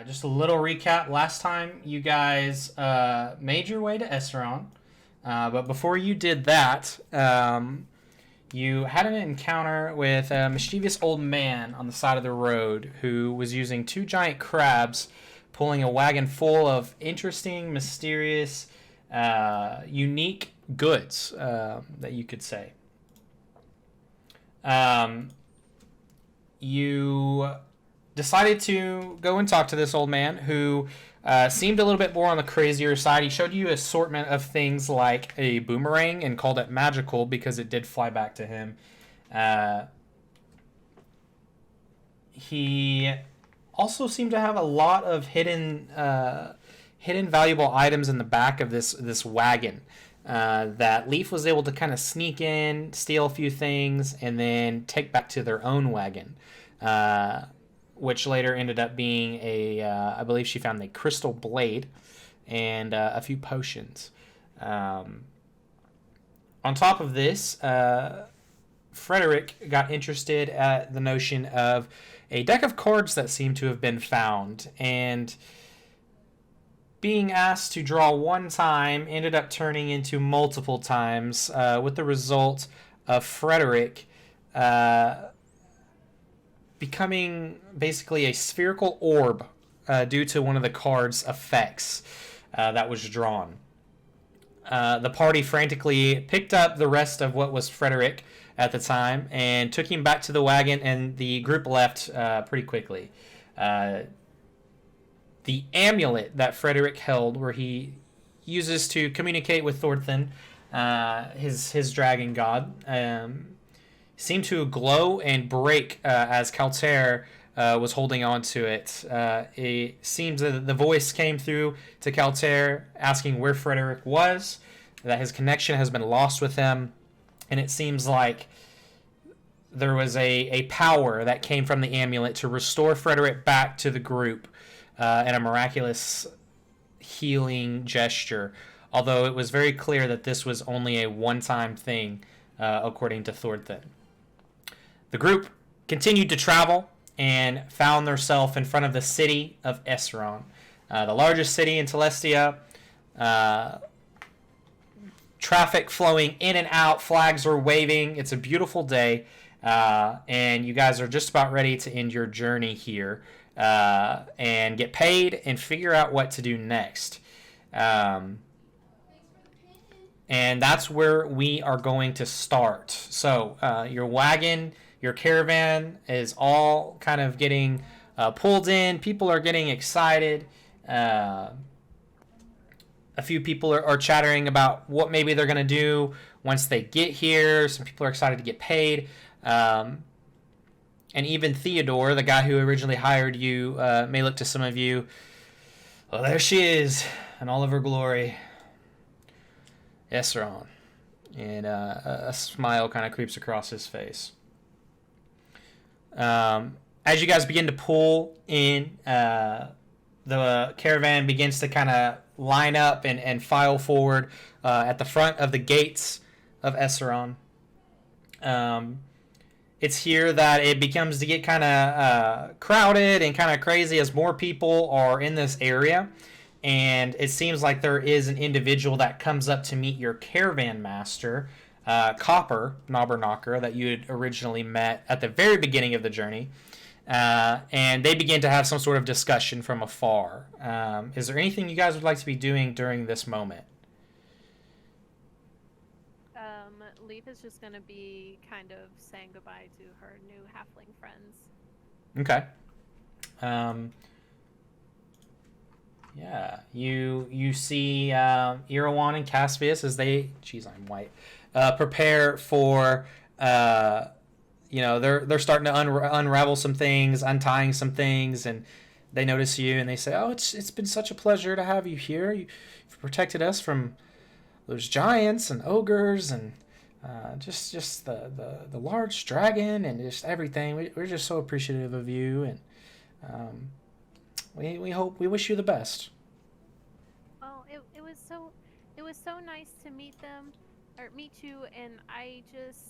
Just a little recap. Last time you guys made your way to Esaron, but before you did that, you had an encounter with a mischievous old man on the side of the road who was using two giant crabs pulling a wagon full of interesting, mysterious, unique goods that you could say. You decided to go and talk to this old man who seemed a little bit more on the crazier side. He showed you an assortment of things like a boomerang and called it magical because it did fly back to him. He also seemed to have a lot of hidden valuable items in the back of this wagon. That Leaf was able to kind of sneak in, steal a few things, and then take back to their own wagon. Which later ended up being I believe she found a crystal blade and a few potions. On top of this, Frederick got interested at the notion of a deck of cards that seemed to have been found, and being asked to draw one time ended up turning into multiple times, with the result of Frederick becoming basically a spherical orb due to one of the card's effects that was drawn. The party frantically picked up the rest of what was Frederick at the time and took him back to the wagon, and the group left pretty quickly. The amulet that Frederick held, where he uses to communicate with Thorfinn, his dragon god, seemed to glow and break as Kalter was holding on to it. It seems that the voice came through to Kalter asking where Frederick was, that his connection has been lost with him, and it seems like there was a power that came from the amulet to restore Frederick back to the group in a miraculous healing gesture, although it was very clear that this was only a one-time thing, according to Thorfinn. The group continued to travel and found themselves in front of the city of Esaron, the largest city in Telestia. Traffic flowing in and out, flags were waving. It's a beautiful day, and you guys are just about ready to end your journey here and get paid and figure out what to do next. And that's where we are going to start. So your wagon, your caravan is all kind of getting pulled in. People are getting excited. A few people are chattering about what maybe they're going to do once they get here. Some people are excited to get paid. And even Theodore, the guy who originally hired you, may look to some of you. Well, there she is in all of her glory. Esaron. And a smile kind of creeps across his face. As you guys begin to pull in, the caravan begins to kind of line up and file forward at the front of the gates of Esaron. It's here that it becomes to get kind of crowded and kind of crazy as more people are in this area. And it seems like there is an individual that comes up to meet your caravan master, Copper Knobberknocker, that you had originally met at the very beginning of the journey. And they begin to have some sort of discussion from afar. Is there anything you guys would like to be doing during this moment? Leaf is just going to be kind of saying goodbye to her new halfling friends. Okay. Yeah, you see Erawan and Caspius as they, geez, I'm white, prepare for, they're starting to unravel some things, untying some things, and they notice you and they say, "Oh, it's been such a pleasure to have you here. You've protected us from those giants and ogres and just the large dragon and just everything. We're just so appreciative of you, and we wish you the best." Oh, it was so nice to meet them, or meet you, and I just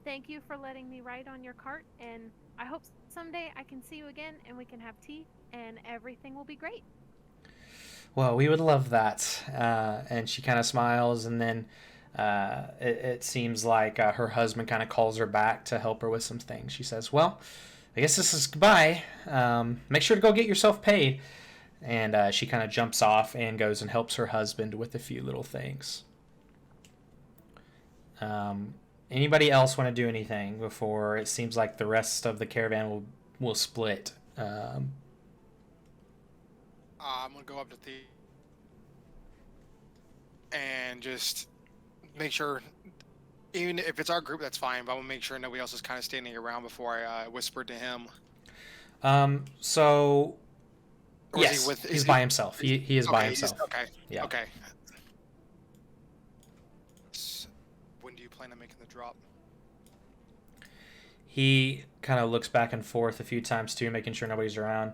thank you for letting me ride on your cart, and I hope someday I can see you again and we can have tea and everything will be great. Well, we would love that. And she kind of smiles, and then it seems like her husband kind of calls her back to help her with some things. She says, well, I guess this is goodbye. Make sure to go get yourself paid. And she kind of jumps off and goes and helps her husband with a few little things. Anybody else want to do anything before it seems like the rest of the caravan will split? I'm gonna go up to the and just make sure, even if it's our group, that's fine. But I want to make sure nobody else is kind of standing around before I whisper to him. So Or yes, is he with, he's by himself. He is by himself. Okay. Yeah. Okay. When do you plan on making the drop? He kind of looks back and forth a few times too, making sure nobody's around.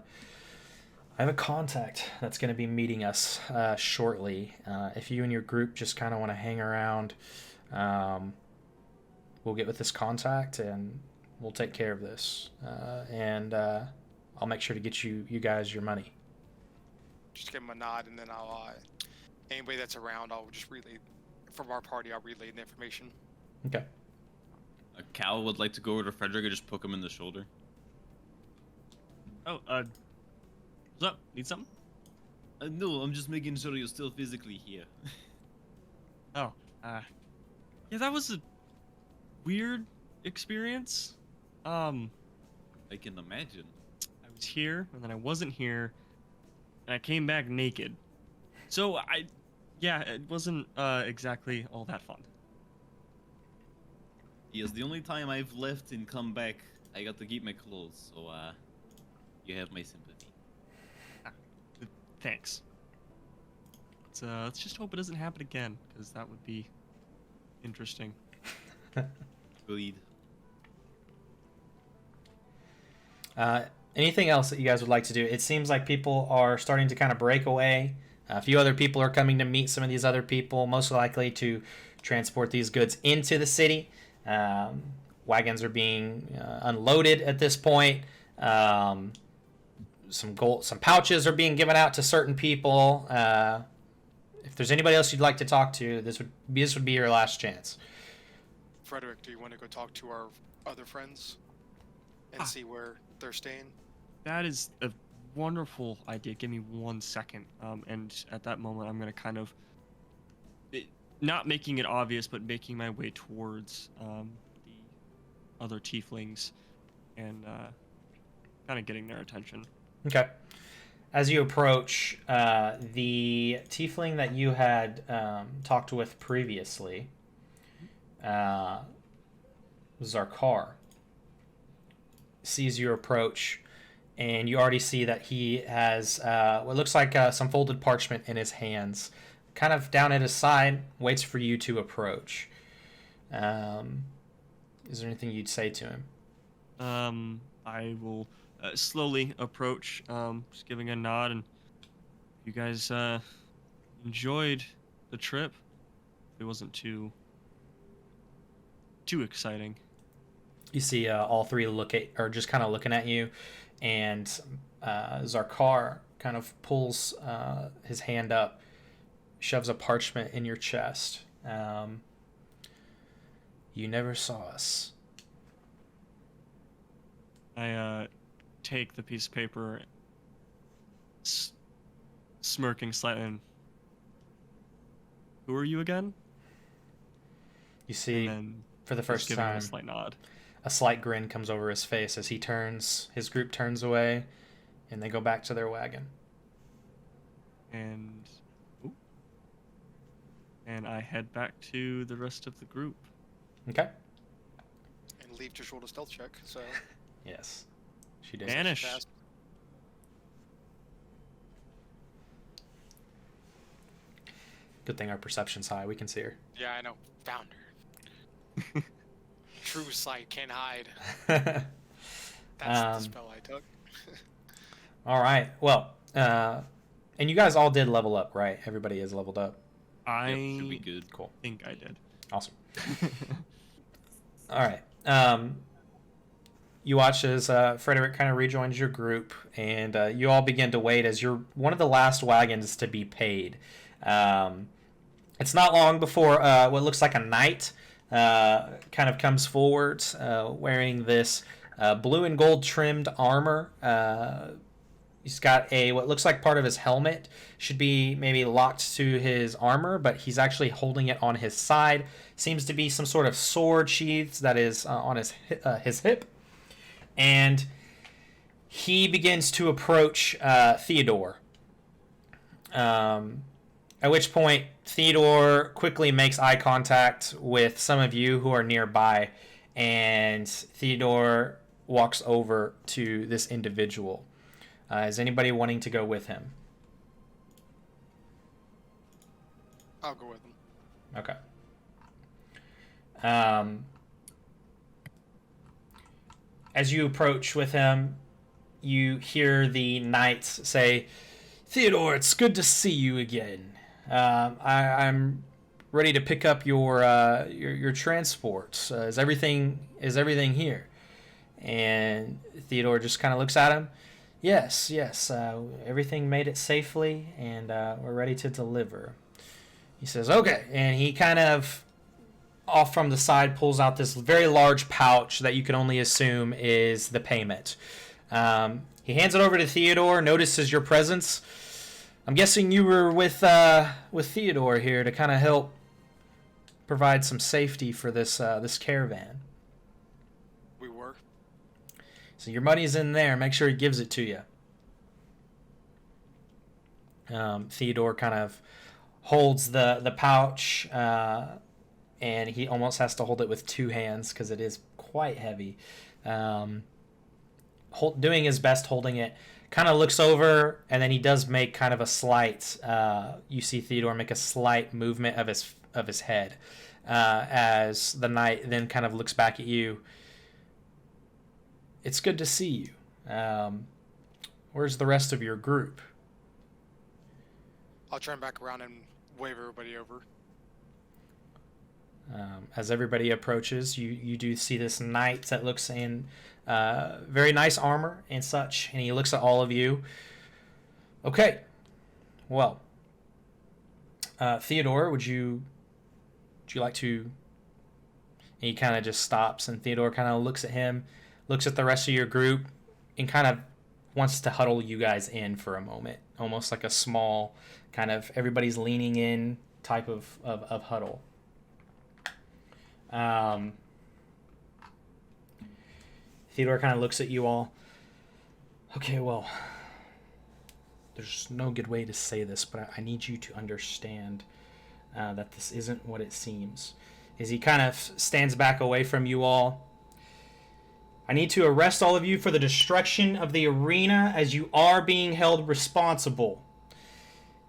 I have a contact that's going to be meeting us shortly. If you and your group just kind of want to hang around, we'll get with this contact and we'll take care of this. And I'll make sure to get you guys your money. Just give him a nod, and then I'll anybody that's around, I'll just relay from our party. I'll relay the information. Okay. Cal would like to go over to Frederick and just poke him in the shoulder. Oh, what's up? Need something? No, I'm just making sure you're still physically here. Oh, yeah, that was a weird experience. I can imagine. I was here, and then I wasn't here, and I came back naked. So yeah, it wasn't exactly all that fun. Yes, the only time I've left and come back, I got to keep my clothes, so you have my sympathy. Thanks. Let's just hope it doesn't happen again, because that would be interesting. Agreed. Anything else that you guys would like to do? It seems like people are starting to kind of break away. A few other people are coming to meet some of these other people, most likely to transport these goods into the city. Wagons are being unloaded at this point. Some pouches are being given out to certain people. If there's anybody else you'd like to talk to, this would be your last chance. Frederick, do you want to go talk to our other friends and see where they're staying? That is a wonderful idea. Give me 1 second. And at that moment, I'm going to kind of, not making it obvious, but making my way towards the other tieflings and kind of getting their attention. Okay. As you approach, the tiefling that you had talked with previously, Zarkar, sees you approach, and you already see that he has what looks like some folded parchment in his hands, kind of down at his side, waits for you to approach. Is there anything you'd say to him? I will slowly approach, just giving a nod, and you guys enjoyed the trip. It wasn't too exciting. You see all three are just kind of looking at you, and Zarkar kind of pulls his hand up, shoves a parchment in your chest. You never saw us. I take the piece of paper, smirking slightly. And, who are you again? You see, for the first giving him time, a slight nod. a slight grin comes over his face as his group turns away, and they go back to their wagon. And I head back to the rest of the group. Okay. And Leaf just rolled a stealth check, so Yes, she did. Vanish. fast. Good thing our perception's high. We can see her. Yeah, I know. Found her. True sight can't hide. That's the spell I took. All right. Well, and you guys all did level up, right? Everybody is leveled up. I Should be good. Cool. think I did. Awesome. All right. you watch as Frederick kind of rejoins your group, and you all begin to wait as you're one of the last wagons to be paid. It's not long before what looks like a knight kind of comes forward wearing this blue and gold trimmed armor. He's got what looks like part of his helmet should be maybe locked to his armor, but he's actually holding it on his side. Seems to be some sort of sword sheath that is on his hip. And he begins to approach Theodore. At which point, Theodore quickly makes eye contact with some of you who are nearby, and Theodore walks over to this individual. Is anybody wanting to go with him? I'll go with him. Okay. As you approach with him, you hear the knights say, "Theodore, it's good to see you again. I'm ready to pick up your transport. Is everything here?" And Theodore just kind of looks at him. Yes. Everything made it safely, and we're ready to deliver. He says, "Okay," and he kind of off from the side pulls out this very large pouch that you can only assume is the payment. He hands it over to Theodore, notices your presence. I'm guessing you were with Theodore here to kind of help provide some safety for this caravan. We were. So your money's in there. Make sure he gives it to you. Theodore kind of holds the pouch, and he almost has to hold it with two hands because it is quite heavy. Doing his best holding it, kind of looks over, and then he does make kind of a slight. You see Theodore make a slight movement of his head as the knight then kind of looks back at you. It's good to see you. Where's the rest of your group? I'll turn back around and wave everybody over. As everybody approaches, you do see this knight that looks in very nice armor and such, and he looks at all of you. Okay, well, Theodore, would you like to? And he kind of just stops, and Theodore kind of looks at him, looks at the rest of your group, and kind of wants to huddle you guys in for a moment, almost like a small kind of everybody's leaning in type of huddle. Theodore kind of looks at you all. Okay, well, there's no good way to say this, but I need you to understand that this isn't what it seems. As he kind of stands back away from you all. I need to arrest all of you for the destruction of the arena as you are being held responsible.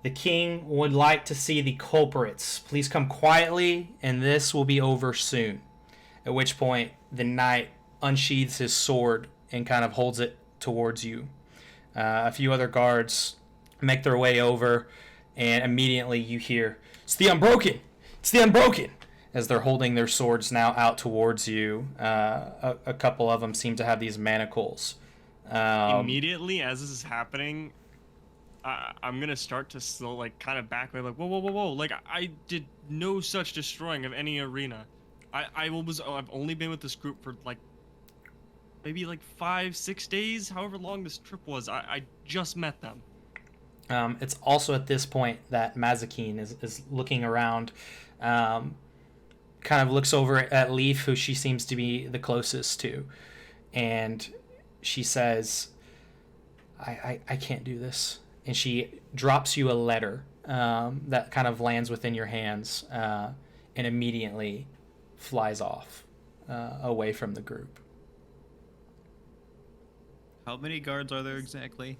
The king would like to see the culprits. Please come quietly, and this will be over soon. At which point, the knight unsheathes his sword and kind of holds it towards you. A few other guards make their way over, and immediately you hear, "It's the Unbroken! It's the Unbroken!" As they're holding their swords now out towards you. A couple of them seem to have these manacles. Immediately as this is happening, I'm gonna start to slow, like, kind of back away, like, whoa, like, I did no such destroying of any arena. I've only been with this group for like maybe like 5-6 days, however long this trip was. I just met them. It's also at this point that Mazakine is looking around, kind of looks over at Leaf, who she seems to be the closest to, and she says, I can't do this. And she drops you a letter that kind of lands within your hands and immediately flies off away from the group. How many guards are there exactly?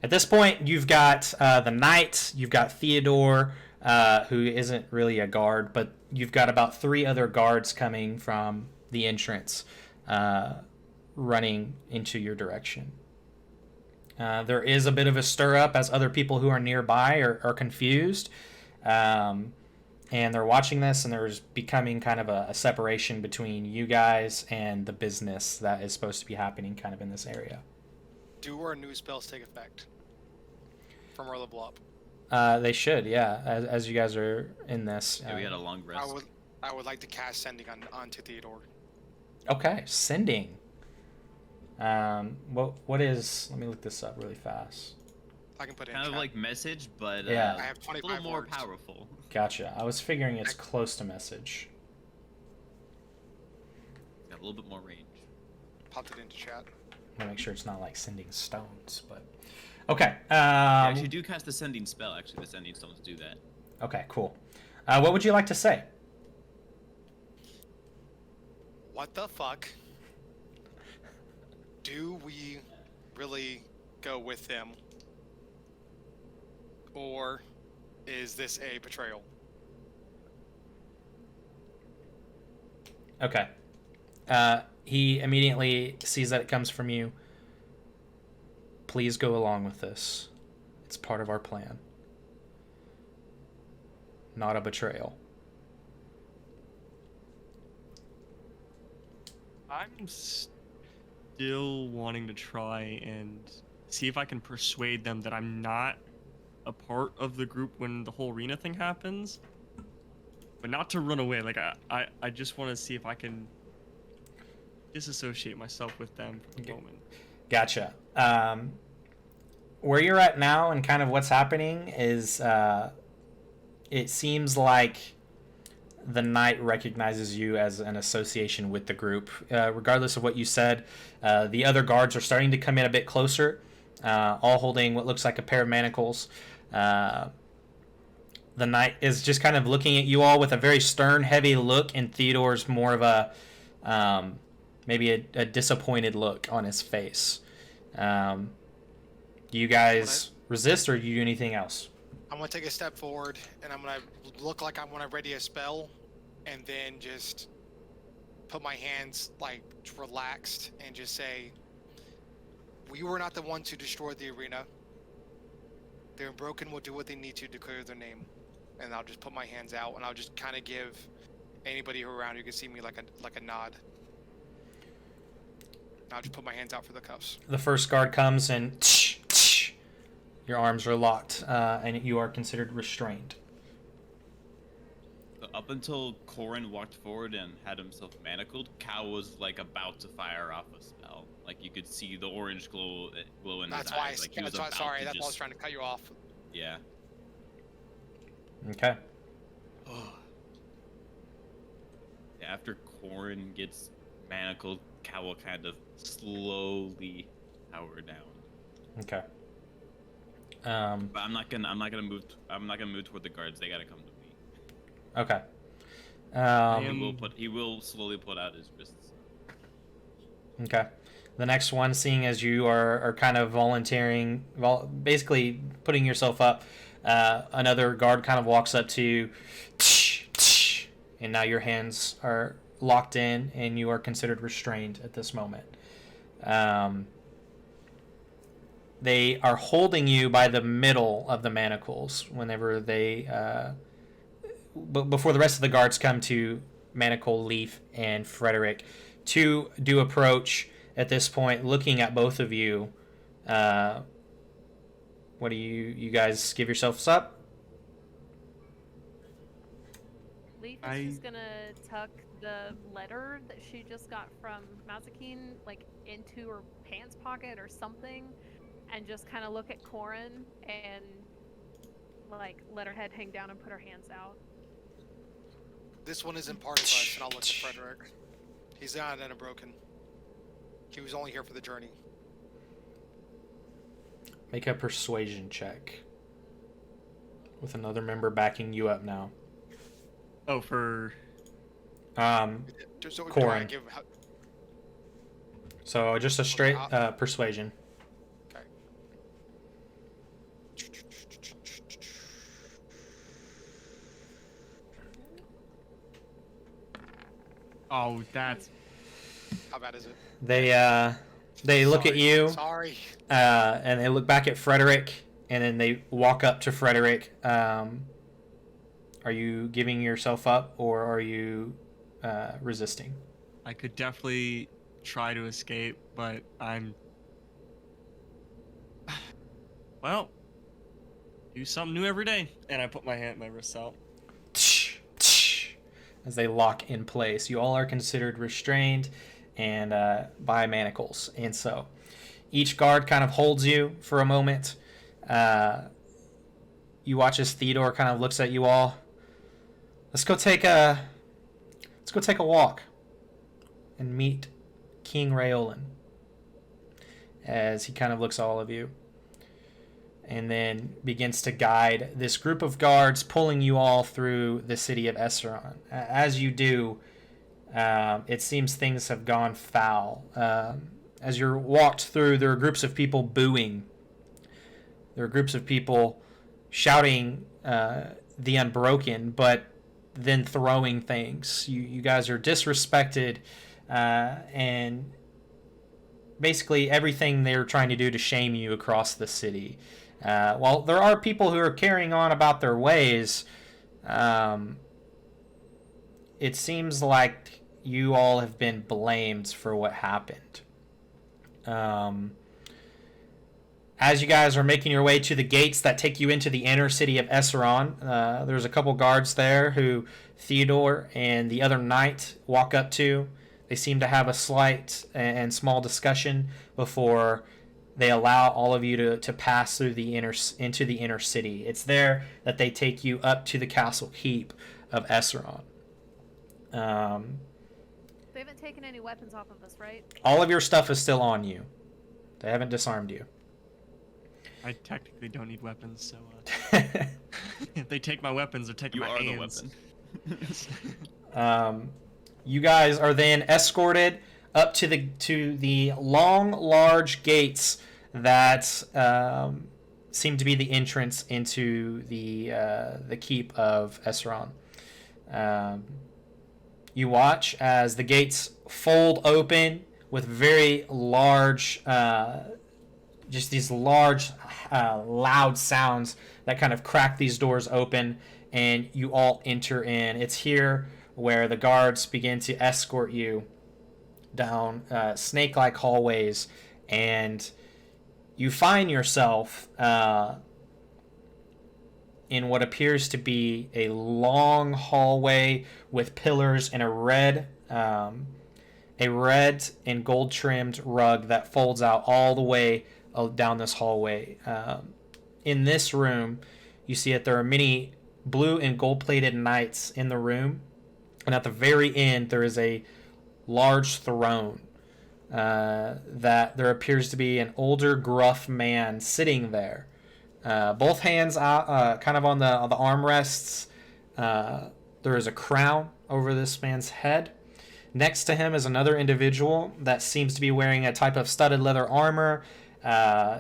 At this point, you've got the knight, you've got Theodore, who isn't really a guard, but you've got about 3 other guards coming from the entrance, running into your direction. There is a bit of a stir up as other people who are nearby are confused. and they're watching this, and there's becoming kind of a separation between you guys and the business that is supposed to be happening kind of in this area. Do our new spells take effect from our level up? They should, yeah, as you guys are in this. Yeah, we had a long rest. I would like to cast Sending onto Theodore. Okay, sending. What is? Let me look this up really fast. I can put it in Kind of chat. like message, but Yeah. I have a 25 little more words. powerful. Gotcha. I was figuring it's close to message. Got a little bit more range. Popped it into chat. I want to make sure it's not like sending stones, but okay. They actually do cast the sending spell. Actually, the sending stones do that. Okay, cool. What would you like to say? What the fuck? Do we really go with them? Or is this a betrayal? Okay. He immediately sees that it comes from you. Please go along with this. It's part of our plan. Not a betrayal. I'm still wanting to try and see if I can persuade them that I'm not a part of the group when the whole arena thing happens, but not to run away. Like I just want to see if I can disassociate myself with them for the moment. Gotcha. Where you're at now and kind of what's happening is it seems like the knight recognizes you as an association with the group. Regardless of what you said, the other guards are starting to come in a bit closer, all holding what looks like a pair of manacles. The knight is just kind of looking at you all with a very stern, heavy look, and Theodore's more of a maybe a disappointed look on his face. Do you guys resist, or do you do anything else? I'm gonna take a step forward, and I'm gonna look like I'm gonna ready a spell, and then just put my hands like relaxed and just say, "We were not the ones who destroyed the arena. The Unbroken will do what they need to clear their name." And I'll just put my hands out, and I'll just kind of give anybody around who can see me like a nod. I'll just put my hands out for the cuffs. The first guard comes and your arms are locked, and you are considered restrained. So up until Corin walked forward and had himself manacled, Cal was like about to fire off a spell. Like you could see the orange glow in That's his why. eyes. Like he was That's why. about Sorry, to that's why I was just... trying to cut you off. Yeah. Okay. After Corin gets manacled, Cal will kind of slowly power down. Okay. But I'm not gonna move. I'm not gonna move toward the guards. They gotta come to me. Okay. He will slowly put out his wrists. Okay. The next one, seeing as you are kind of volunteering, basically putting yourself up, another guard kind of walks up to you, and now your hands are locked in, and you are considered restrained at this moment. They are holding you by the middle of the manacles whenever they, before the rest of the guards come to Manacle, Leaf, and Frederick to do approach. At this point, looking at both of you, what do you guys give yourselves up? Leaf is just gonna tuck the letter that she just got from Mazakine like into her pants pocket or something, and just kind of look at Corin and like let her head hang down and put her hands out. This one isn't part of us, and I'll look at Frederick. He's not an Unbroken. He was only here for the journey. Make a persuasion check. With another member backing you up now. Oh, for So Corin. So just a straight persuasion. Okay. oh, that's How bad is it? They look at you, Sorry. and they look back at Frederick, and then they walk up to Frederick. Are Are you giving yourself up, or are you resisting? I could definitely try to escape, but well, do something new every day. And I put my wrists out. As they lock in place. You all are considered restrained and by manacles. And so each guard kind of holds you for a moment. You watch as Theodore kind of looks at you all. Let's go take a walk and meet King Rayolan. As he kind of looks at all of you. And then begins to guide this group of guards, pulling you all through the city of Esaron. As you do, it seems things have gone foul. As you're walked through, there are groups of people booing. There are groups of people shouting the Unbroken, but then throwing things. You guys are disrespected, and basically everything they're trying to do to shame you across the city. While there are people who are carrying on about their ways, it seems like you all have been blamed for what happened. As you guys are making your way to the gates that take you into the inner city of Esaron, there's a couple guards there who Theodore and the other knight walk up to. They seem to have a slight and small discussion before they allow all of you to pass through into the inner city. It's there that they take you up to the castle keep of Esaron. They haven't taken any weapons off of us, right? All of your stuff is still on you. They haven't disarmed you. I technically don't need weapons, so if they take my weapons, they're taking my hands. You are the weapon. You guys are then escorted up to the long, large gates that seem to be the entrance into the keep of Esaron. You watch as the gates fold open with very large, just these large, loud sounds that kind of crack these doors open, and you all enter in. It's here where the guards begin to escort you down snake-like hallways, and you find yourself in what appears to be a long hallway with pillars and a red and gold trimmed rug that folds out all the way down this hallway. In this room, you see that there are many blue and gold plated knights in the room, and at the very end there is a large throne that there appears to be an older, gruff man sitting there. Both hands out, kind of on the armrests. There is a crown over this man's head. Next to him is another individual that seems to be wearing a type of studded leather armor.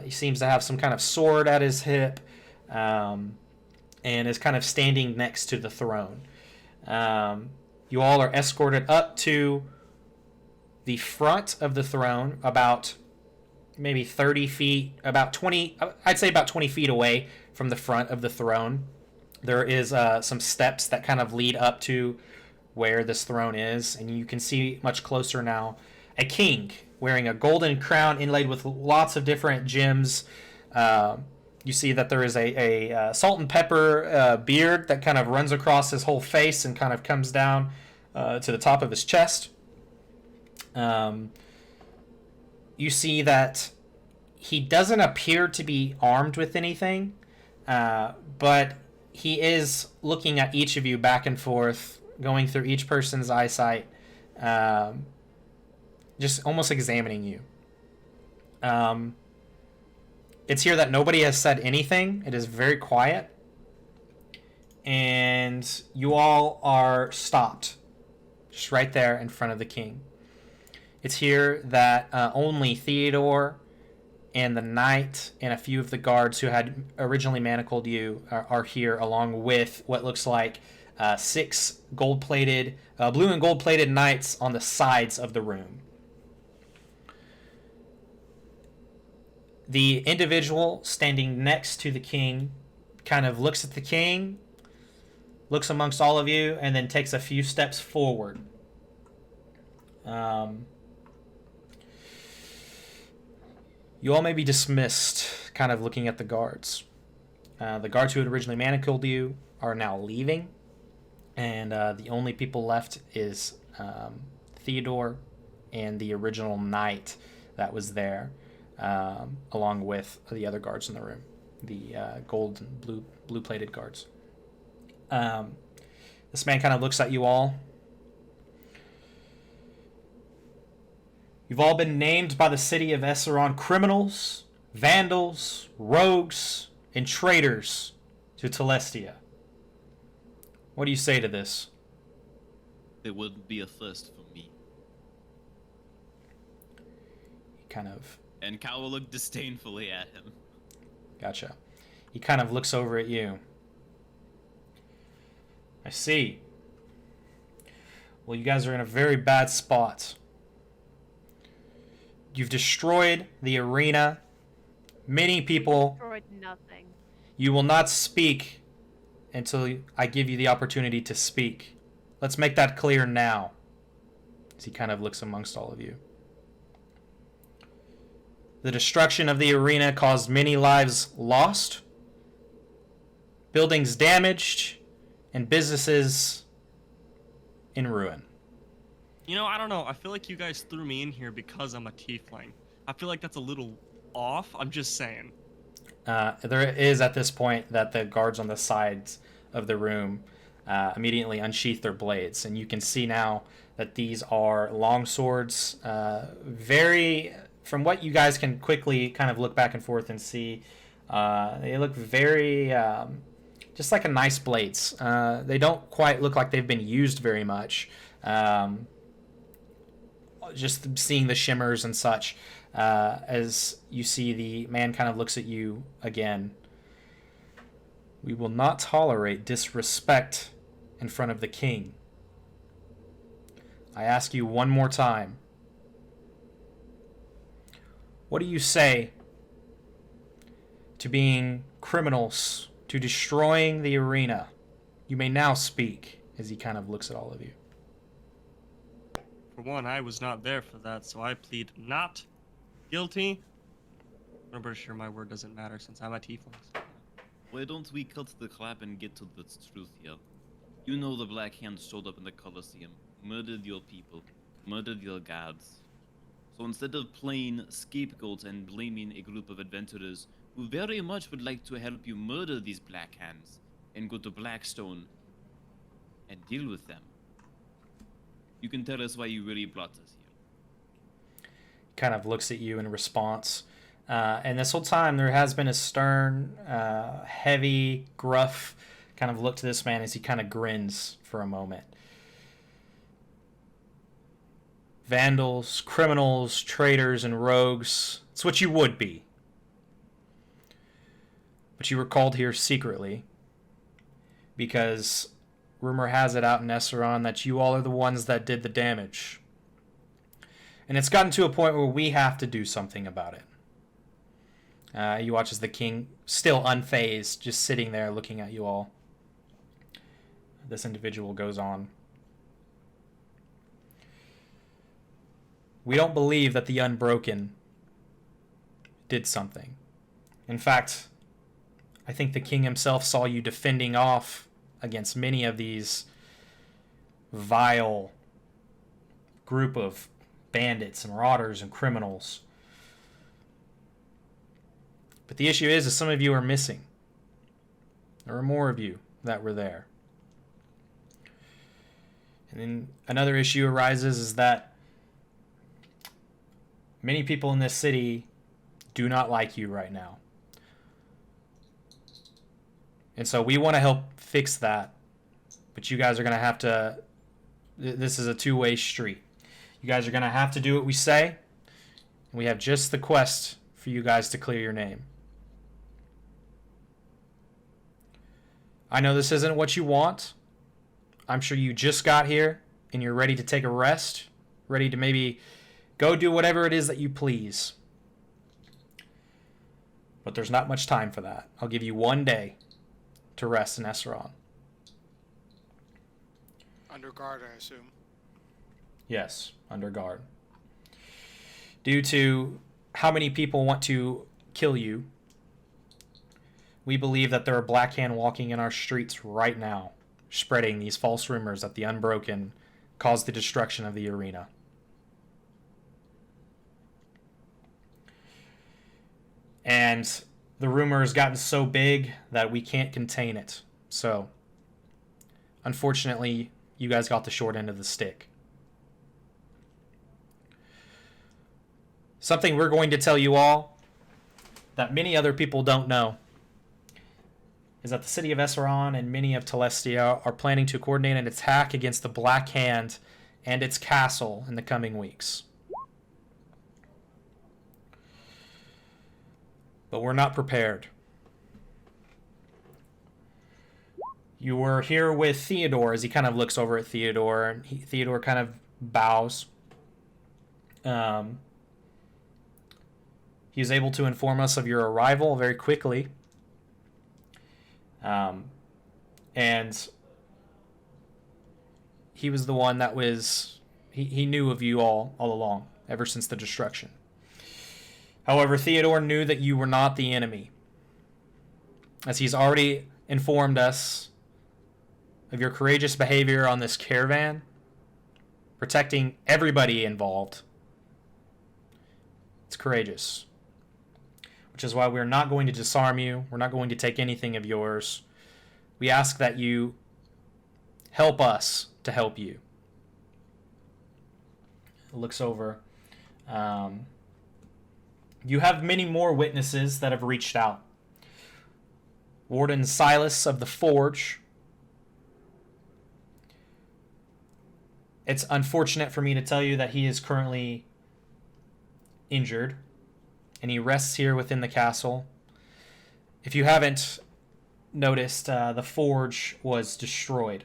He seems to have some kind of sword at his hip, and is kind of standing next to the throne. You all are escorted up to the front of the throne, about maybe 30 feet, about 20, I'd say about 20 feet away from the front of the throne. There is some steps that kind of lead up to where this throne is, and you can see much closer now a king wearing a golden crown inlaid with lots of different gems. You see that there is a salt and pepper beard that kind of runs across his whole face and kind of comes down to the top of his chest. You see that he doesn't appear to be armed with anything, but he is looking at each of you back and forth, going through each person's eyesight, just almost examining you. It's here that nobody has said anything. It is very quiet. And you all are stopped just right there in front of the king. It's here that only Theodore and the knight and a few of the guards who had originally manacled you are here, along with what looks like 6 gold-plated, blue and gold-plated knights on the sides of the room. The individual standing next to the king kind of looks at the king, looks amongst all of you, and then takes a few steps forward. You all may be dismissed, kind of looking at the guards. The guards who had originally manacled you are now leaving, and the only people left is Theodore and the original knight that was there, along with the other guards in the room, the gold and blue-plated guards. This man kind of looks at you all. You've all been named by the city of Esaron criminals, vandals, rogues, and traitors to Telestia. What do you say to this? There wouldn't be a first for me. Kind of. And Cal will look disdainfully at him. Gotcha. He kind of looks over at you. I see. Well, you guys are in a very bad spot. You've destroyed the arena. Many people. Destroyed nothing. You will not speak until I give you the opportunity to speak. Let's make that clear now. As he kind of looks amongst all of you. The destruction of the arena caused many lives lost, buildings damaged, and businesses in ruin. You know, I don't know. I feel like you guys threw me in here because I'm a tiefling. I feel like that's a little off. I'm just saying. There is at this point that the guards on the sides of the room immediately unsheath their blades, and you can see now that these are long swords. From what you guys can quickly kind of look back and forth and see, they look very just like a nice blades. They don't quite look like they've been used very much. Just seeing the shimmers and such, as you see the man kind of looks at you again. We will not tolerate disrespect in front of the king. I ask you one more time. What do you say to being criminals, to destroying the arena? You may now speak, as he kind of looks at all of you. For one, I was not there for that, so I plead not guilty. I'm pretty sure my word doesn't matter since I'm a tiefling. Why don't we cut the crap and get to the truth here? You know the Black Hand showed up in the Colosseum, murdered your people, murdered your gods. So instead of playing scapegoats and blaming a group of adventurers who very much would like to help you murder these Black Hands and go to Blackstone and deal with them, you can tell us why you really brought us here. Kind of looks at you in response. And this whole time there has been a stern, heavy, gruff kind of look to this man as he kind of grins for a moment. Vandals, criminals, traitors, and rogues. It's what you would be. But you were called here secretly because rumor has it out in Esaron that you all are the ones that did the damage. And it's gotten to a point where we have to do something about it. You watch as the king, still unfazed, just sitting there looking at you all. This individual goes on. We don't believe that the Unbroken did something. In fact, I think the king himself saw you defending off against many of these vile group of bandits and marauders and criminals. But the issue is some of you are missing. There are more of you that were there. And then another issue arises is that many people in this city do not like you right now. And so we want to help fix that. But you guys are going to have to... This is a two-way street. You guys are going to have to do what we say. And we have just the quest for you guys to clear your name. I know this isn't what you want. I'm sure you just got here and you're ready to take a rest. Ready to maybe go do whatever it is that you please. But there's not much time for that. I'll give you one day to rest in Esaron. Under guard, I assume. Yes, under guard. Due to how many people want to kill you, we believe that there are Black Hand walking in our streets right now, spreading these false rumors that the Unbroken caused the destruction of the arena. And the rumor has gotten so big that we can't contain it. So, unfortunately, you guys got the short end of the stick. Something we're going to tell you all that many other people don't know is that the city of Esaron and many of Telestia are planning to coordinate an attack against the Black Hand and its castle in the coming weeks. But we're not prepared. You were here with Theodore as he kind of looks over at Theodore, and Theodore kind of bows. He was able to inform us of your arrival very quickly. And he was the one that was... He knew of you all along, ever since the destruction. However, Theodore knew that you were not the enemy, as he's already informed us of your courageous behavior on this caravan, protecting everybody involved. It's courageous. Which is why we're not going to disarm you. We're not going to take anything of yours. We ask that you help us to help you. Looks over. You have many more witnesses that have reached out. Warden Silas of the Forge. It's unfortunate for me to tell you that he is currently injured, and he rests here within the castle. If you haven't noticed, the Forge was destroyed.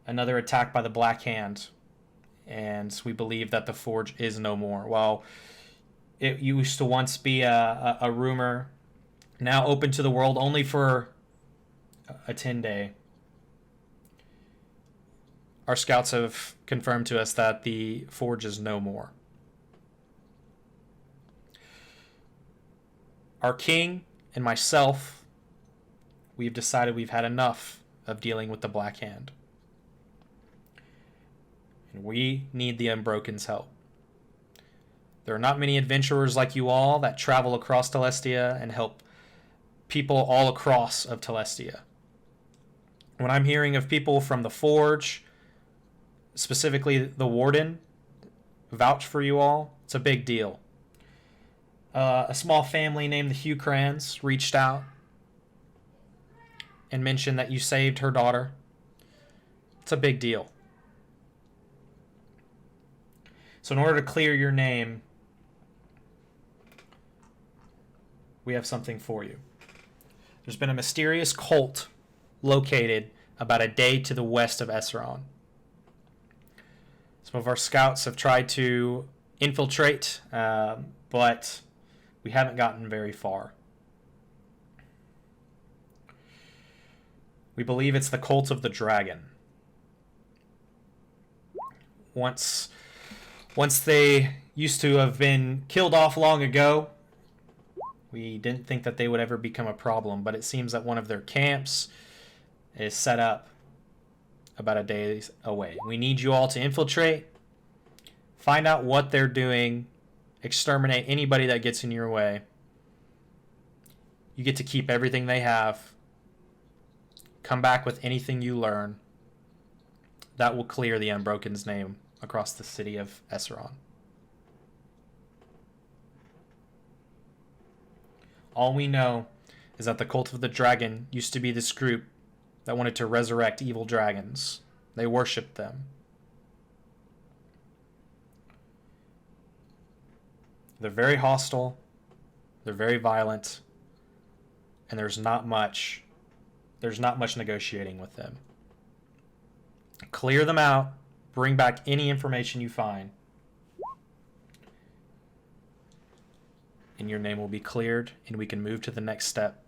Another attack by the Black Hand. And we believe that the Forge is no more. While it used to once be a rumor, now open to the world only for a 10-day. Our scouts have confirmed to us that the Forge is no more. Our king and myself, we've decided we've had enough of dealing with the Black Hand. And we need the Unbroken's help. There are not many adventurers like you all that travel across Telestia and help people all across of Telestia. When I'm hearing of people from the Forge, specifically the Warden, vouch for you all, it's a big deal. A small family named the Hucrans reached out and mentioned that you saved her daughter. It's a big deal. So in order to clear your name, we have something for you. There's been a mysterious cult located about a day to the west of Esaron. Some of our scouts have tried to infiltrate, but we haven't gotten very far. We believe it's the cult of the dragon. Once they used to have been killed off long ago, we didn't think that they would ever become a problem, but it seems that one of their camps is set up about a day away. We need you all to infiltrate, find out what they're doing, exterminate anybody that gets in your way. You get to keep everything they have. Come back with anything you learn. That will clear the Unbroken's name across the city of Esaron. All we know is that the Cult of the Dragon used to be this group that wanted to resurrect evil dragons. They worshipped them. They're very hostile, they're very violent, and there's not much negotiating with them. Clear them out, bring back any information you find, and your name will be cleared, and we can move to the next step.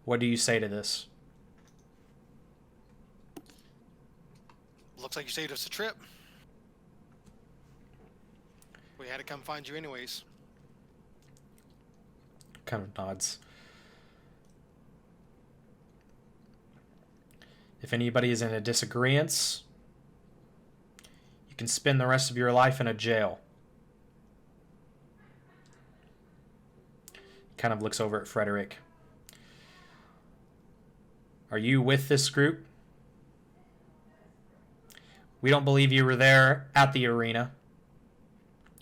What do you say to this? Looks like you saved us a trip. We had to come find you anyways. Kind of nods. If anybody is in a disagreement, you can spend the rest of your life in a jail. Kind of looks over at Frederick. Are you with this group? We don't believe you were there at the arena,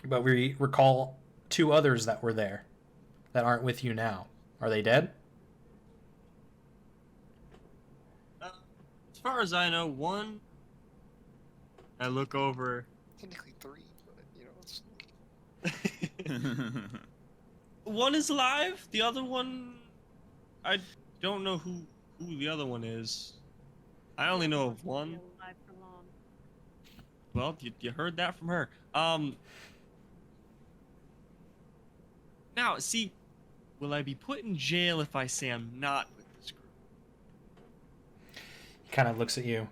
but we recall 2 others that were there that aren't with you now. Are they dead? As far as I know, one. I look over. Technically 3, but it's... One is alive. The other one, I don't know who the other one is. I only know of one. Alive for long. Well, you heard that from her. Now, see, will I be put in jail if I say I'm not with this group? He kind of looks at you.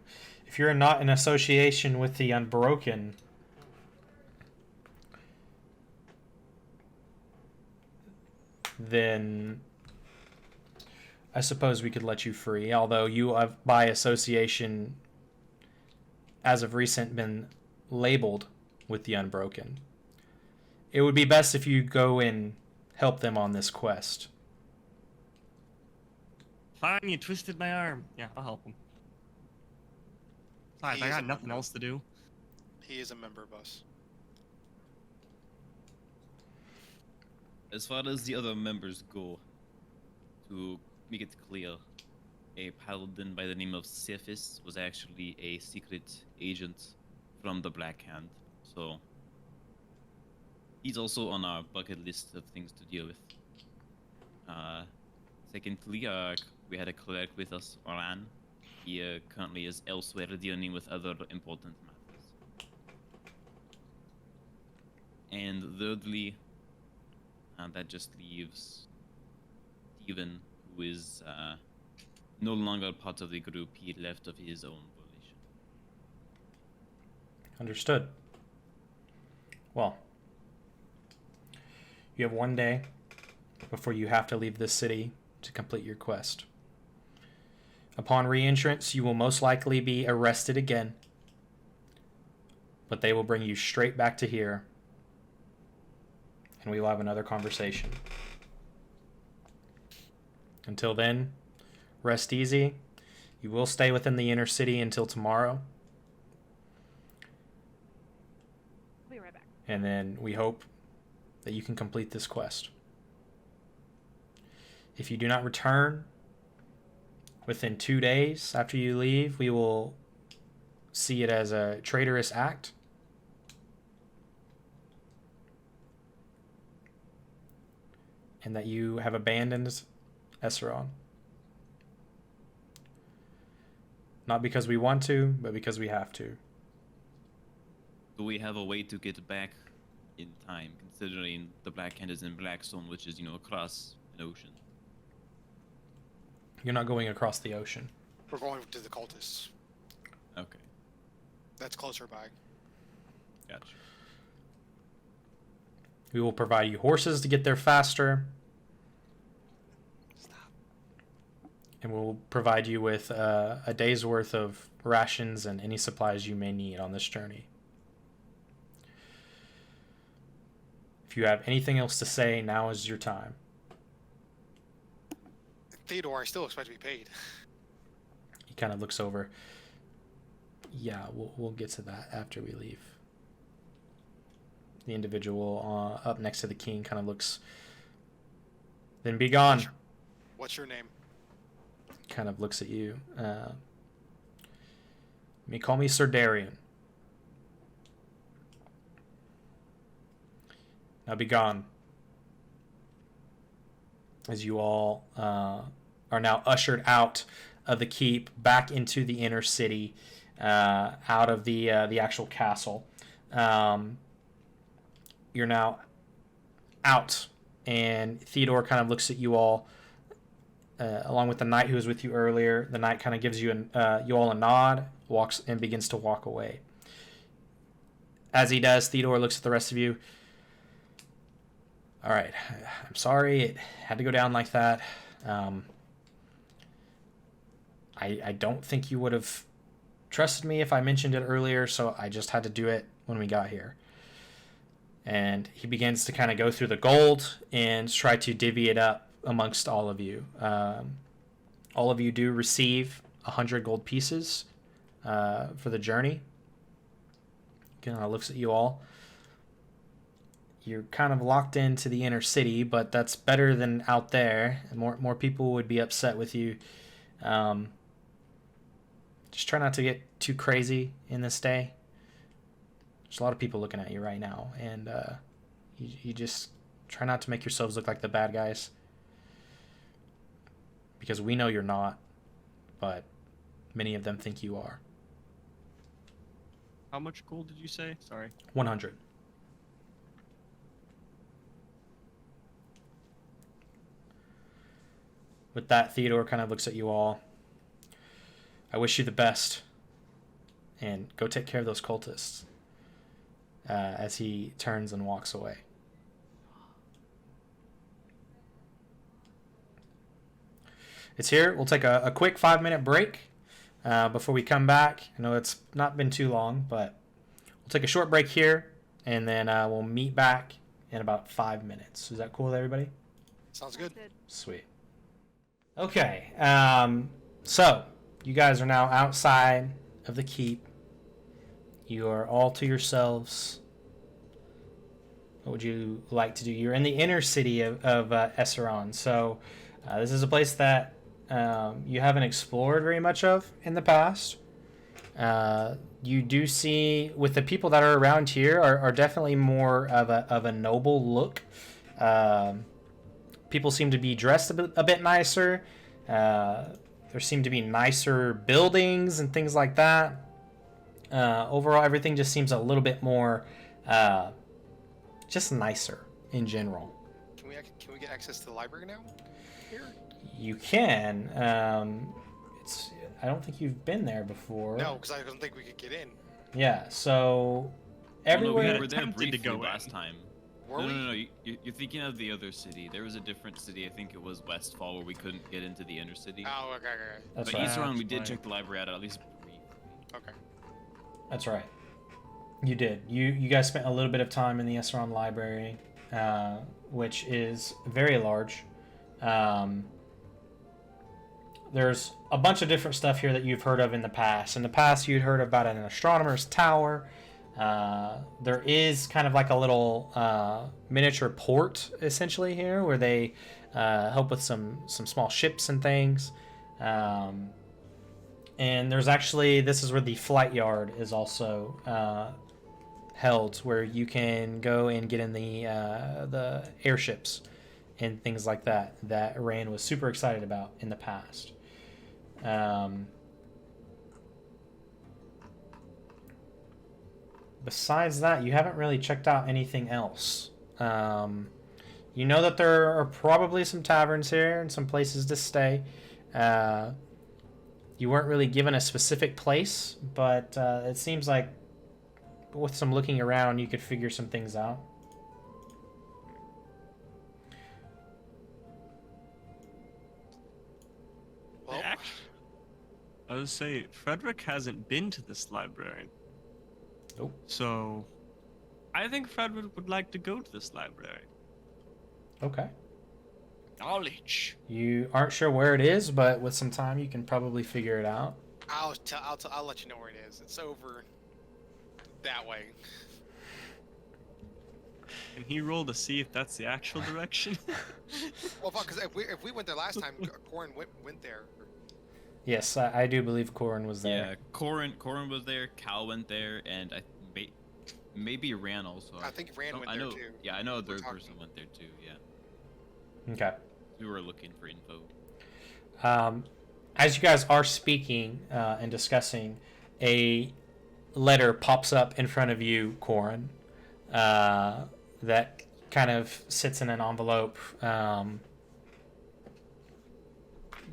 If you're not in association with the Unbroken, then I suppose we could let you free. Although you have, by association, as of recent, been labeled with the Unbroken. It would be best if you go and help them on this quest. Fine, you twisted my arm. Yeah, I'll help him. Besides, I got nothing else to do. He is a member of us. As far as the other members go, to make it clear, a paladin by the name of Cephas was actually a secret agent from the Black Hand, so he's also on our bucket list of things to deal with. Secondly, we had a cleric with us, Oran. He currently is elsewhere dealing with other important matters. And thirdly, that just leaves Steven, who is no longer part of the group. He left of his own volition. Understood. Well, you have 1 day before you have to leave this city to complete your quest. Upon re-entrance, you will most likely be arrested again, but they will bring you straight back to here, and we will have another conversation. Until then, rest easy. You will stay within the inner city until tomorrow. I'll be right back. And then we hope that you can complete this quest. If you do not return within 2 days after you leave, we will see it as a traitorous act. And that you have abandoned Esaron. Not because we want to, but because we have to. Do we have a way to get back in time, considering the Black Hand is in Blackstone, which is, across an ocean? You're not going across the ocean. We're going to the cultists. Okay, That's closer by. gotcha. We will provide you horses to get there faster. Stop. And we'll provide you with a day's worth of rations and any supplies you may need on this journey. If you have anything else to say, now is your time. Theodore, I still expect to be paid. He kind of looks over. Yeah, we'll get to that after we leave. The individual up next to the king kind of looks. Then be gone. What's your name? Kind of looks at you. Call me Sir Darian. Now be gone. As you all are now ushered out of the keep, back into the inner city, out of the actual castle. You're now out, and Theodore kind of looks at you all. along with the knight who was with you earlier. The knight kind of gives you you all a nod, walks and begins to walk away. As he does, Theodore looks at the rest of you. All right, I'm sorry it had to go down like that. I don't think you would have trusted me if I mentioned it earlier, so I just had to do it when we got here. And he begins to kind of go through the gold and try to divvy it up amongst all of you. All of you do receive 100 gold pieces for the journey. Kind of looks at you all. You're kind of locked into the inner city, but that's better than out there. More people would be upset with you. Just try not to get too crazy in this day. There's a lot of people looking at you right now, and you just try not to make yourselves look like the bad guys. Because we know you're not, but many of them think you are. How much gold did you say? Sorry. 100. With that, Theodore kind of looks at you all. I wish you the best. And go take care of those cultists. As he turns and walks away. It's here. We'll take a quick 5-minute break before we come back. I know it's not been too long, but we'll take a short break here, and then we'll meet back in about 5 minutes. Is that cool with everybody? Sounds good. Sweet. Okay. So, you guys are now outside of the keep. You are all to yourselves. What would you like to do? You're in the inner city of Esaron. So, this is a place that you haven't explored very much of in the past. You do see, with the people that are around here, are definitely more of a noble look. People seem to be dressed a bit nicer. There seem to be nicer buildings and things like that. Overall, everything just seems a little bit more, just nicer in general. Can we get access to the library now? Here? You can. I don't think you've been there before. No, because I don't think we could get in. Yeah. So everywhere. Oh, no, we were there attempted to briefly go last in. time. Were we? No. You're thinking of the other city. There was a different city. I think it was Westfall, where we couldn't get into the inner city. Oh, okay. That's but right. Esaron, we did Right. check the library out at least briefly. Okay. That's right. You did. You guys spent a little bit of time in the Esaron library, which is very large. There's a bunch of different stuff here that you've heard of in the past. In the past, you'd heard about an astronomer's tower. There is kind of like a little miniature port, essentially, here, where they help with some small ships and things. And there's actually, this is where the flight yard is also held, where you can go and get in the airships and things like that Rand was super excited about in the past. Besides that, you haven't really checked out anything else. You know that there are probably some taverns here and some places to stay. You weren't really given a specific place, but it seems like with some looking around, you could figure some things out. Well, I would say Frederick hasn't been to this library. Nope. So, I think Frederick would like to go to this library. Okay. Knowledge. You aren't sure where it is, but with some time, you can probably figure it out. I'll let you know where it is. It's over that way. Can he roll to see if that's the actual direction? Well, because if we went there last time, Corin went there. Yes, I do believe Corin was there. Yeah, Corin was there. Cal went there, and maybe Ran also. I think Ran went I there know. too. Yeah, I know a We're third talking. person went there too. Yeah, Okay. we were looking for info. As you guys are speaking and discussing, a letter pops up in front of you, Corin, that kind of sits in an envelope.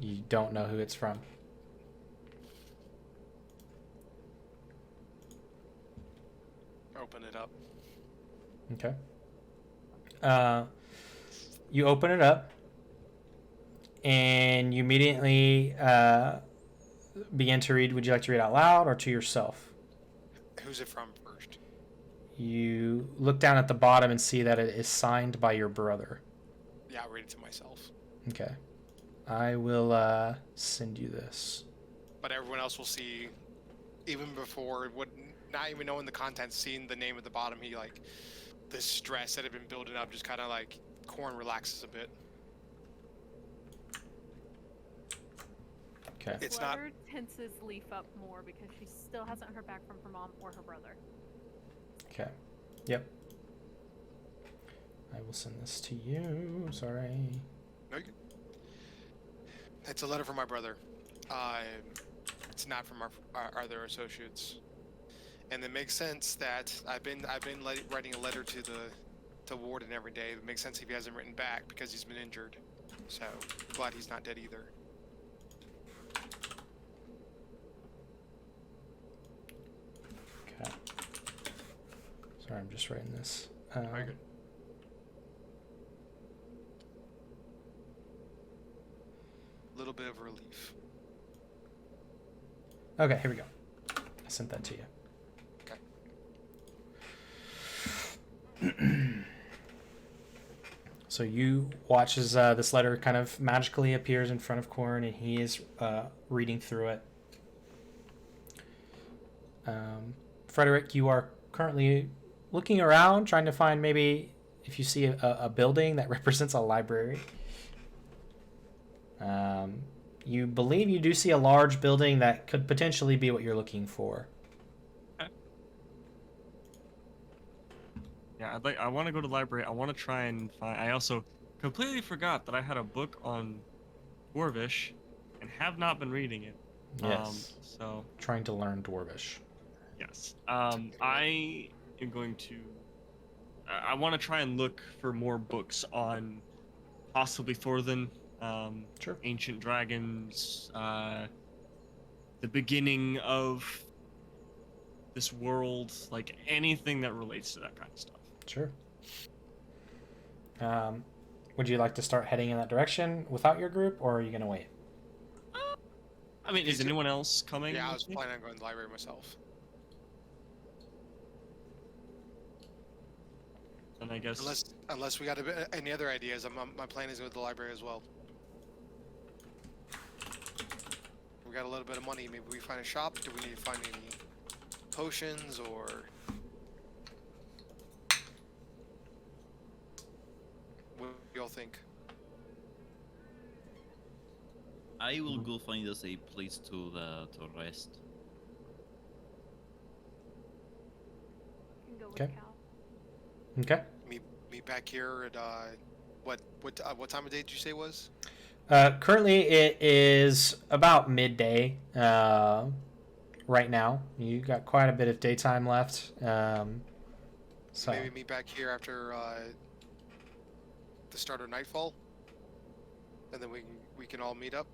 You don't know who it's from. Open it up. Okay. You open it up, and you immediately begin to read. Would you like to read out loud or to yourself? Who's it from first? You look down at the bottom and see that it is signed by your brother. Yeah, I'll read it to myself. Okay. I will send you this. But everyone else will see, even before, not even knowing the contents, seeing the name at the bottom, he like, the stress that had been building up just kind of like, Corn relaxes a bit. Okay. It's Flutter tenses Leaf up more because she still hasn't heard back from her mom or her brother. Okay. Yep. I will send this to you. Sorry. No, it's a letter from my brother. It's not from our other associates, and it makes sense that I've been writing a letter to Warden every day. It makes sense if he hasn't written back because he's been injured. So glad he's not dead either. Okay. Sorry, I'm just writing this. Very good. Little bit of relief. Okay, here we go. I sent that to you. Okay. So you watch as this letter kind of magically appears in front of Corn, and he is reading through it. Frederick, you are currently looking around, trying to find maybe if you see a building that represents a library. You believe you do see a large building that could potentially be what you're looking for. Yeah, I want to go to the library. I want to try and find. I also completely forgot that I had a book on Dwarvish, and have not been reading it. Yes. So Trying to learn Dwarvish. yes. I am going to. I want to try and look for more books on possibly Thorthen. Sure. Ancient dragons, the beginning of this world, like anything that relates to that kind of stuff. Sure. Would you like to start heading in that direction without your group, or are you going to wait? I mean, is anyone else coming? Yeah, I with was me? planning on going to the library myself. And I guess Unless we got any other ideas, my plan is to go to the library as well. We got a little bit of money. Maybe we find a shop. Do we need to find any potions or? What do y'all think? I will go find us a place to rest. You can go with Okay. Cal. Okay. Meet back here at what time of day did you say it was? Currently, it is about midday right now. You got quite a bit of daytime left. So Maybe meet back here after the start of nightfall, and then we can all meet up.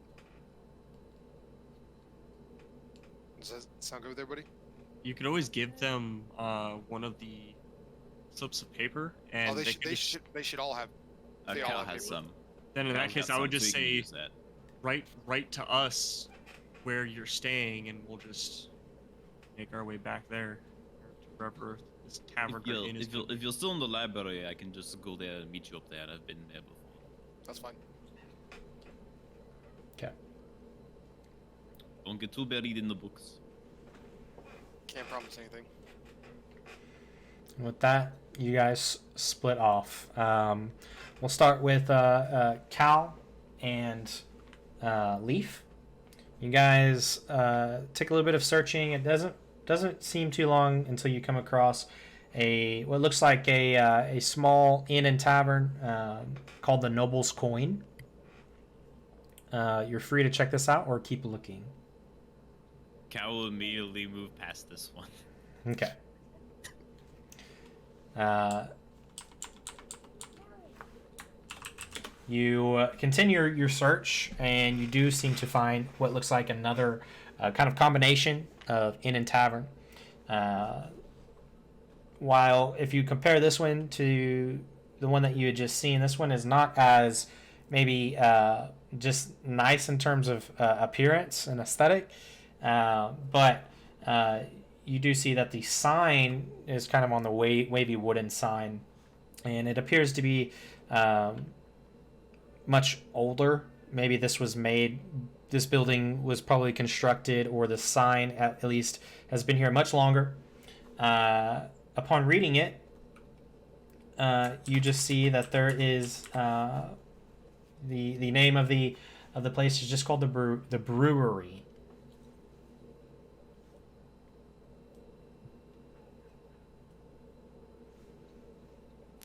Does that sound good with everybody? you could always give them one of the slips of paper, and Oh, they could just, should all have. They all Cal have has paper. some. then in Cal that case, got I would some, just so he can say use that. write to us where you're staying, and we'll just make our way back there to wherever this tavern If or inn is. if you're still in the library, I can just go there and meet you up there. I've been there before. That's fine. okay. Don't get too buried in the books. Can't promise anything. With that, you guys split off. We'll start with Cal and Leaf. You guys take a little bit of searching. It doesn't seem too long until you come across what looks like a small inn and tavern called the Noble's Coin. You're free to check this out or keep looking. Cal will immediately move past this one. Okay. You continue your search, and you do seem to find what looks like another kind of combination of inn and tavern. While if you compare this one to the one that you had just seen, this one is not as maybe just nice in terms of appearance and aesthetic, but you do see that the sign is kind of on the wavy wooden sign, and it appears to be much older. Maybe this building was probably constructed, or the sign at least has been here much longer. Upon reading it, you just see that there is the name of the place is just called the brewery.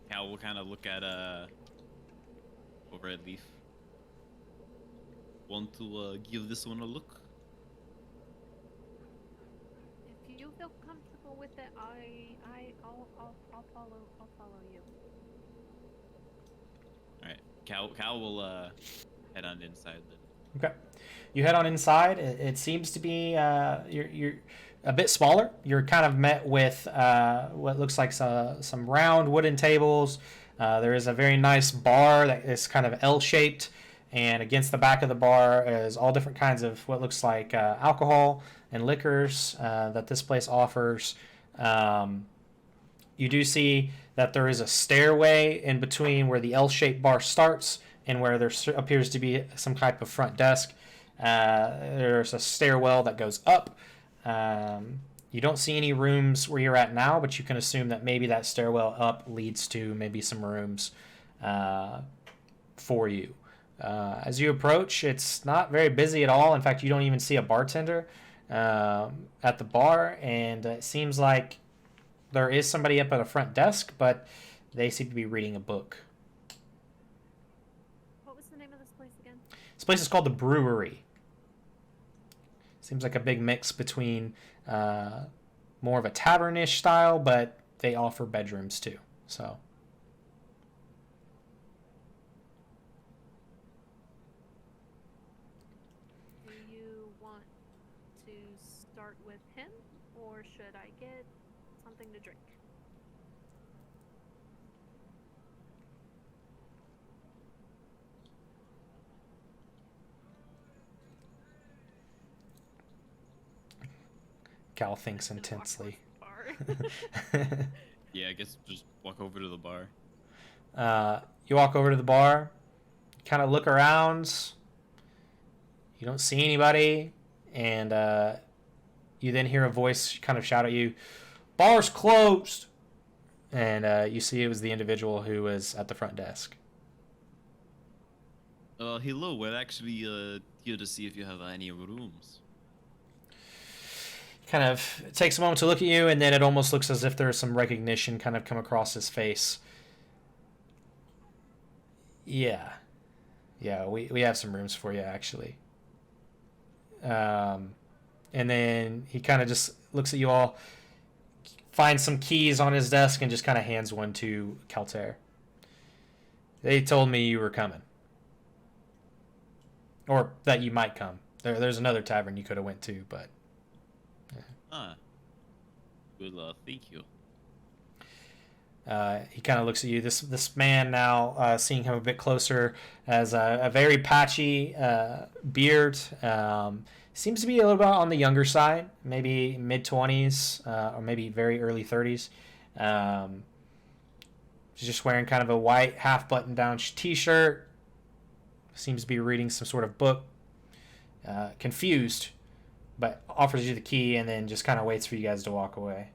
Cal will kind of look at over at Leaf. Want to give this one a look? If you feel comfortable with it, I'll follow you. All right, Cal will head on inside then. Okay, you head on inside. It seems to be you're a bit smaller. You're kind of met with what looks like some round wooden tables. There is a very nice bar that is kind of L-shaped, and against the back of the bar is all different kinds of what looks like alcohol and liquors that this place offers. You do see that there is a stairway in between where the L-shaped bar starts and where there appears to be some type of front desk. There's a stairwell that goes up. You don't see any rooms where you're at now, but you can assume that maybe that stairwell up leads to maybe some rooms for you. As you approach, it's not very busy at all. In fact, you don't even see a bartender at the bar, and it seems like there is somebody up at the front desk, but they seem to be reading a book. What was the name of this place again? This place is called the Brewery. Seems like a big mix between more of a tavern-ish style, but they offer bedrooms too. So. Do you want to start with him, or should I get something to drink? Cal thinks intensely. Yeah, I guess just walk over to the bar. You walk over to the bar, kind of look around. You don't see anybody, and you then hear a voice kind of shout at you, "Bar's closed!" And you see it was the individual who was at the front desk. Hello, we're actually here to see if you have any rooms. Kind of takes a moment to look at you, and then it almost looks as if there's some recognition kind of come across his face. Yeah, we have some rooms for you, actually. And then he kind of just looks at you all, finds some keys on his desk, and just kind of hands one to Kalter. They told me you were coming. Or that you might come. There's another tavern you could have went to, but... Ah. Well, thank you. He kind of looks at you. This man now, seeing him a bit closer, has a very patchy beard. Seems to be a little bit on the younger side, maybe mid-20s or maybe very early 30s. He's just wearing kind of a white half-button-down T-shirt. Seems to be reading some sort of book. Confused, but offers you the key and then just kind of waits for you guys to walk away.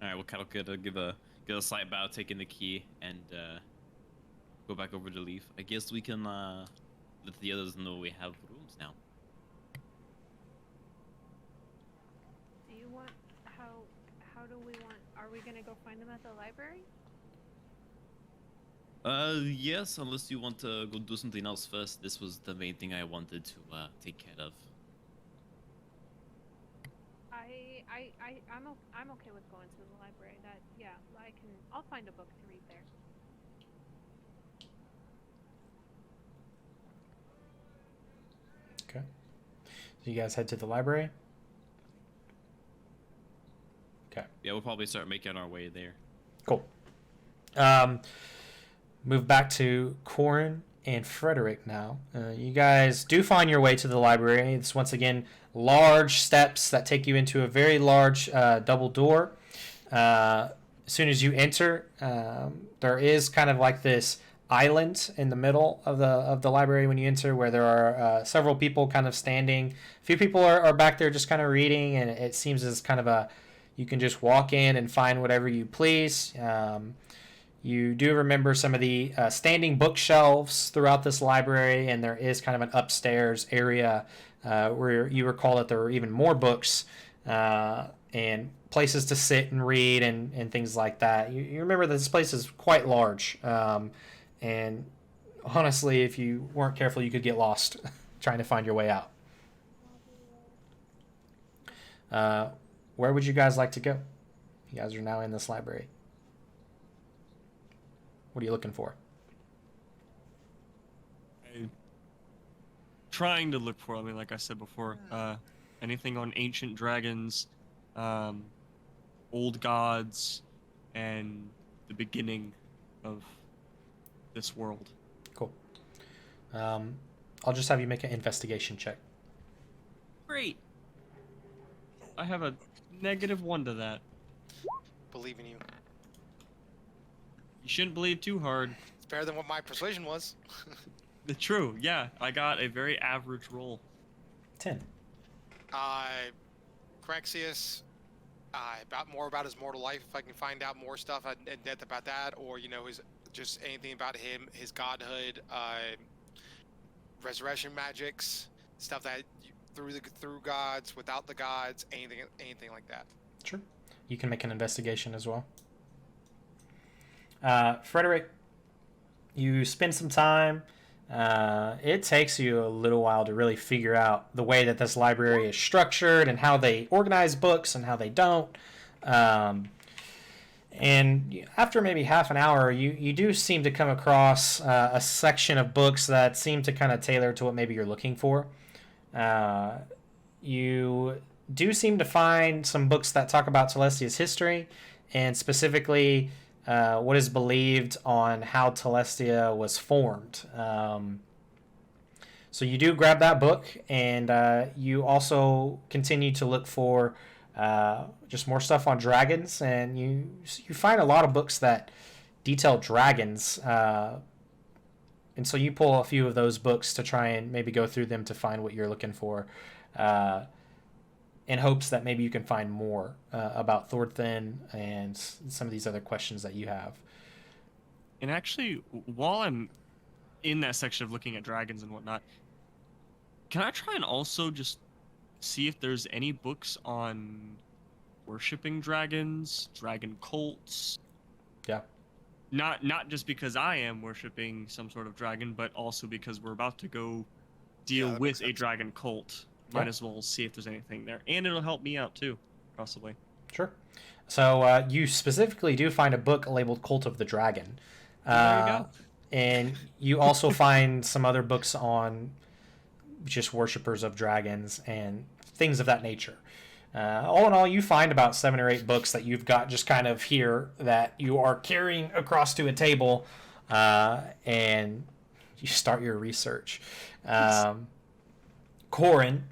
All right, we'll kind of give a slight bow, taking the key, and go back over to Leaf. I guess we can let the others know we have rooms now. Do you want how do we want? Are we gonna go find them at the library? Yes, unless you want to go do something else first. This was the main thing I wanted to take care of. I'm okay with going to the library. I'll find a book to read there. So you guys head to the library? Okay. Yeah, we'll probably start making our way there. Cool. Move back to Corin and Frederick now. You guys do find your way to the library. It's once again large steps that take you into a very large double door. As soon as you enter, there is kind of like this island in the middle of the library when you enter, where there are several people kind of standing. A few people are back there just kind of reading, and it seems as kind of you can just walk in and find whatever you please. You do remember some of the standing bookshelves throughout this library, and there is kind of an upstairs area where you recall that there were even more books and places to sit and read and things like that. You remember that this place is quite large, and honestly, if you weren't careful, you could get lost trying to find your way out. Where would you guys like to go? You guys are now in this library. What are you looking for? I'm trying to look for, I mean, like I said before, anything on ancient dragons, old gods, and the beginning of this world. Cool. I'll just have you make an investigation check. Great. I have a -1 to that. Believe in you. You shouldn't believe too hard. It's better than what my persuasion was. True, yeah. I got a very average roll. 10. Craxius, about his mortal life. If I can find out more stuff in depth about that, or just anything about him, his godhood, resurrection magics, stuff that through gods, without the gods, anything like that. Sure. You can make an investigation as well. Frederick, you spend some time. It takes you a little while to really figure out the way that this library is structured and how they organize books and how they don't. And after maybe half an hour, you do seem to come across a section of books that seem to kind of tailor to what maybe you're looking for. You do seem to find some books that talk about Telestia's history, and specifically what is believed on how Telestia was formed. So you do grab that book, and you also continue to look for just more stuff on dragons, and you find a lot of books that detail dragons. And so you pull a few of those books to try and maybe go through them to find what you're looking for, in hopes that maybe you can find more about Thorfinn and some of these other questions that you have. And actually, while I'm in that section of looking at dragons and whatnot, can I try and also just see if there's any books on worshipping dragons, dragon cults? Yeah. Not just because I am worshipping some sort of dragon, but also because we're about to go deal with a dragon cult. Might as well see if there's anything there, and it'll help me out too, possibly. Sure. So you specifically do find a book labeled Cult of the Dragon. There you go. And you also find some other books on just worshippers of dragons and things of that nature. All in all, you find about 7 or 8 books that you've got just kind of here that you are carrying across to a table, and you start your research. Corin,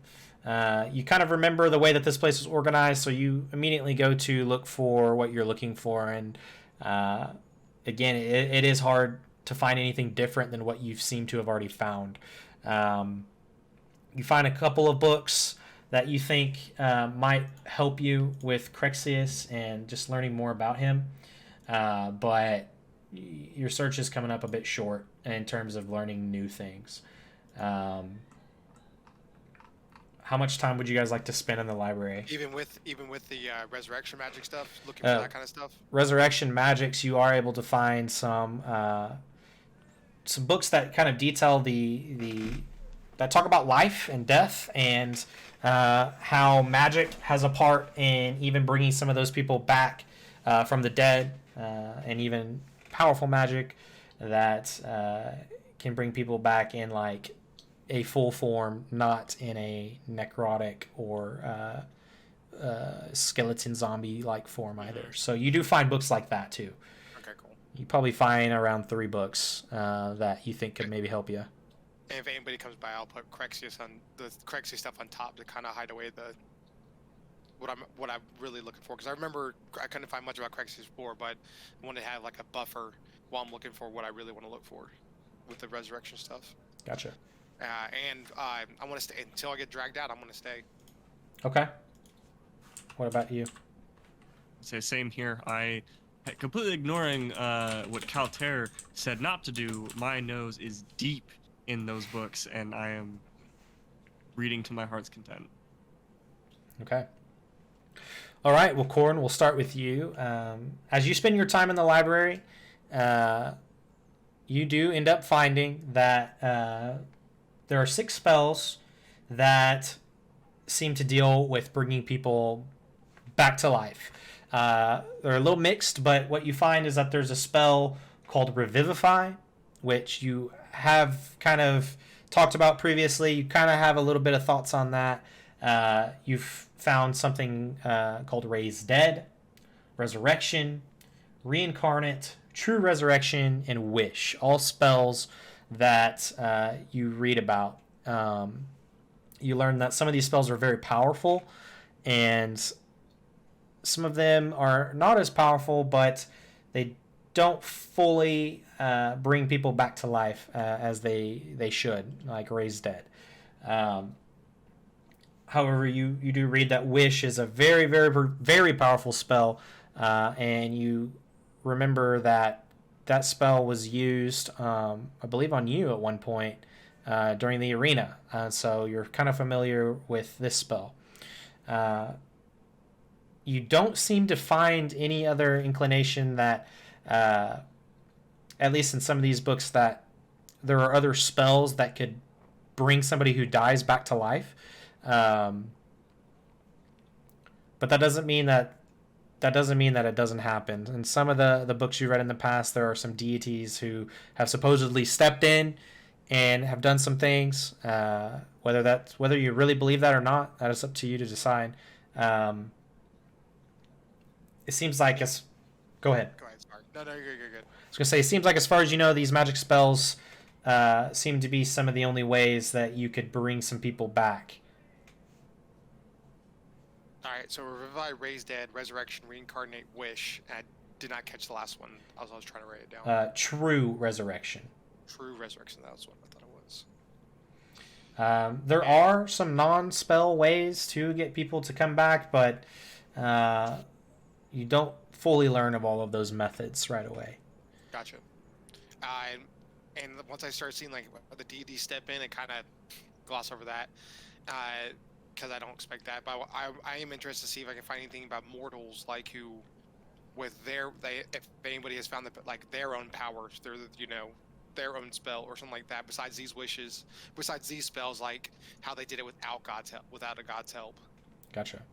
you kind of remember the way that this place is organized, so you immediately go to look for what you're looking for. And again, it is hard to find anything different than what you seem to have already found. You find a couple of books that you think might help you with Craxius and just learning more about him, but your search is coming up a bit short in terms of learning new things. How much time would you guys like to spend in the library? Even with the resurrection magic stuff, looking for that kind of stuff. Resurrection magics, you are able to find some books that kind of detail that talk about life and death, and how magic has a part in even bringing some of those people back from the dead, and even powerful magic that can bring people back in, like a full form, not in a necrotic or skeleton zombie like form either. So you do find books like that too. Okay, cool. You probably find around 3 books that you think could maybe help you. And if anybody comes by, I'll put Crexius on the Crexy stuff on top to kind of hide away the what I'm really looking for. Because I remember I couldn't find much about Crexius before, but I wanted to have like a buffer while I'm looking for what I really want to look for with the resurrection stuff. Gotcha. And I want to stay until I get dragged out. I'm going to stay. Okay. What about you? So same here. I completely ignoring what Calter said not to do. My nose is deep in those books, and I am reading to my heart's content. Okay. All right. Well, Corin, we'll start with you. As you spend your time in the library, you do end up finding that there are 6 spells that seem to deal with bringing people back to life. They're a little mixed, but what you find is that there's a spell called Revivify, which you have kind of talked about previously. You kind of have a little bit of thoughts on that. You've found something called Raise Dead, Resurrection, Reincarnate, True Resurrection, and Wish. All spells that you read about. You learn that some of these spells are very powerful, and some of them are not as powerful, but they don't fully bring people back to life as they should, like Raise Dead. However, you do read that Wish is a very, very, very powerful spell, and you remember that spell was used, I believe, on you at one point during the arena. So you're kind of familiar with this spell. You don't seem to find any other inclination that, at least in some of these books, that there are other spells that could bring somebody who dies back to life. But that doesn't mean that it doesn't happen. In some of the books you read in the past, there are some deities who have supposedly stepped in and have done some things. Whether you really believe that or not, that is up to you to decide. It seems like it's... Go ahead. Go ahead, sorry. No, you're good. I was going to say, it seems like as far as you know, these magic spells seem to be some of the only ways that you could bring some people back. Alright, so Revivify, Raise Dead, Resurrection, Reincarnate, Wish. I did not catch the last one. I was trying to write it down. True Resurrection. True Resurrection, that was what I thought it was. There are some non-spell ways to get people to come back, but you don't fully learn of all of those methods right away. Gotcha. And once I start seeing like the deities step in, and kind of gloss over that, because I don't expect that. But I am interested to see if I can find anything about mortals, like who, with if anybody has found like their own powers, their own spell or something like that. Besides these wishes, besides these spells, like how they did it without a god's help. Gotcha.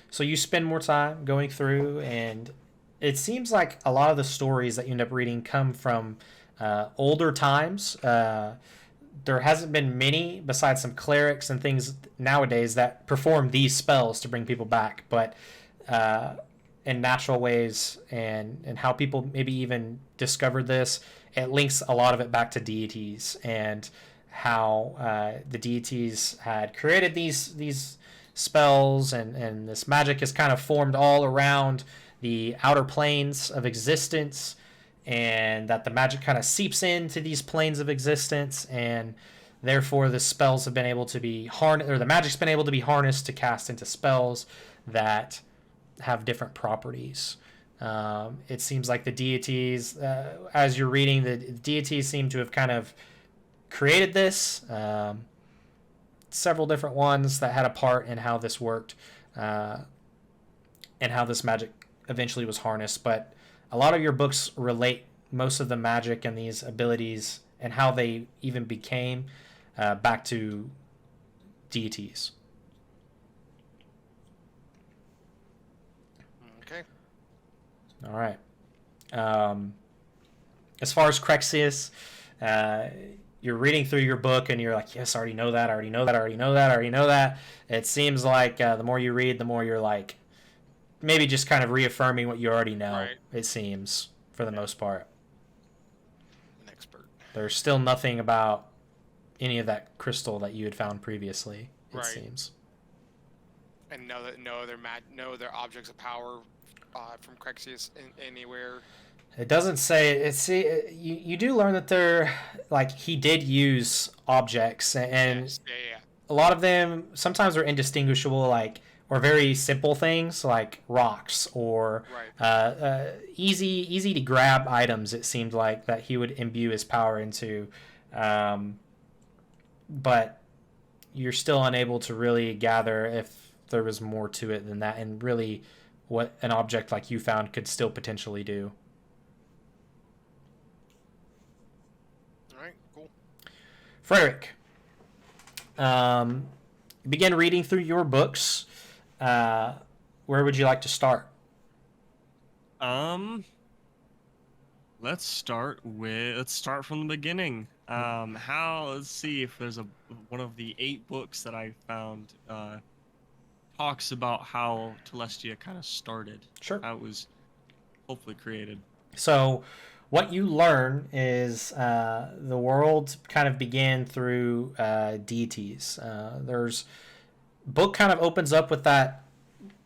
So you spend more time going through, and it seems like a lot of the stories that you end up reading come from older times. There hasn't been many, besides some clerics and things nowadays, that perform these spells to bring people back, but in natural ways, and how people maybe even discovered this, it links a lot of it back to deities, and how the deities had created these spells, and this magic is kind of formed all around the outer planes of existence, and that the magic kind of seeps into these planes of existence, and therefore the spells have been able to be harnessed, or the magic's been able to be harnessed to cast into spells that have different properties. It seems like the deities, as you're reading, the deities seem to have kind of created this. Several different ones that had a part in how this worked, and how this magic eventually was harnessed. But a lot of your books relate most of the magic and these abilities and how they even became back to deities. Okay. All right. As far as Crexius, you're reading through your book and you're like, yes, I already know that, I already know that, I already know that, I already know that. It seems like the more you read, the more you're like maybe just kind of reaffirming what you already know. Right. It seems for the most part. I'm an expert. There's still nothing about any of that crystal that you had found previously. It Right. seems. And no other objects of power from Crexius anywhere. It doesn't say. You do learn that they're like he did use objects, and Yes. Yeah. a lot of them sometimes are indistinguishable, like or very simple things like rocks or Right. easy to grab items. It seemed like that he would imbue his power into, but you're still unable to really gather if there was more to it than that, and really what an object like you found could still potentially do. All right. Cool. Frederick, begin reading through your books. Where would you like to start? Let's start from the beginning. Let's see if there's one of the 8 books that I found talks about how Telestia kind of started. Sure. How it was hopefully created. So, what you learn is the world kind of began through deities. There's book kind of opens up with that.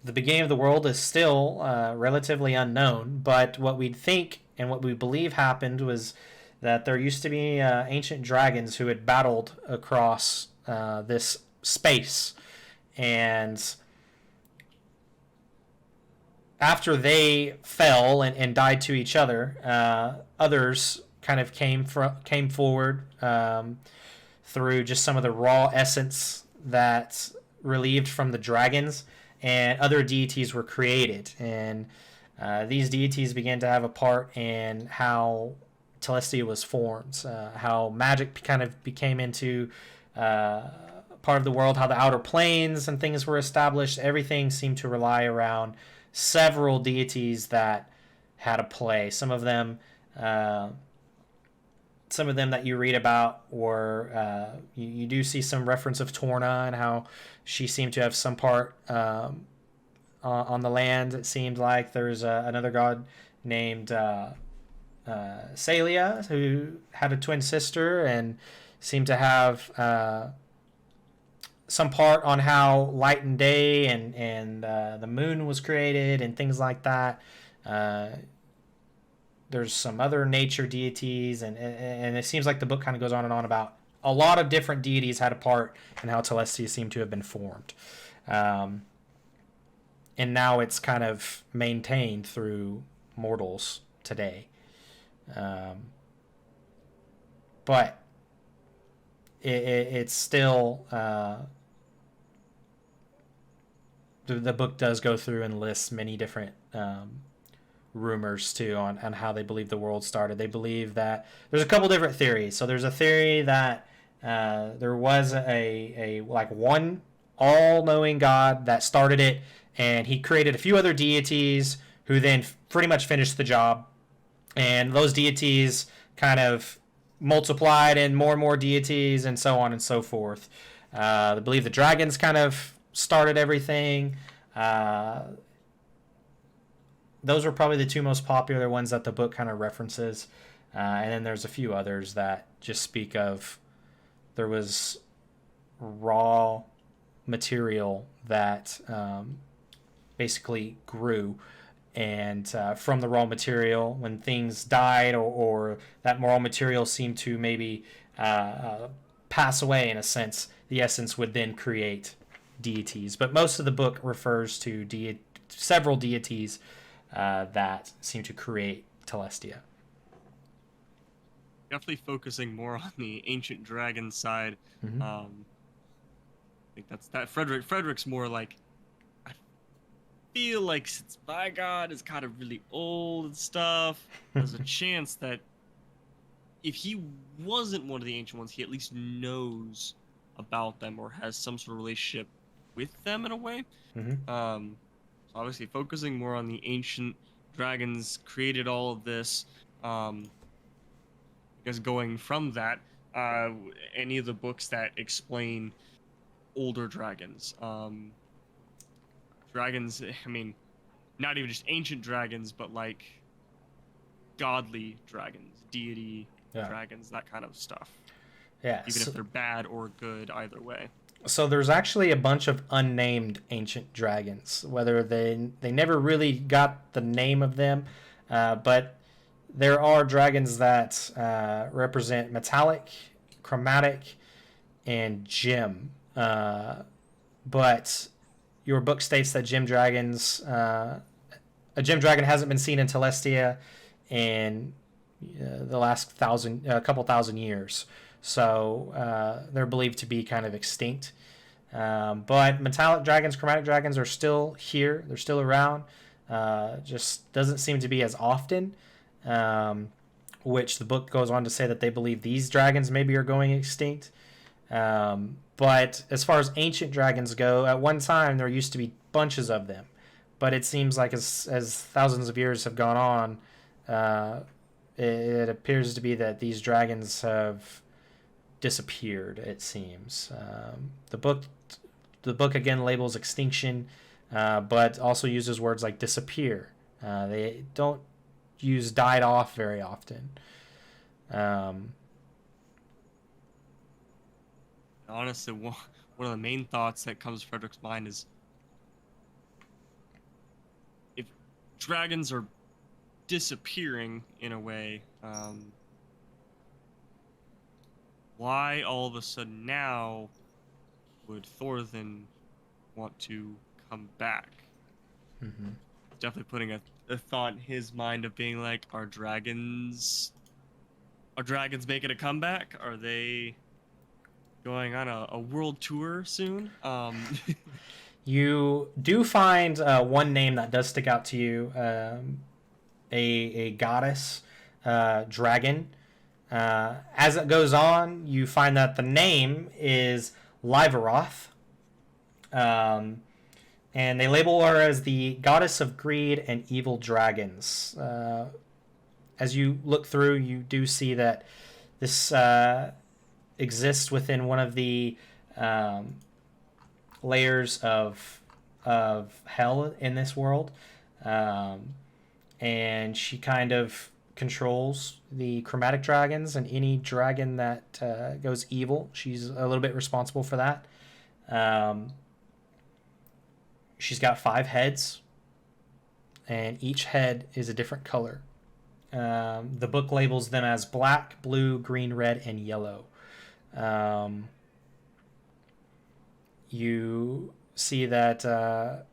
The beginning of the world is still relatively unknown, but what we think and what we believe happened was that there used to be ancient dragons who had battled across this space, and after they fell and died to each other, others kind of came forward through just some of the raw essence that's relieved from the dragons, and other deities were created, and these deities began to have a part in how Telestia was formed, how magic kind of became into part of the world, how the outer planes and things were established. Everything seemed to rely around several deities that had a play. Some of them that you read about were you do see some reference of Torna and how she seemed to have some part on the land. It seemed like there's another god named Celia who had a twin sister and seemed to have some part on how light and day and the moon was created and things like that. There's some other nature deities, and it seems like the book kind of goes on and on about a lot of different deities had a part in how Telestia seemed to have been formed. And now it's kind of maintained through mortals today. But it's still... the book does go through and lists many different rumors too on how they believe the world started. They believe that there's a couple different theories. So there's a theory that there was a like one all-knowing God that started it, and he created a few other deities who then pretty much finished the job, and those deities kind of multiplied in more and more deities and so on and so forth. They believe the dragons kind of started everything. Those are probably the two most popular ones that the book kind of references. And then there's a few others that just speak of there was raw material that basically grew. And from the raw material, when things died or that raw material seemed to maybe pass away in a sense, the essence would then create deities. But most of the book refers to several deities that seem to create Telestia. Definitely focusing more on the ancient dragon side. Mm-hmm. I think that's that. Frederick's more like, I feel like since my god is kind of really old and stuff, there's a chance that if he wasn't one of the ancient ones, he at least knows about them or has some sort of relationship with them in a way. Mm-hmm. So obviously focusing more on the ancient dragons created all of this. Because going from that, any of the books that explain older dragons. Dragons, I mean, not even just ancient dragons, but like godly dragons, deity dragons, that kind of stuff. Yeah. Even if they're bad or good, either way. So there's actually a bunch of unnamed ancient dragons. Whether they never really got the name of them, but there are dragons that represent metallic, chromatic, and gem. But your book states that gem dragons, a gem dragon hasn't been seen in Telestia in the last couple thousand years. So they're believed to be kind of extinct. But metallic dragons, chromatic dragons are still here. They're still around. Just doesn't seem to be as often. Which the book goes on to say that they believe these dragons maybe are going extinct. But as far as ancient dragons go, at one time there used to be bunches of them. But it seems like as thousands of years have gone on, it appears to be that these dragons have disappeared, it seems. The book again labels extinction, but also uses words like disappear. They don't use died off very often. Honestly, one of the main thoughts that comes to Frederick's mind is, if dragons are disappearing in a way, why all of a sudden now would Thorfinn want to come back? Mm-hmm. Definitely putting a thought in his mind of being like, are dragons making a comeback? Are they going on a world tour soon? You do find one name that does stick out to you, a goddess dragon. As it goes on, you find that the name is Liveroth. And they label her as the goddess of greed and evil dragons. As you look through, you do see that this exists within one of the layers of hell in this world. And she kind of controls the chromatic dragons, and any dragon that goes evil, she's a little bit responsible for that. She's got 5 heads, and each head is a different color. The book labels them as black, blue, green, red, and yellow. You see that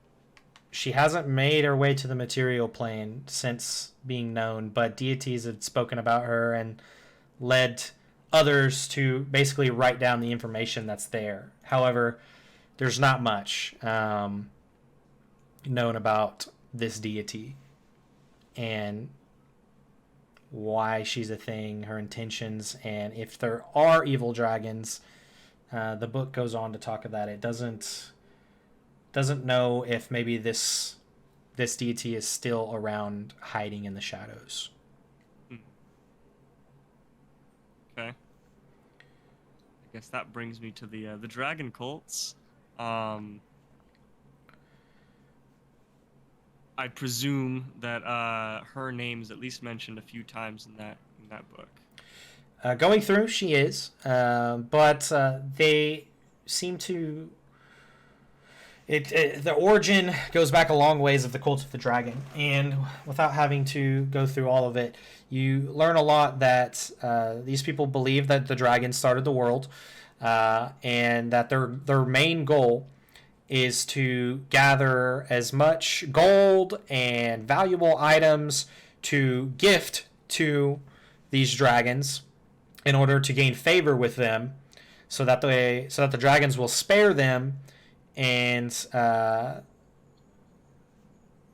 she hasn't made her way to the material plane since being known, but deities have spoken about her and led others to basically write down the information that's there. However, there's not much known about this deity and why she's a thing, her intentions, and if there are evil dragons. The book goes on to talk about it. Doesn't know if maybe this deity is still around, hiding in the shadows. Okay. I guess that brings me to the dragon cults. I presume that her name's at least mentioned a few times in that book. Going through, she is, but they seem to. The origin goes back a long ways of the cult of the dragon, and without having to go through all of it, you learn a lot that these people believe that the dragon started the world, and that their main goal is to gather as much gold and valuable items to gift to these dragons in order to gain favor with them, so that the dragons will spare them, and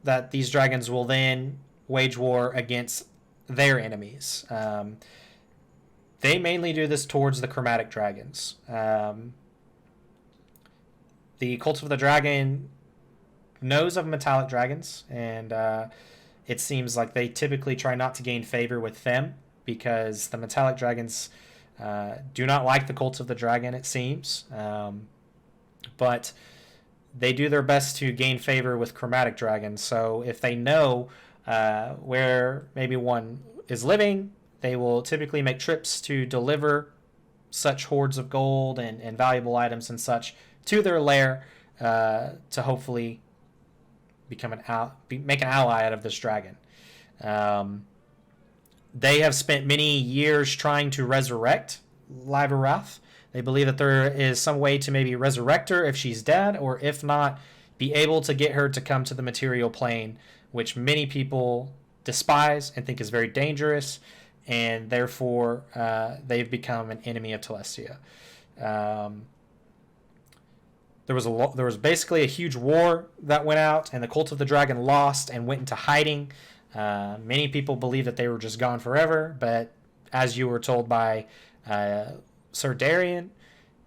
that these dragons will then wage war against their enemies. They mainly do this towards the chromatic dragons. The cult of the dragon knows of metallic dragons, and it seems like they typically try not to gain favor with them, because the metallic dragons do not like the Cult of the Dragon, it seems. But they do their best to gain favor with chromatic dragons. So if they know where maybe one is living, they will typically make trips to deliver such hoards of gold and valuable items and such to their lair to hopefully become make an ally out of this dragon. They have spent many years trying to resurrect Liverath. They believe that there is some way to maybe resurrect her if she's dead, or if not, be able to get her to come to the material plane, which many people despise and think is very dangerous, and therefore they've become an enemy of Telestia. There was basically a huge war that went out, and the Cult of the Dragon lost and went into hiding. Many people believe that they were just gone forever, but as you were told by Sir Darian,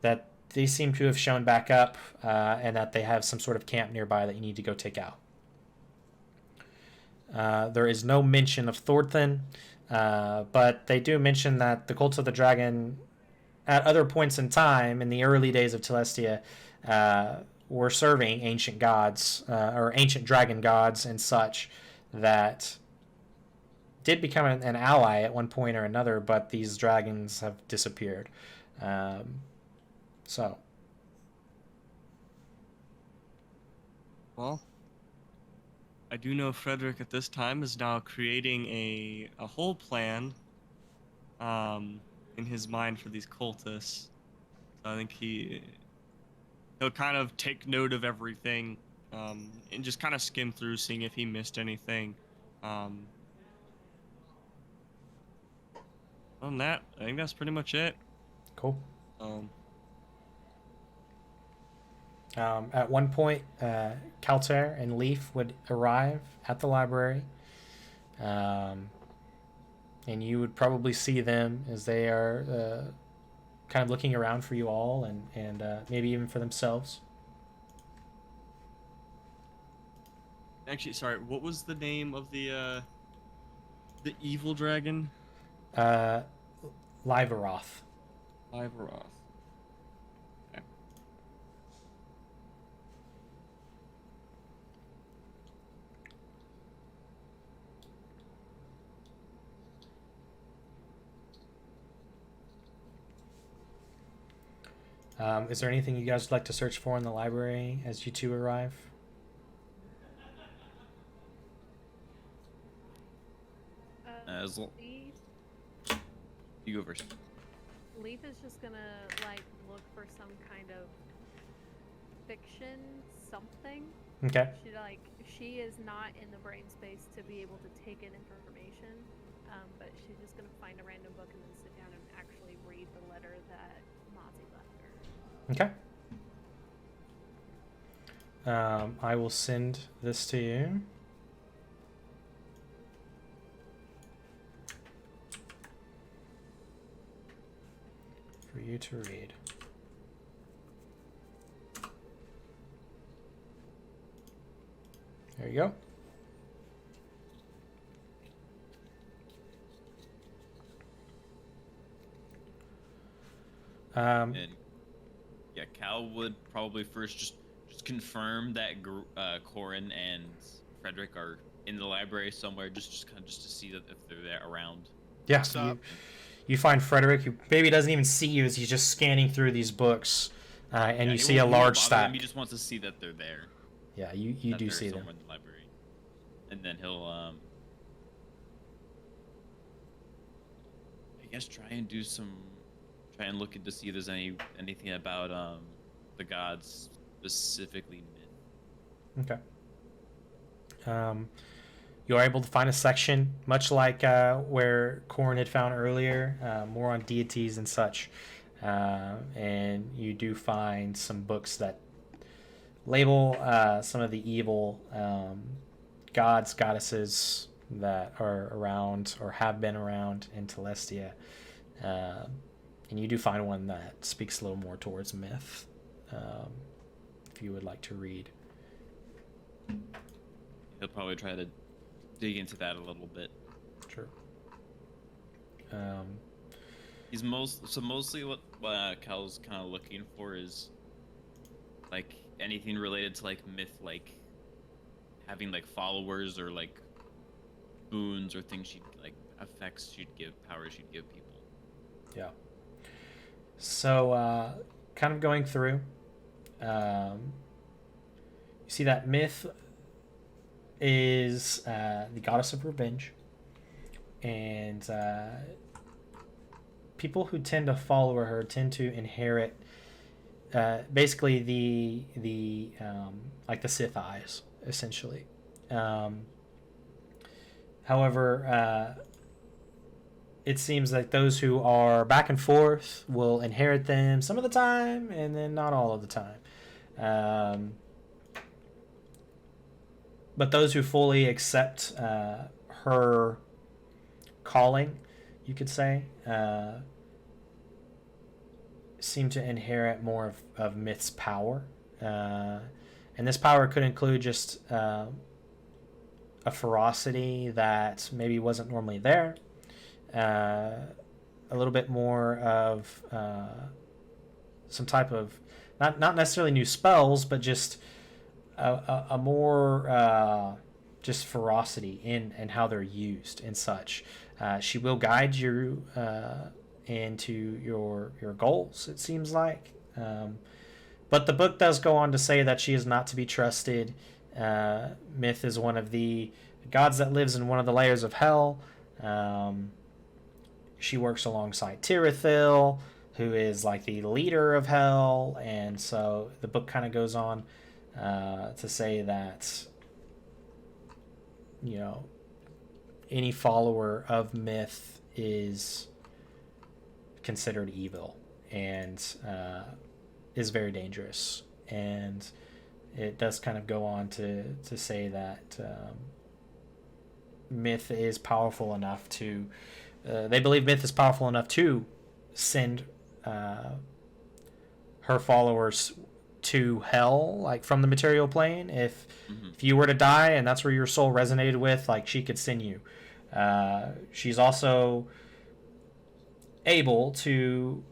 that they seem to have shown back up, and that they have some sort of camp nearby that you need to go take out. There is no mention of Thorfinn, but they do mention that the Cult of the Dragon, at other points in time, in the early days of Telestia, were serving ancient gods, or ancient dragon gods and such, that did become an ally at one point or another, but these dragons have disappeared. So. Well, I do know Frederick at this time is now creating a whole plan in his mind for these cultists. So I think he'll kind of take note of everything and just kind of skim through, seeing if he missed anything. Other than that, I think that's pretty much it. Cool. At one point, Kalter and Leaf would arrive at the library, and you would probably see them as they are kind of looking around for you all, and maybe even for themselves. Actually, sorry, what was the name of the evil dragon? Liveroth. Liveroth. Okay. Is there anything you guys would like to search for in the library as you two arrive? Leaf, You go first. Leaf is just gonna like look for some kind of fiction something. Okay. She is not in the brain space to be able to take in information, but she's just gonna find a random book and then sit down and actually read the letter that Mozzie left her. Okay. I will send this to you. For you to read. There you go. And yeah, Cal would probably first just confirm that Corin and Frederick are in the library somewhere, just to see that if they're there around. Yeah. What's up? You find Frederick, who maybe doesn't even see you as he's just scanning through these books, and you see a large stack. He just wants to see that they're there. Yeah, you do see them. In the library, and then he'll I guess try and look into see if there's anything about the gods, specifically myth. Okay. You are able to find a section, much like where Corin had found earlier, more on deities and such. And you do find some books that label some of the evil gods, goddesses that are around or have been around in Telestia. And you do find one that speaks a little more towards myth, if you would like to read. He'll probably try to dig into that a little bit. Sure. Mostly what Cal's kind of looking for is like anything related to like myth, like having like followers or like boons or things she'd like effects she'd give, powers she'd give people. Yeah. So, kind of going through, you see that myth is the goddess of revenge, and people who tend to follow her tend to inherit basically the like the Sith eyes, essentially. However, it seems like those who are back and forth will inherit them some of the time, and then not all of the time. But those who fully accept her calling, you could say, seem to inherit more of Myth's power. And this power could include just a ferocity that maybe wasn't normally there, a little bit more of some type of, not necessarily new spells, but just a more just ferocity in how they're used and such. She will guide you into your goals, it seems like. But the book does go on to say that she is not to be trusted. Myth is one of the gods that lives in one of the layers of hell. She works alongside Tirithil, who is like the leader of hell, and so the book kind of goes on to say that, you know, any follower of Myth is considered evil and is very dangerous. And it does kind of go on to say that Myth is powerful enough to they believe Myth is powerful enough to send her followers to hell, like from the material plane. If you were to die and that's where your soul resonated with, like, she could send you. She's also able to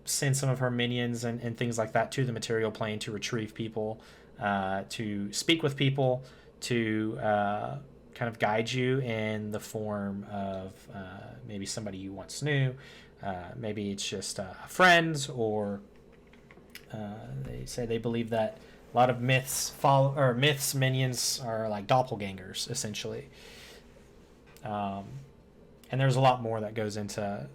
send some of her minions and things like that to the material plane to retrieve people, to speak with people, to kind of guide you in the form of maybe somebody you once knew. Maybe it's just friends, or they say they believe that a lot of Myth's minions are like doppelgangers, essentially. And there's a lot more that goes into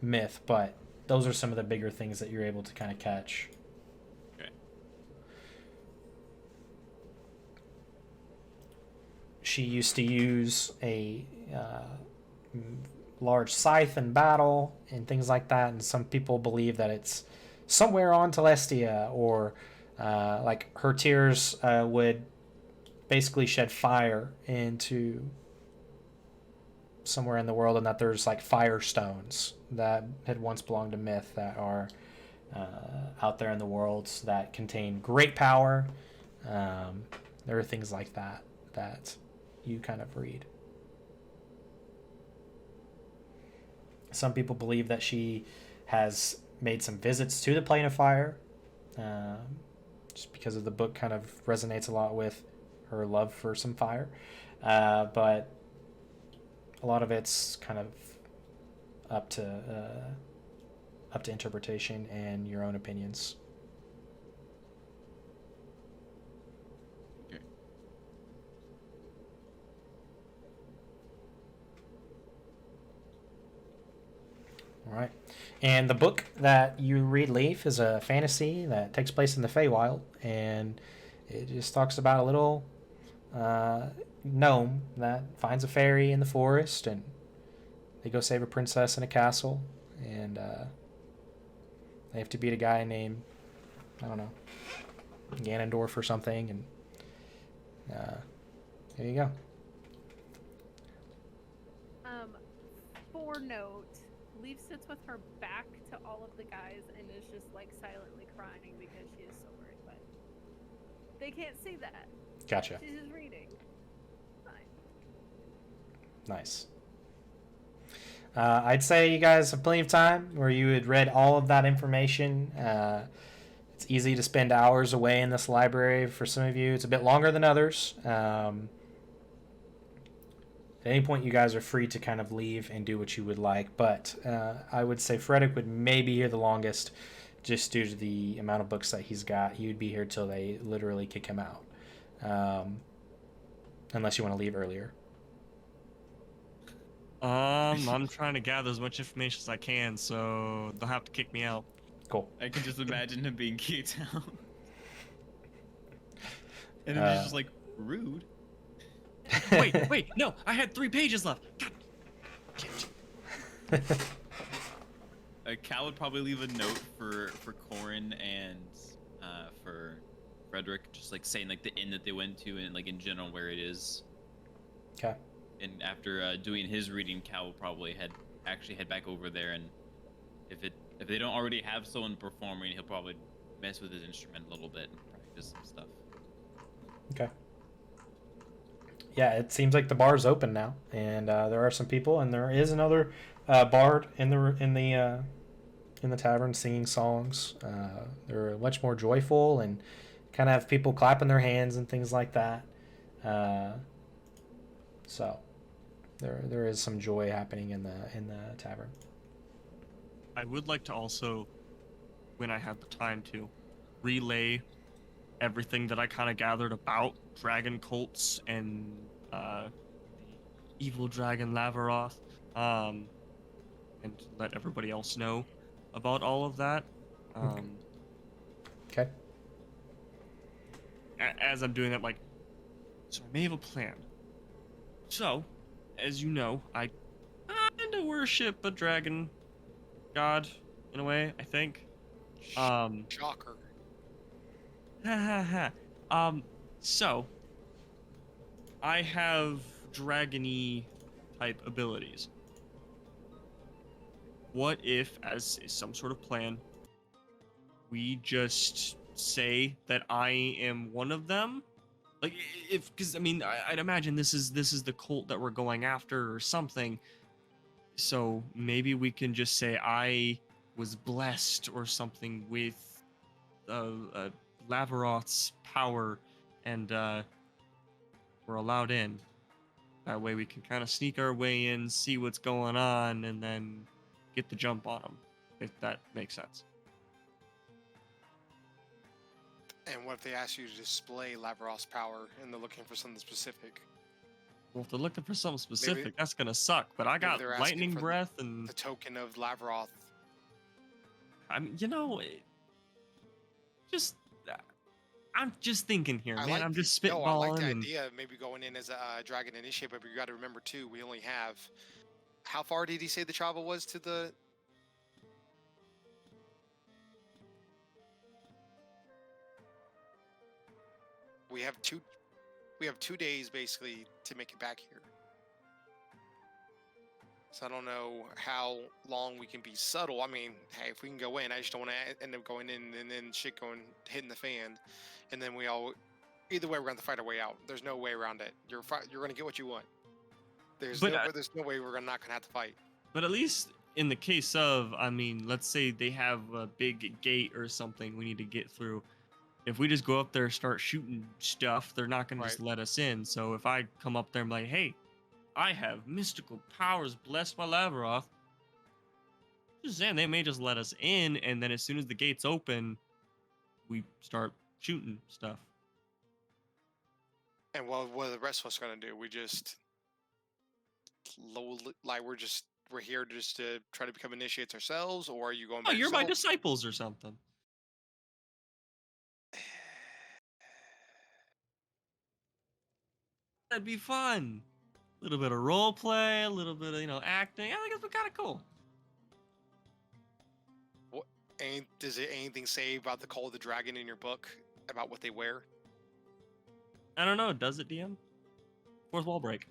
Myth, but those are some of the bigger things that you're able to kind of catch. Okay. She used to use a large scythe in battle and things like that, and some people believe that it's somewhere on Telestia, or like her tears would basically shed fire into somewhere in the world, and that there's like fire stones that had once belonged to Myth that are out there in the world that contain great power. There are things like that you kind of read. Some people believe that she has made some visits to the plane of fire, just because of the book kind of resonates a lot with her love for some fire. But a lot of it's kind of up to interpretation and your own opinions. Okay. All right. And the book that you read, Leaf, is a fantasy that takes place in the Feywild, and it just talks about a little gnome that finds a fairy in the forest, and they go save a princess in a castle, and they have to beat a guy named, I don't know, Ganondorf or something, and there you go. For note, Leaf sits with her back to all of the guys and is just like silently crying because she is so worried, but they can't see that. Gotcha. She's just reading. Fine. Nice. I'd say you guys have plenty of time where you had read all of that information. It's easy to spend hours away in this library for some of you. It's a bit longer than others. At any point, you guys are free to kind of leave and do what you would like. But I would say Frederick would maybe here the longest, just due to the amount of books that he's got. He would be here till they literally kick him out, unless you want to leave earlier. I'm trying to gather as much information as I can, so they'll have to kick me out. Cool. I can just imagine him being kicked out. And then he's just like, rude. Wait, no, I had 3 pages left. God. Cal would probably leave a note for Corin and for Frederick, just like saying like the inn that they went to and like in general where it is. Okay. And after doing his reading, Cal will probably head back over there, and if they don't already have someone performing, he'll probably mess with his instrument a little bit and practice some stuff. Okay. Yeah, it seems like the bar's open now, and there are some people, and there is another bard in the tavern singing songs. They're much more joyful and kind of have people clapping their hands and things like that. So there is some joy happening in the tavern. I would like to also, when I have the time to, relay everything that I kind of gathered about dragon cults and the evil dragon Lavaroth, and let everybody else know about all of that. Okay. As I'm doing that, like, so I may have a plan. So, as you know, I kind of worship a dragon god in a way, I think. Shocker. So I have dragony type abilities. What if, as some sort of plan, we just say that I am one of them? Like, because I mean, I'd imagine this is the cult that we're going after or something. So maybe we can just say I was blessed or something with Lavaroth's power, and we're allowed in. That way we can kind of sneak our way in, see what's going on, and then get the jump on them, if that makes sense. And what if they ask you to display Lavaroth's power and they're looking for something specific? Well, if they're looking for something specific, that's gonna suck. But I got they're asking lightning for breath and the token of Lavaroth. I'm just thinking here, man. I'm just spitballing. No, I like the idea of maybe going in as a dragon initiate, but you got to remember too, we only have. How far did he say the travel was to the? We have 2 days basically to make it back here. So I don't know how long we can be subtle. I mean, hey, if we can go in, I just don't want to end up going in and then shit hitting the fan, and then either way we're going to fight our way out. There's no way around it. You're going to get what you want. There's no way we're not going to have to fight. But at least in the case of, I mean, let's say they have a big gate or something we need to get through. If we just go up there and start shooting stuff, they're not going to just let us in. So if I come up there and be like, hey, I have mystical powers blessed by Lavaroth, just saying, they may just let us in, and then as soon as the gates open, we start shooting stuff. And what are the rest of us going to do? We just we're here just to try to become initiates ourselves, or are you going by you're yourself? my disciples or something. That'd be fun. A little bit of role play, a little bit of acting. I think it's kind of cool. What? Does it anything say about the Call of the Dragon in your book about what they wear? I don't know. Does it, DM? Fourth wall break.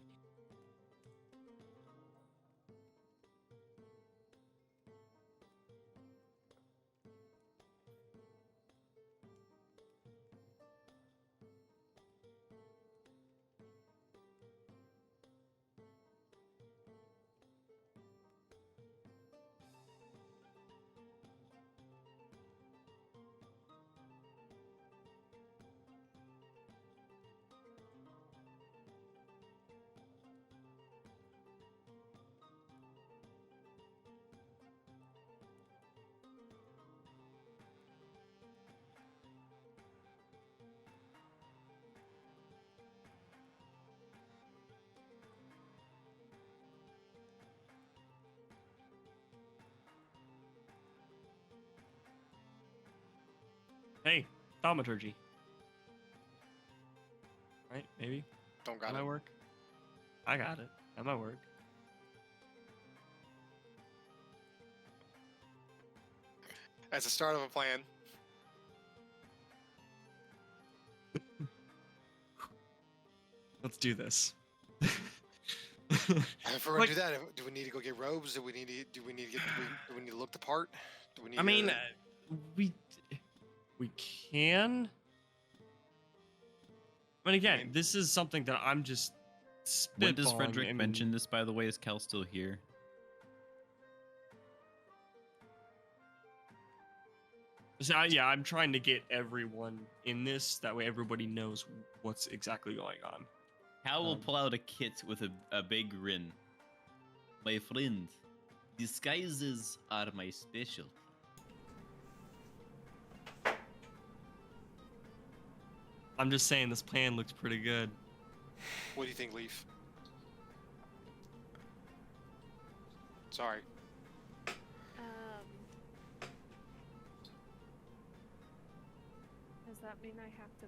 Hey, thaumaturgy. Right? Maybe. Don't got That might it. work. I got it. That might work. As a start of a plan. Let's do this. If we're gonna Like- do that, do we need to go get robes? Do we need to? Do we need to get? Do we need to look the part? Do we need? I mean, to, we can. But again, mean- this is something that I'm just When does spitballing. Frederick I mean, mention this, by the way? Is Cal still here? So, yeah, I'm trying to get everyone in this. That way, everybody knows what's exactly going on. Cal will pull out a kit with a big grin. My friend, disguises are my specialty. I'm just saying this plan looks pretty good. What do you think, Leaf? Sorry. Does that mean I have to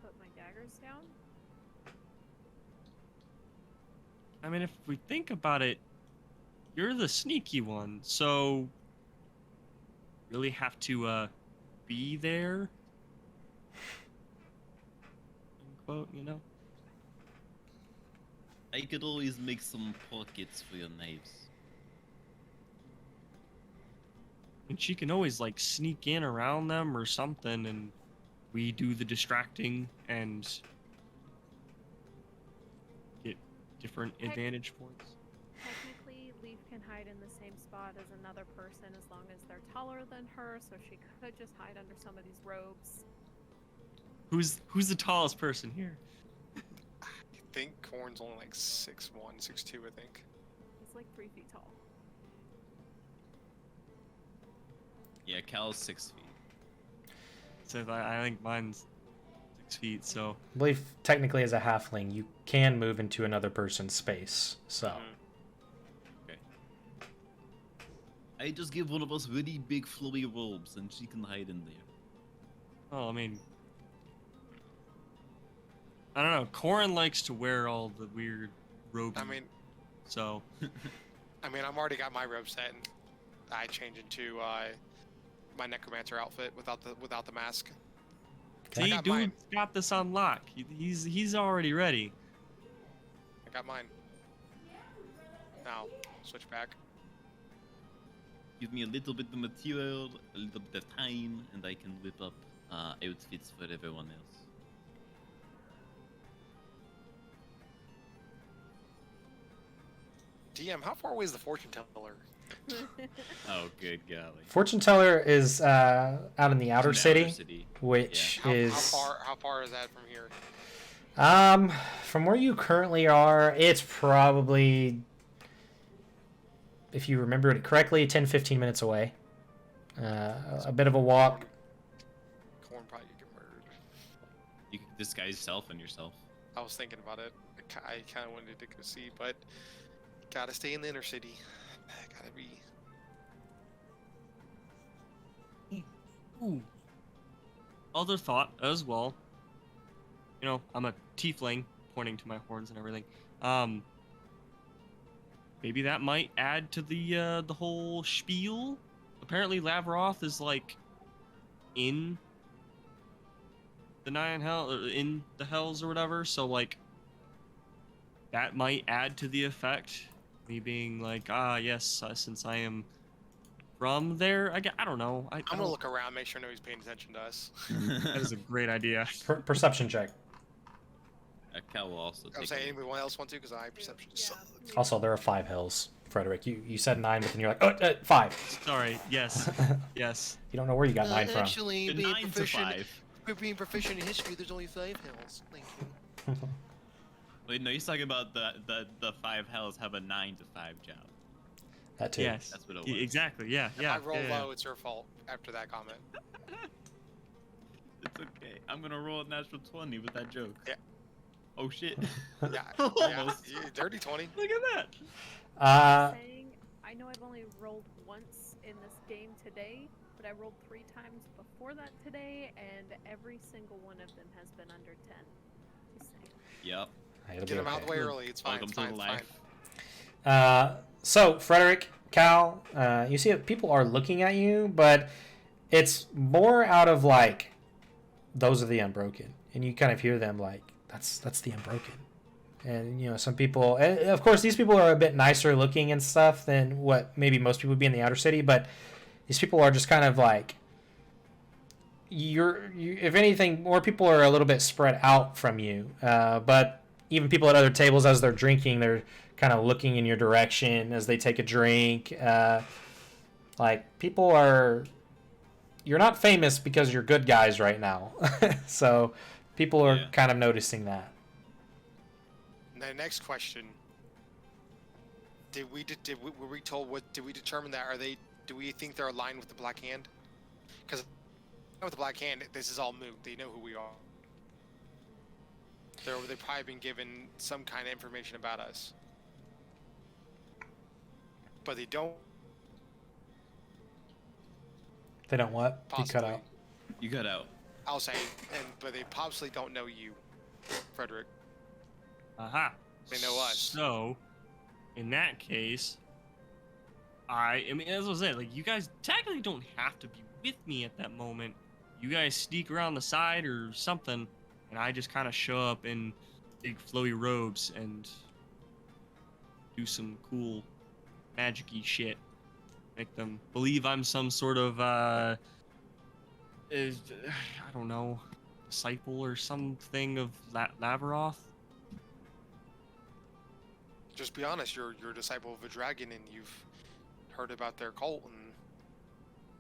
put my daggers down? I mean, if we think about it, you're the sneaky one, so really have to be there. Unquote, you know. I could always make some pockets for your knives. And she can always like sneak in around them or something, and we do the distracting and get different advantage points. Technically, Leaf can hide in the same spot as another person as long as they're taller than her, so she could just hide under some of these robes. Who's the tallest person here? I think Corn's only like 6'1", 6'2", I think. He's like 3 feet tall. Yeah, Cal's 6 feet. So I think mine's 6 feet. So I believe technically as a halfling, you can move into another person's space. So Okay. I just give one of us really big flowy robes and she can hide in there. well, I mean, I don't know. Corin likes to wear all the weird robes. I mean, so I've already got my robe set, and I change into my necromancer outfit without the mask. see, got dude's mine. got this on lock. He's already ready. I got mine. Now, switch back. Give me a little bit of material, a little bit of time, and I can whip up outfits for everyone else. DM, how far away is the fortune teller? Oh, good golly. fortune teller is out in the outer In the city, outer city. which is How far is that from here? from where you currently are. It's probably, if you remember it correctly, 10-15 minutes away. A bit of a walk. Corn probably could get murdered. You can disguise yourself and yourself. I was thinking about it. I kind of wanted to go see, but gotta stay in the inner city. Gotta be. Ooh. Other thought as well. You know, I'm a tiefling, pointing to my horns and everything. Maybe that might add to the whole spiel. Apparently, Lavroth is like in the Nine Hell, or in the Hells or whatever. So like, that might add to the effect. Me being like, yes, since I am from there, I don't know. I'm gonna look around, make sure nobody's paying attention to us. That is a great idea. Perception check. Cal will also I'm take saying it. anyone else want to, because I perception sucks. Also, there are 5 hills. Frederick, you said 9, but then you're like, 5. Sorry. Yes. Yes. You don't know where you got 9 from. Actually, Good being 9 to proficient, 5. being proficient in history, there's only 5 hills. Thank you. Wait, no, he's talking about the 5 hells have a 9 to 5 job. That too. Yes. That's what it was. Exactly. Yeah. If Yeah. I roll yeah, low, it's your fault after that comment. It's okay. I'm gonna roll a natural 20 with that joke. Yeah. Oh shit. Yeah, yeah, Almost. yeah, dirty 20. Look at that. Uh, Saying, I know I've only rolled once in this game today, but but I rolled 3 times before that today, and every single one of them has been under 10. Just saying. Yep. It'll Get be them out okay. of the way early. It's fine. Welcome It's to fine. the It's fine. life. So, Frederick, Cal, you see that people are looking at you, but it's more out of like, those are the Unbroken. And you kind of hear them like, that's the Unbroken. And, you know, some people, and of course, these people are a bit nicer looking and stuff than what maybe most people would be in the outer city, but these people are just kind of like, if anything, more people are a little bit spread out from you. But even people at other tables, as they're drinking, they're kind of looking in your direction as they take a drink. Like, people are... You're not famous because you're good guys right now. So people are kind of noticing that. The next question: were we told what? Did we determine that? Do we think they're aligned with the Black Hand? Because with the Black Hand, this is all moot. They know who we are. They've probably been given some kind of information about us, but they don't. They don't what? You cut out. You cut out. I'll say, but they possibly don't know you, Frederick. Aha. They know us. So, in that case, I mean, as I was saying, like, you guys technically don't have to be with me at that moment. You guys sneak around the side or something, and I just kind of show up in big flowy robes and do some cool magic-y shit. Make them believe I'm some sort of, I don't know, disciple or something of Lavaroth. Just be honest. You're a disciple of a dragon, and you've heard about their cult, and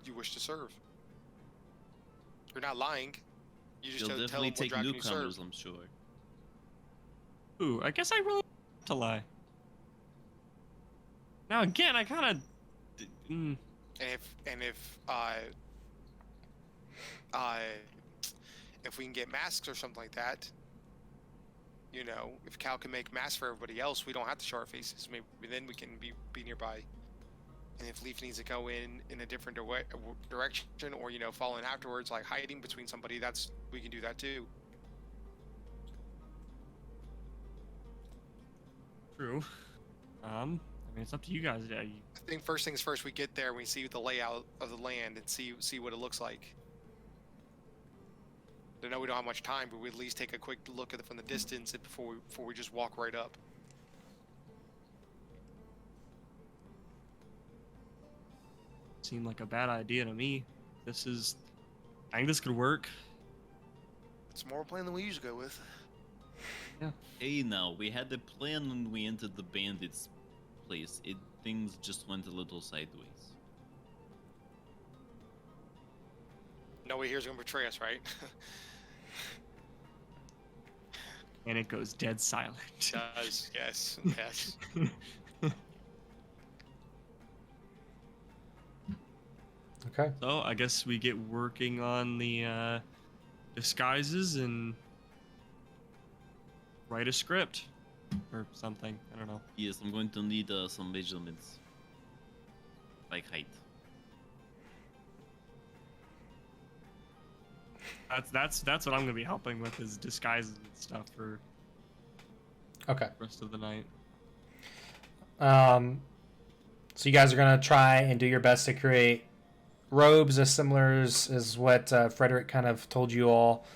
you wish to serve. You're not lying. You just You'll don't tell definitely them what take dragon you serve. newcomers, I'm sure. Ooh, I guess I really have to lie. Now again, I kind of. And if we can get masks or something like that, you know, if Cal can make masks for everybody else, we don't have to show our faces. Maybe then we can be nearby. And if Leaf needs to go in a different direction, or, you know, fall in afterwards, like hiding between somebody, we can do that too. True. I mean, it's up to you guys. I think first things first, we get there and we see the layout of the land and see what it looks like. I know we don't have much time, but we at least take a quick look at it from the distance before we just walk right up. Seemed like a bad idea to me. I think this could work. It's more plan than we usually go with. Yeah. Hey, now, we had the plan when we entered the bandits' place. Things just went a little sideways. Nobody here's gonna betray us, right? And it goes dead silent. It does, yes, yes. Okay. So I guess we get working on the disguises and write a script or something. I don't know. Yes, I'm going to need some measurements. Like height. That's what I'm gonna be helping with is disguises and stuff for Okay. the rest of the night. So you guys are going to try and do your best to create robes as similar as what Frederick kind of told you all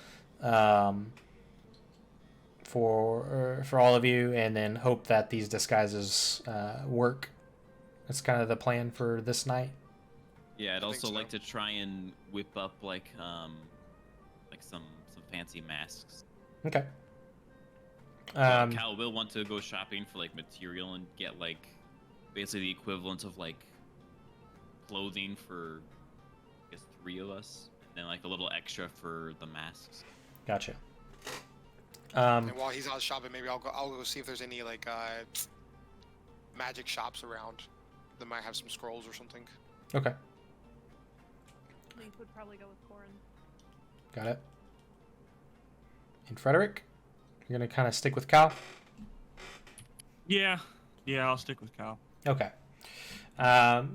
for all of you, and then hope that these disguises work. That's kind of the plan for this night. Yeah, I'd I also think so. like to try and whip up like some fancy masks. Okay. Cal will want to go shopping for like material and get like basically the equivalent of like clothing for I guess 3 of us, and then like a little extra for the masks. Gotcha. And while he's out shopping, maybe I'll go see if there's any like magic shops around that might have some scrolls or something. Okay. Link would probably go with Corin. Got it. And Frederick, you're going to kind of stick with Cal? Yeah, I'll stick with Cal. Okay. To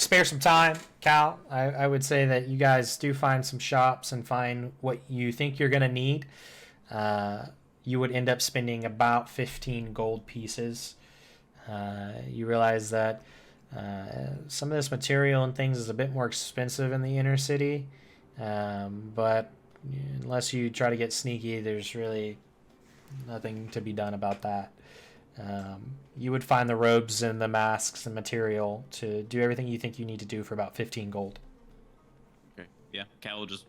spare some time, Cal, I would say that you guys do find some shops and find what you think you're going to need. You would end up spending about 15 gold pieces. You realize that some of this material and things is a bit more expensive in the inner city, but unless you try to get sneaky, there's really nothing to be done about that. You would find the robes and the masks and material to do everything you think you need to do for about 15 gold. Okay. Yeah. Cal will just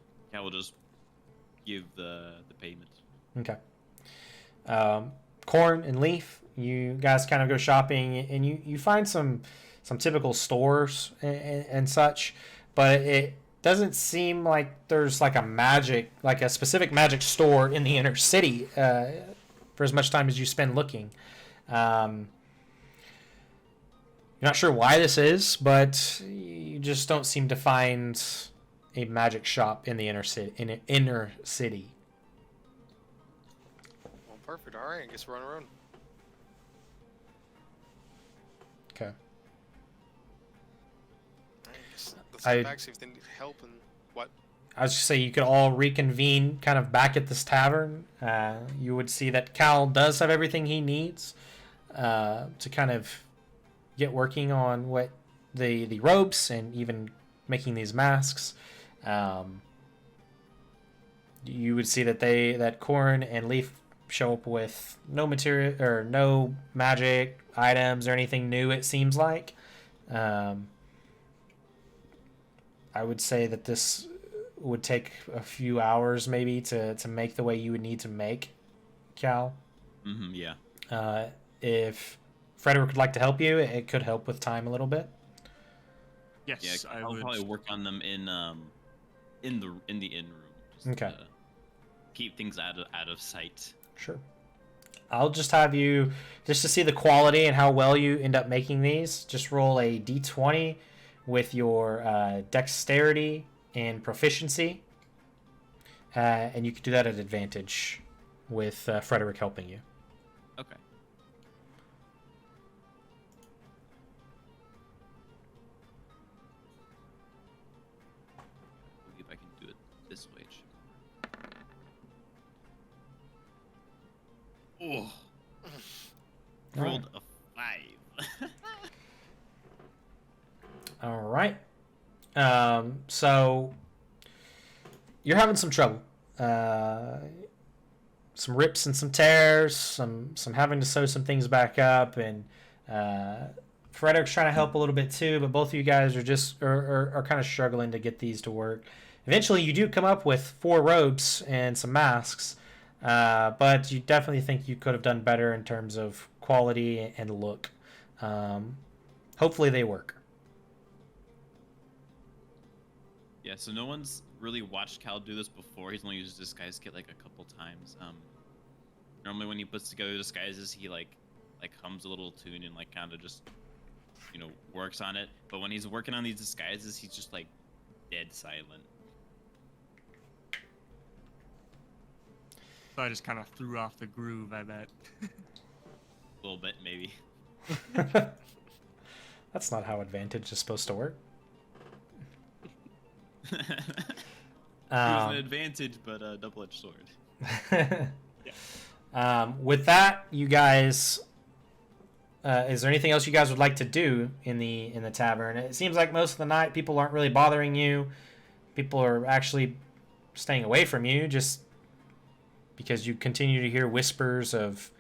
give the payment. Okay. Corn and Leaf, you guys kind of go shopping, and you find some typical stores and such, but it doesn't seem like there's like a specific magic store in the inner city for as much time as you spend looking. You're not sure why this is, but you just don't seem to find a magic shop in the inner city. Well, perfect. All right, I guess we're on our own. Okay. All right, I guess let's head back, see if they need help and what. I was just say you could all reconvene kind of back at this tavern. You would see that Cal does have everything he needs to kind of get working on what the ropes and even making these masks. You would see that Corn and Leaf show up with no material or no magic items or anything new. It seems like. I would say that this would take a few hours maybe to make the way you would need to make, Cal. Mm-hmm, yeah. If Frederick would like to help you, it could help with time a little bit. Yes, Yeah, I'll probably work on them in the inn room. Just, Okay. Keep things out of sight. Sure. I'll just have you, just to see the quality and how well you end up making these, just roll a d20 with your dexterity and proficiency. And you can do that at advantage with Frederick helping you. Okay. See if I can do it this way. Oh. Rolled a 5. All right. So you're having some trouble. Some rips and some tears, some having to sew some things back up, and Frederick's trying to help a little bit too, but both of you guys are kind of struggling to get these to work. Eventually, you do come up with 4 robes and some masks, but you definitely think you could have done better in terms of quality and look. Hopefully, they work. Yeah, so no one's really watched Cal do this before. He's only used disguise kit like a couple times. Normally when he puts together disguises, he like hums a little tune and like kind of just works on it. But when he's working on these disguises, he's just like dead silent. So I just kind of threw off the groove, I bet. A little bit, maybe. That's not how advantage is supposed to work. It was an advantage, but a double-edged sword. With that, you guys, is there anything else you guys would like to do in the tavern? It seems like most of the night people aren't really bothering you. People are actually staying away from you just because you continue to hear whispers of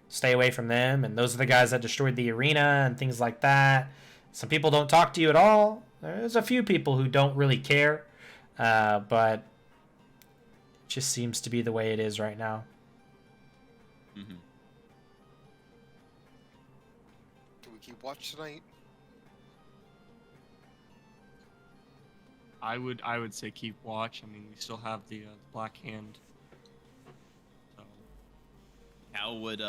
stay away from them, and those are the guys that destroyed the arena and things like that. Some people don't talk to you at all. There's a few people who don't really care, but it just seems to be the way it is right now. Mm-hmm. Do we keep watch tonight? I would say keep watch. I mean, we still have the Black Hand. So. Cal would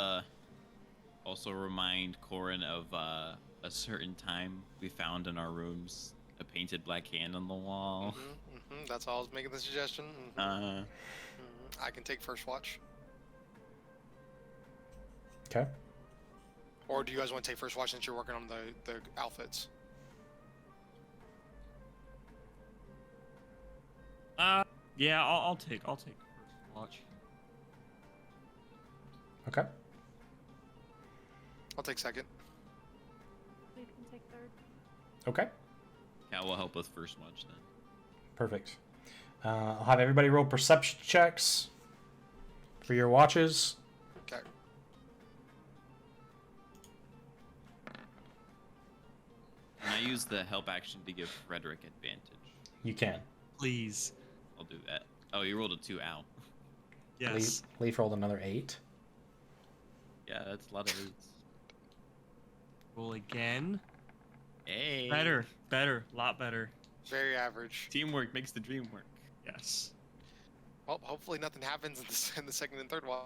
also remind Corin of a certain time we found in our rooms a painted black hand on the wall. That's all I was making the suggestion. I can take first watch. Okay. Or do you guys want to take first watch since you're working on the outfits? Yeah, I'll take first watch. Okay. I'll take second. You can take third. Okay. Cal will help with first watch then. Perfect. I'll have everybody roll perception checks for your watches. Okay. Can I use the help action to give Frederick advantage? You can. Please. I'll do that. Oh, you rolled a 2 out. Yes. Leaf rolled another 8. Yeah, that's a lot of 8s. Roll again. Hey. Better, lot better. Very average. Teamwork makes the dream work. Yes. Well, hopefully nothing happens in the second and third one.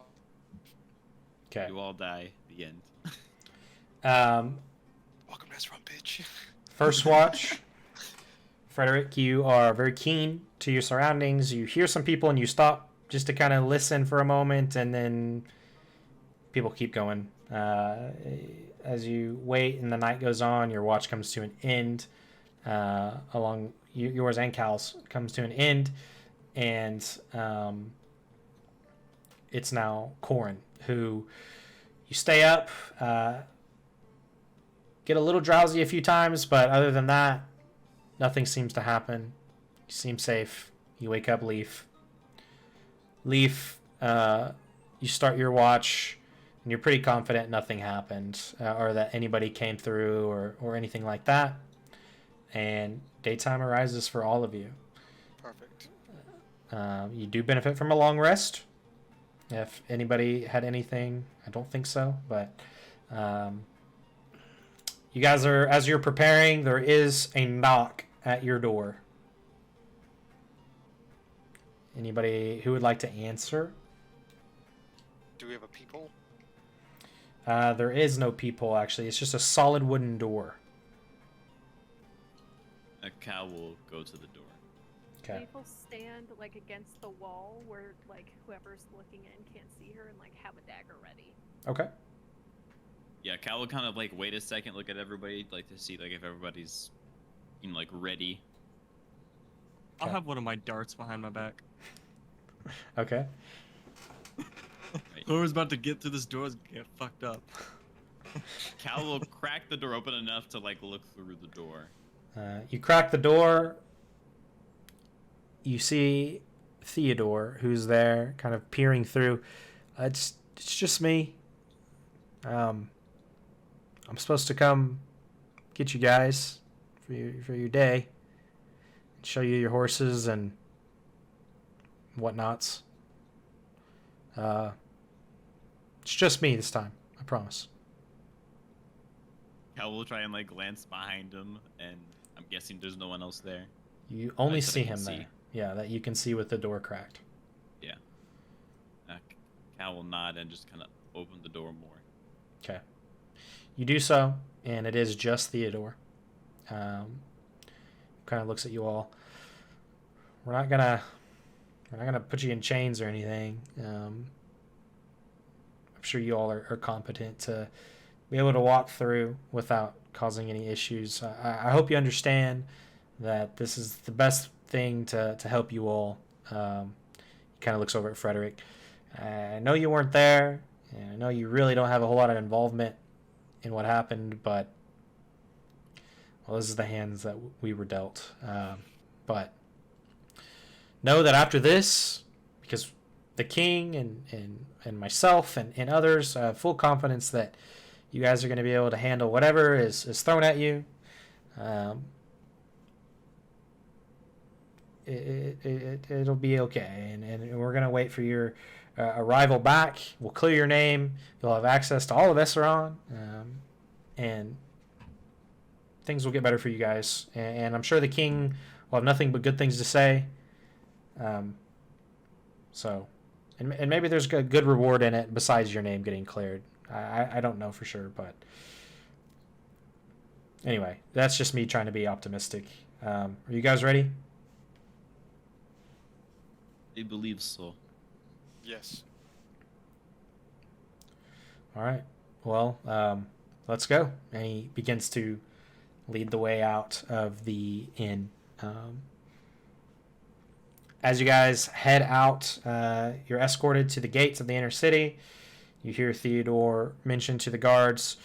Okay. You all die. The end. Welcome to Esaron, bitch. First watch. Frederick, you are very keen to your surroundings. You hear some people and you stop just to kind of listen for a moment, and then people keep going. As you wait and the night goes on, your watch comes to an end. Along yours and Cal's comes to an end, and it's now Corin, who you stay up, get a little drowsy a few times, but other than that, nothing seems to happen. You seem safe. You wake up, Leaf. Leaf, you start your watch, and you're pretty confident nothing happened, or that anybody came through, or anything like that. And daytime arises for all of you. Perfect. You do benefit from a long rest. If anybody had anything, I don't think so, but you guys are, as you're preparing, there is a knock at your door. Anybody who would like to answer? Do we have a people? There is no people, actually. It's just a solid wooden door. A cow will go to the door. Okay. Leaf will stand like against the wall where like whoever's looking in can't see her and like have a dagger ready. Okay. Yeah, Cal will kind of like wait a second, look at everybody, like to see like if everybody's, you know, like ready. I'll Okay. have one of my darts behind my back. Okay. Whoever's about to get through this door is gonna get fucked up. Cal will crack the door open enough to like look through the door. You crack the door. You see Theodore, who's there, kind of peering through. It's just me. I'm supposed to come get you guys for your day, show you your horses and whatnots. It's just me this time, I promise. Cal will try and like glance behind him, and I'm guessing there's no one else there. You only That's what see I can him see. there. Yeah, that you can see with the door cracked. Yeah. Cal will nod and just kind of open the door more. Okay. You do so, and it is just Theodore. Kind of looks at you all. We're not gonna put you in chains or anything. I'm sure you all are competent to be able to walk through without causing any issues. I hope you understand that this is the best thing to help you all. He kind of looks over at Frederick. I know you weren't there, and I know you really don't have a whole lot of involvement in what happened, but well, this is the hands that we were dealt. But know that after this, because the king and myself and others have full confidence that you guys are going to be able to handle whatever is thrown at you. It'll be okay, and we're going to wait for your arrival back. We'll clear your name. You'll have access to all of Esaron, and things will get better for you guys. And I'm sure the king will have nothing but good things to say. So, and maybe there's a good reward in it besides your name getting cleared. I don't know for sure, but anyway, that's just me trying to be optimistic. Are you guys ready? I believe so. Yes. All right. Well, let's go. And he begins to lead the way out of the inn. as you guys head out, you're escorted to the gates of the inner city. You hear Theodore mention to the guards,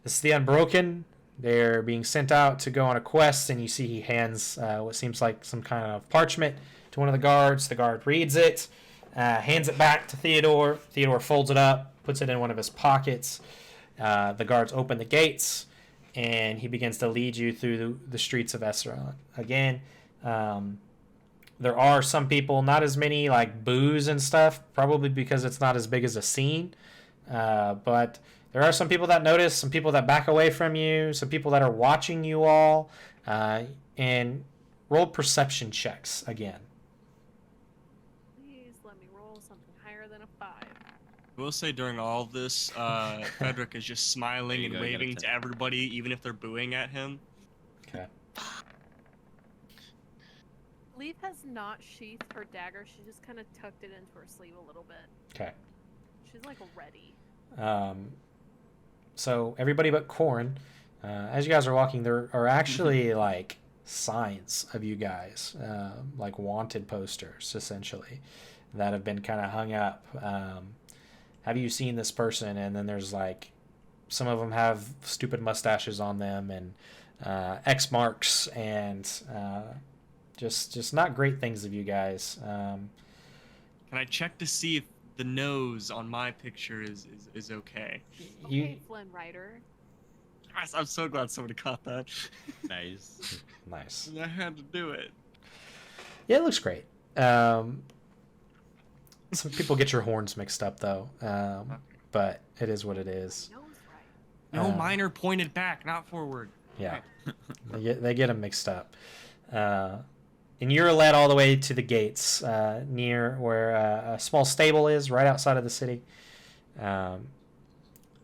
"This is the Unbroken. They're being sent out to go on a quest," and you see he hands what seems like some kind of parchment to one of the guards. The guard reads it, hands it back to Theodore. Theodore folds it up, puts it in one of his pockets. The guards open the gates, and he begins to lead you through the streets of Esaron. Again, there are some people, not as many like boos and stuff, probably because it's not as big as a scene. But there are some people that notice, some people that back away from you, some people that are watching you all, and roll perception checks again. Please let me roll something higher than a 5. I will say during all of this, Frederick is just smiling and waving to everybody, even if they're booing at him. Okay. Leaf has not sheathed her dagger. She just kind of tucked it into her sleeve a little bit. Okay. She's like ready. So everybody but Corrin, as you guys are walking, there are actually like signs of you guys, like wanted posters, essentially, that have been kind of hung up. Have you seen this person? And then there's like, some of them have stupid mustaches on them and X marks and just not great things of you guys. Can I check to see if the nose on my picture is okay? Okay, Flynn Rider. I'm so glad somebody caught that. Nice. Nice. I had to do it. Yeah, it looks great. Some people get your horns mixed up though, but it is what it is. Nose right. No, mine are pointed back, not forward. Yeah, they get them mixed up. And you're led all the way to the gates near where a small stable is, right outside of the city.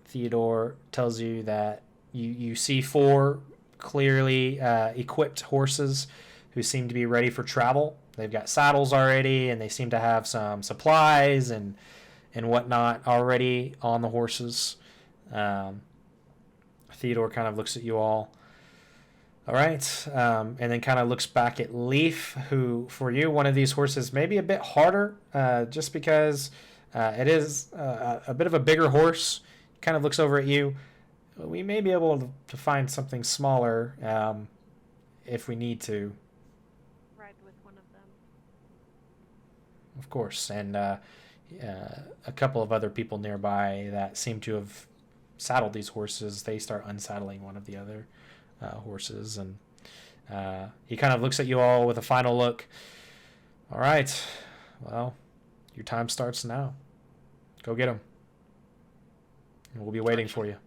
Theodore tells you that you see 4 clearly equipped horses who seem to be ready for travel. They've got saddles already, and they seem to have some supplies and whatnot already on the horses. Theodore kind of looks at you all. All right, and then kind of looks back at Leaf, who, for you, one of these horses may be a bit harder, just because it is a bit of a bigger horse. Kind of looks over at you. We may be able to find something smaller if we need to. Ride with one of them. Of course, and a couple of other people nearby that seem to have saddled these horses, they start unsaddling one of the other horses, and he kind of looks at you all with a final look. All right, well, your time starts now. Go get him. We'll be waiting for you.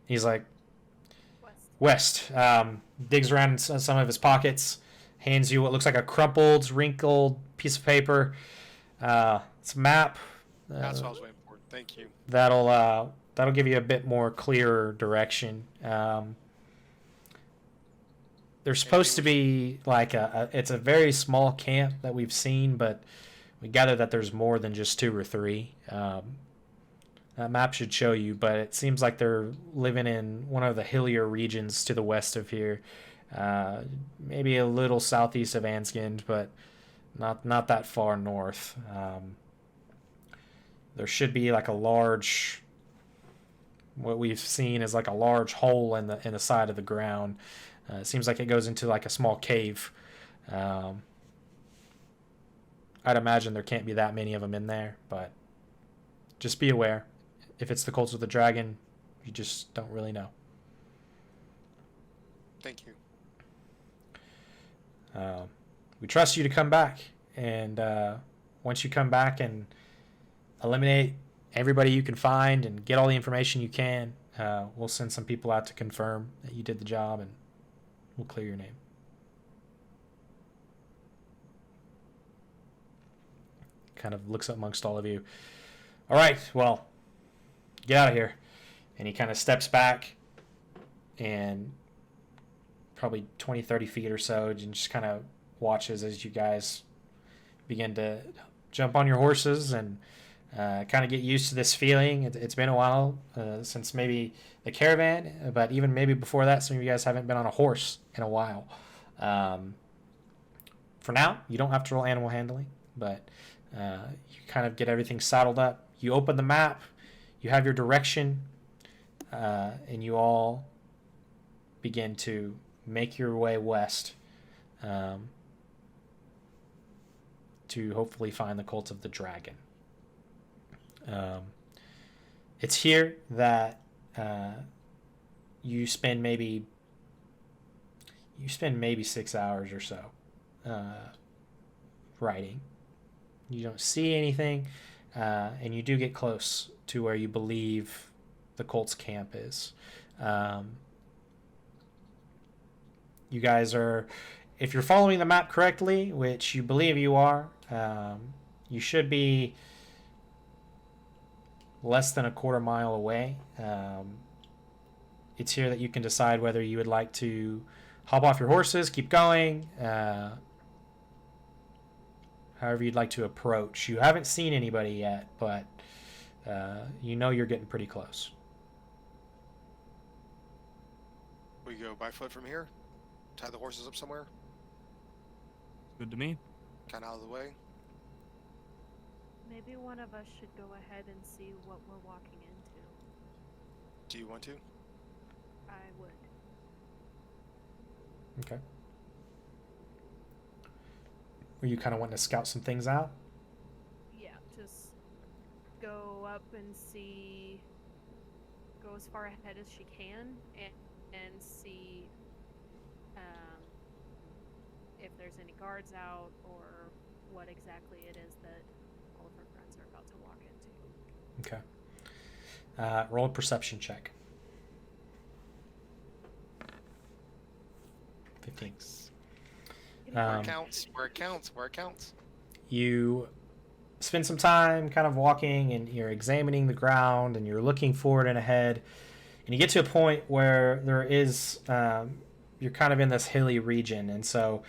He's like, West. Digs around in some of his pockets, hands you what looks like a crumpled, wrinkled piece of paper. It's a map. That's what I was waiting for. Thank you. That'll give you a bit more clearer direction. There's supposed to be like it's a very small camp that we've seen, but we gather that there's more than just 2 or 3. That map should show you, but it seems like they're living in one of the hillier regions to the west of here. Maybe a little southeast of Ansgund, but not that far north. There should be like a large, what we've seen is like a large hole in the side of the ground. It seems like it goes into like a small cave. I'd imagine there can't be that many of them in there, but just be aware. If it's the Cult of the Dragon, you just don't really know. Thank you. We trust you to come back, and once you come back and eliminate everybody you can find and get all the information you can, we'll send some people out to confirm that you did the job, and we'll clear your name. Kind of looks up amongst all of you. All right, well, get out of here. And he kind of steps back and probably 20, 30 feet or so, and just kind of watches as you guys begin to jump on your horses and kind of get used to this feeling. It's been a while since maybe the caravan, but even maybe before that, some of you guys haven't been on a horse in a while. for now, you don't have to roll animal handling, but you kind of get everything saddled up. You open the map, you have your direction, and you all begin to make your way west to hopefully find the Cult of the Dragon. It's here that you spend maybe 6 hours or so riding. You don't see anything, and you do get close to where you believe the Colt's camp is. You guys are, if you're following the map correctly, which you believe you are, you should be less than a quarter mile away. It's here that you can decide whether you would like to hop off your horses, keep going, however you'd like to approach. You haven't seen anybody yet, but you know you're getting pretty close. We go by foot from here? Tie the horses up somewhere? Good to me. Kind of out of the way? Maybe one of us should go ahead and see what we're walking into. Do you want to? I would. Okay. Were you kind of wanting to scout some things out? Yeah, just go up and see, go as far ahead as she can and see if there's any guards out or what exactly it is that all of her friends are about to walk into. Okay. Roll a perception check. 15. Where it counts, where it counts, where it counts. You spend some time kind of walking, and you're examining the ground, and you're looking forward and ahead, and you get to a point where there is you're kind of in this hilly region, and so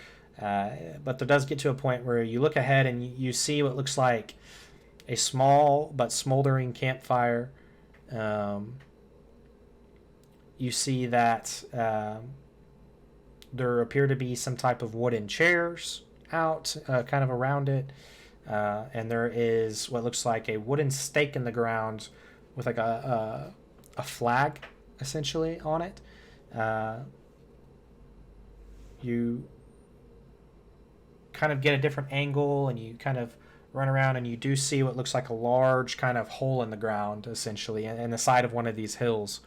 but there does get to a point where you look ahead and you see what looks like a small but smoldering campfire. You see that there appear to be some type of wooden chairs out kind of around it, and there is what looks like a wooden stake in the ground with like a flag essentially on it. You kind of get a different angle, and you kind of run around, and you do see what looks like a large kind of hole in the ground essentially in the side of one of these hills.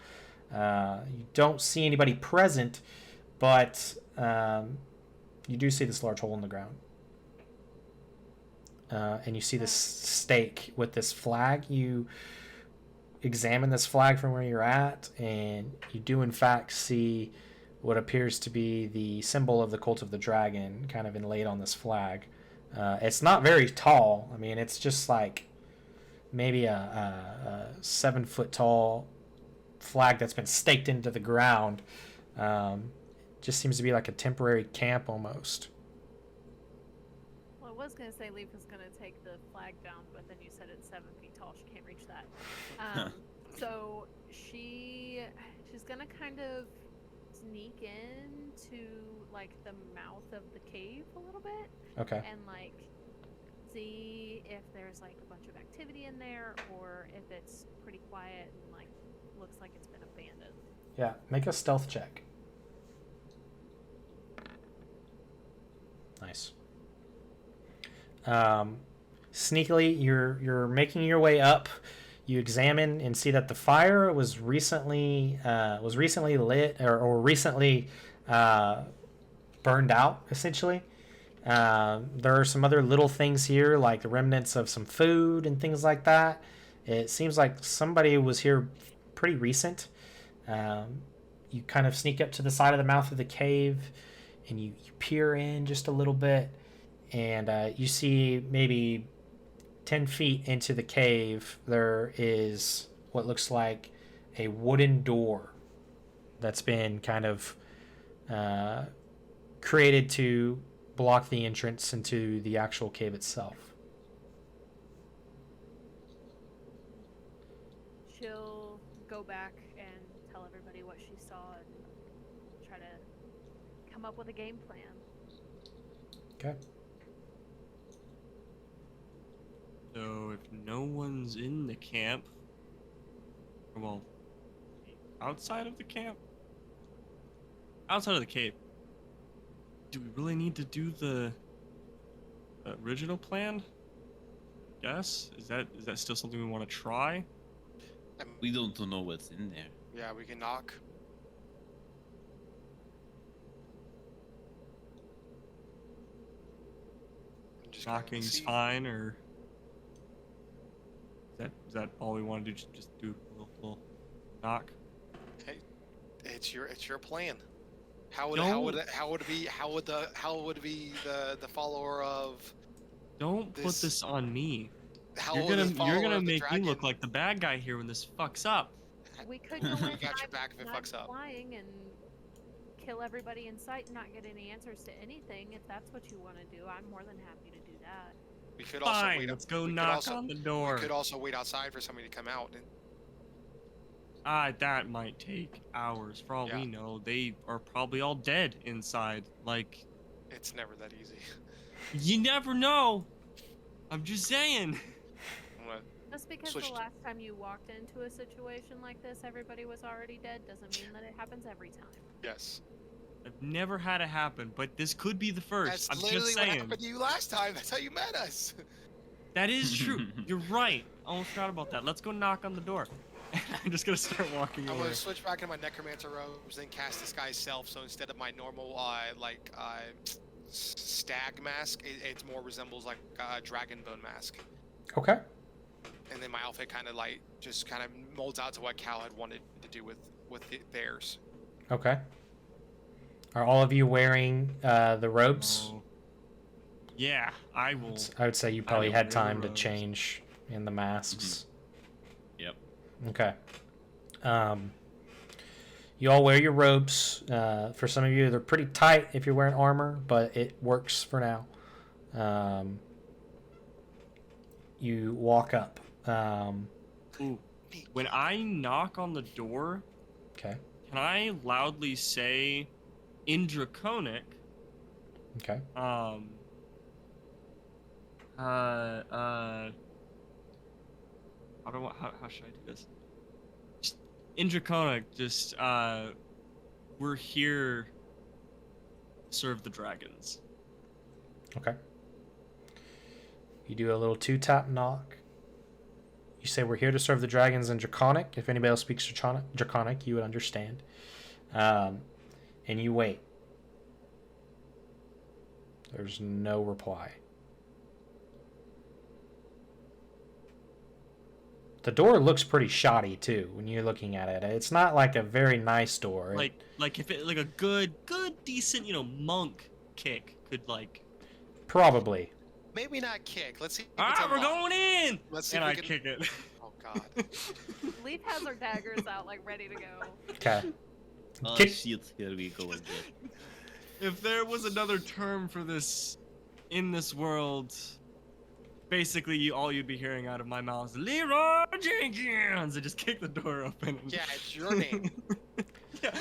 You don't see anybody present, but you do see this large hole in the ground, and you see this stake with this flag. You examine this flag from where you're at, and you do in fact see what appears to be the symbol of the Cult of the Dragon kind of inlaid on this flag. It's not very tall. I mean, it's just like maybe a 7 foot tall flag that's been staked into the ground. Just seems to be like a temporary camp almost. Well, I was going to say Leaf was going to take the flag down, but then you said it's 7 feet tall. She can't reach that. So she's going to kind of sneak into like the mouth of the cave a little bit. Okay. And like see if there's like a bunch of activity in there, or if it's pretty quiet and like looks like it's been abandoned. Yeah, make a stealth check. Nice. Sneakily, you're making your way up. You examine and see that the fire was recently lit or recently burned out. Essentially, there are some other little things here, like the remnants of some food and things like that. It seems like somebody was here pretty recent. You kind of sneak up to the side of the mouth of the cave, and you peer in just a little bit, and you see maybe 10 feet into the cave, there is what looks like a wooden door that's been kind of created to block the entrance into the actual cave itself. She'll go back and tell everybody what she saw and try to come up with a game plan. Okay. So if no one's in the camp, well, outside of the camp, outside of the cave, do we really need to do the original plan? Yes. Is that still something we want to try? We don't know what's in there. Yeah, we can knock. Just kinda Knocking's see. fine, or is that all we want to do? Just do a little knock. Hey, it's your plan. How would Don't- it be the follower of Don't put This- this on me. how You're would the gonna follower of the make me dragon- look like the bad guy here when this fucks up. We could go in got your back if it fucks up. flying and kill everybody in sight and not get any answers to anything. If that's what you want to do, I'm more than happy to do that. We could also Fine, wait. let's go we could knock also- on the door. We could also wait outside for somebody to come out. And That might take hours. For all Yeah. we know, they are probably all dead inside. Like, it's never that easy. you never know. I'm just saying. I'm gonna- Just because Switch the to- last time you walked into a situation like this, everybody was already dead, doesn't mean that it happens every time. yes. I've never had it happen, but this could be the first. That's I'm literally just what saying. happened to you last time. That's how you met us. That is true. You're right. I almost forgot about that. Let's go knock on the door. I'm just gonna start walking I'm away. gonna switch back into my necromancer robes, then cast disguise self. So instead of my normal stag mask, it more resembles like a dragon bone mask. Okay. And then my outfit kind of molds out to what Cal had wanted to do with theirs. Okay. Are all of you wearing the robes? Oh. Yeah, I will. I would say you probably will had wear the time to robes. change in the masks. Yep. Okay. You all wear your robes. For some of you, they're pretty tight if you're wearing armor, but it works for now. You walk up. Ooh. When I knock on the door, Okay. can I loudly say, in Draconic, Okay. how should I do this? Just, in Draconic, just, we're here to serve the dragons. Okay. You do a little two-tap knock. You say, we're here to serve the dragons in Draconic. If anybody else speaks Draconic, you would understand. And you wait. There's no reply. The door looks pretty shoddy, too, when you're looking at it. It's not like a very nice door. Like if it, like a good, decent, monk kick could, Probably. Maybe not kick. Let's see. If it's we're unlocked. going in! Let's see And if I we can... kick it. Oh God. Leaf has her daggers out, ready to go. Okay. Oh Kick- shit, here we go again. If there was another term for this in this world, basically all you'd be hearing out of my mouth is Leroy Jenkins! And just kick the door open. And... Yeah, it's your name.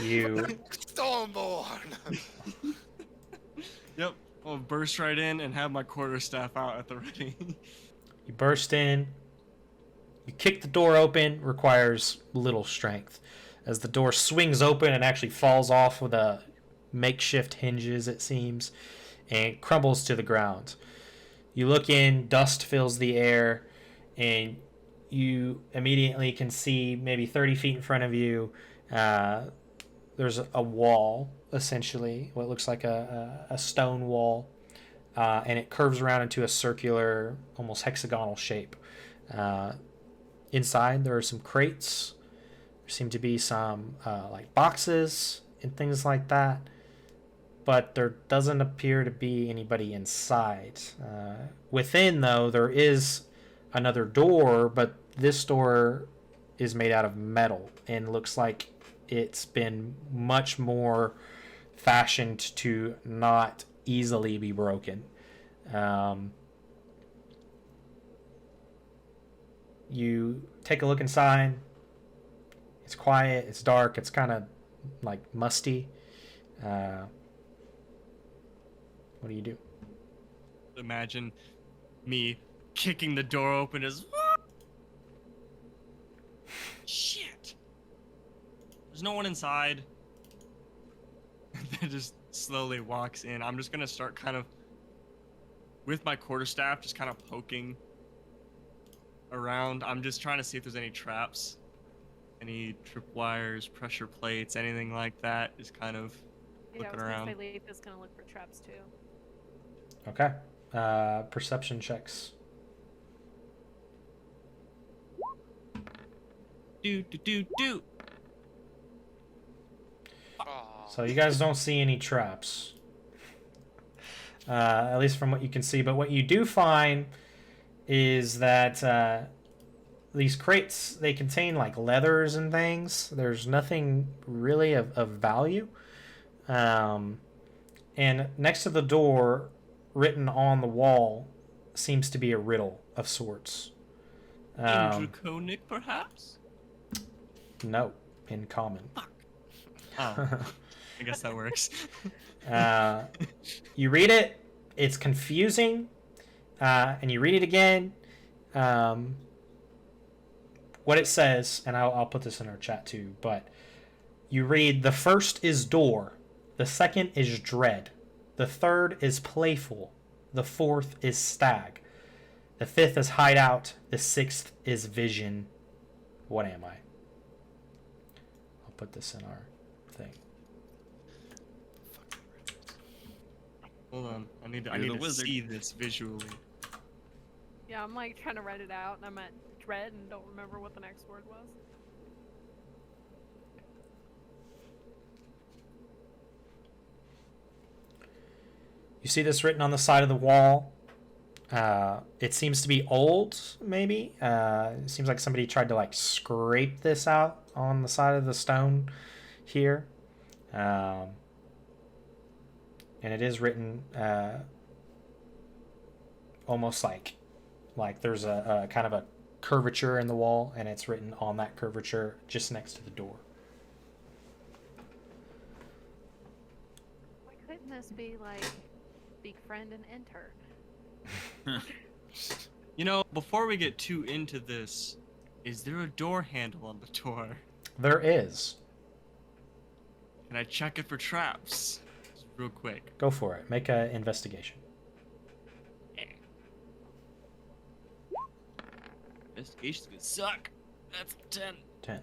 You Stormborn. Yep. I'll burst right in and have my quarterstaff out at the ready. You burst in. You kick the door open. Requires little strength. As the door swings open and actually falls off with a makeshift hinges, it seems, and crumbles to the ground. You look in. Dust fills the air, and you immediately can see maybe 30 feet in front of you. There's a wall, essentially, what looks like a stone wall. And it curves around into a circular, almost hexagonal shape. Inside, there are some crates. There seem to be some boxes and things like that. But there doesn't appear to be anybody inside. Within, though, there is another door, but this door is made out of metal and looks like it's been much more fashioned to not easily be broken. You take a look inside. It's quiet, it's dark, it's kind of musty. What do you do? Imagine me kicking the door open as. Shit. There's no one inside. Then just slowly walks in. I'm just gonna start kind of with my quarterstaff, just kind of poking around. I'm just trying to see if there's any traps, any tripwires, pressure plates, anything like that. Just kind of Yeah, I looking was around. gonna say Leaf is gonna look for traps too. Okay. Perception checks. Do. Oh, So you guys don't see any traps. At least from what you can see. But what you do find is that these crates, they contain like leathers and things. There's nothing really of value. And next to the door, written on the wall, seems to be a riddle of sorts. In Draconic, perhaps? No, in common. Oh, I guess that works. You read it, it's confusing, and you read it again. What it says, and I'll put this in our chat too, but you read, the first is door, the second is dread, the third is playful, the fourth is stag, the fifth is hideout, the sixth is vision. What am I? I'll put this in our thing. Hold on, I need You're the to wizard. see this visually. Yeah, I'm like trying to write it out, and I'm at dread and don't remember what the next word was. You see this written on the side of the wall. It seems to be old, maybe. It seems like somebody tried to like scrape this out on the side of the stone here. And it is written almost like there's a kind of a curvature in the wall, and it's written on that curvature just next to the door. Why couldn't this be like befriend and enter? You know, before we get too into this, is there a door handle on the door? There is. Can I check it for traps? Just real quick. Go for it. Make an investigation. Investigation's gonna suck. That's 10. 10.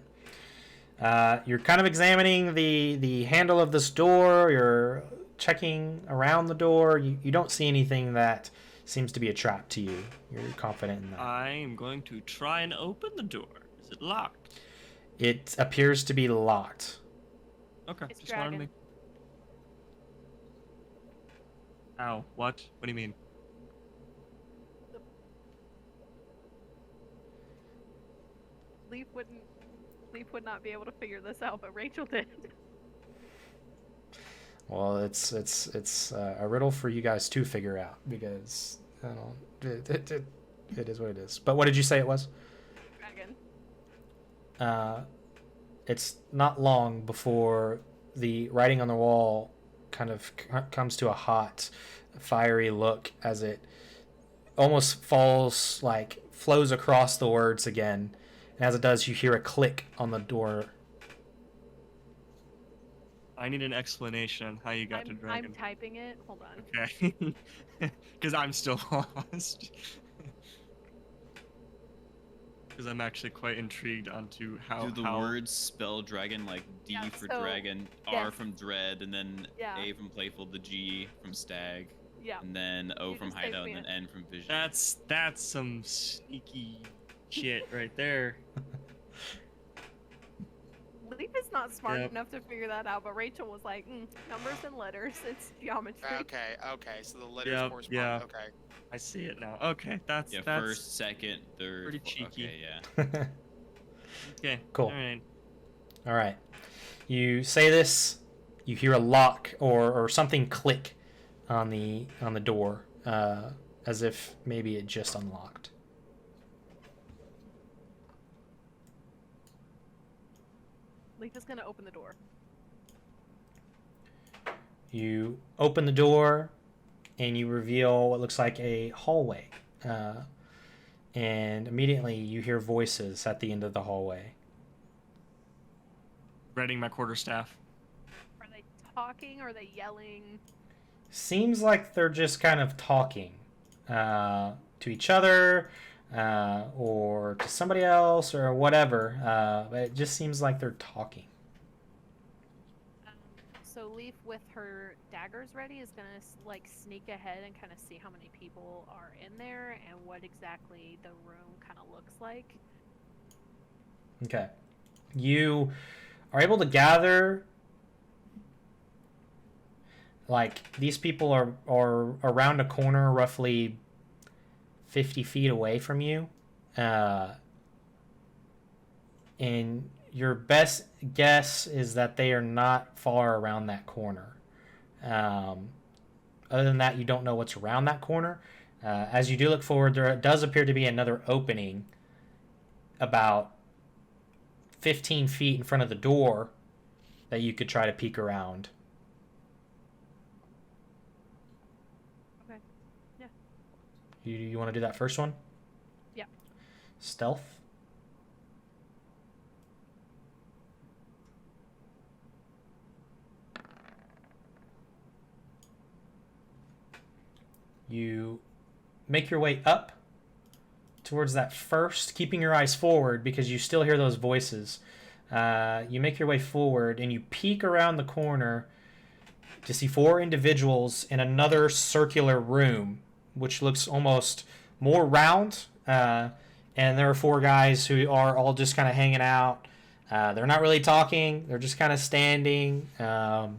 You're kind of examining the handle of this door. You're checking around the door. You don't see anything that seems to be a trap to you. You're confident in that. I am going to try and open the door. Is it locked? It appears to be locked. Okay. It's just wanted to dragon. make... Ow. What? What do you mean? Leaf would not be able to figure this out, but Rachel did. Well, it's a riddle for you guys to figure out, because I don't. It is what it is. But what did you say it was? Dragon. It's not long before the writing on the wall kind of comes to a hot, fiery look as it almost flows across the words again. And as it does, you hear a click on the door. I need an explanation on how you got to I'm dragon. typing it. Hold on. Okay. Because I'm still lost. Because I'm actually quite intrigued onto how. Do the words spell dragon like D Yeah, for so- dragon, R yes. from dread, and then Yeah. A from playful, the G from stag, Yeah. and then O You from just typed hideout, me and then N from vision? That's some sneaky shit right there. Leaf is not smart Yep. enough to figure that out, but Rachel was like, numbers and letters. It's geometry. okay, so the letters Yep, correspond. yeah. Okay. I see it now. Okay, that's Yeah, that's first, second, third. pretty fourth. cheeky. Okay, yeah. okay. Cool. All right. All right. You say this, you hear a lock or something click on the door, as if maybe it just unlocked. Leaf is gonna open the door. You open the door and you reveal what looks like a hallway. and immediately you hear voices at the end of the hallway. Readying my quarterstaff. Are they talking? Or are they yelling? Seems like they're just kind of talking to each other or to somebody else or whatever. But it just seems like they're talking. So Leaf, with her daggers ready, is gonna like sneak ahead and kind of see how many people are in there and what exactly the room kind of looks like. Okay. You are able to gather, like, these people are around a corner roughly 50 feet away from you. And your best guess is that they are not far around that corner. Other than that, you don't know what's around that corner. As you do look forward, there does appear to be another opening about 15 feet in front of the door that you could try to peek around. Okay. Yeah. You want to do that first one? Yeah. Stealth. You make your way up towards that first, keeping your eyes forward because you still hear those voices. You make your way forward and you peek around the corner to see 4 individuals in another circular room, which looks almost more round. And there are 4 guys who are all just kind of hanging out. They're not really talking. They're just kind of standing. Got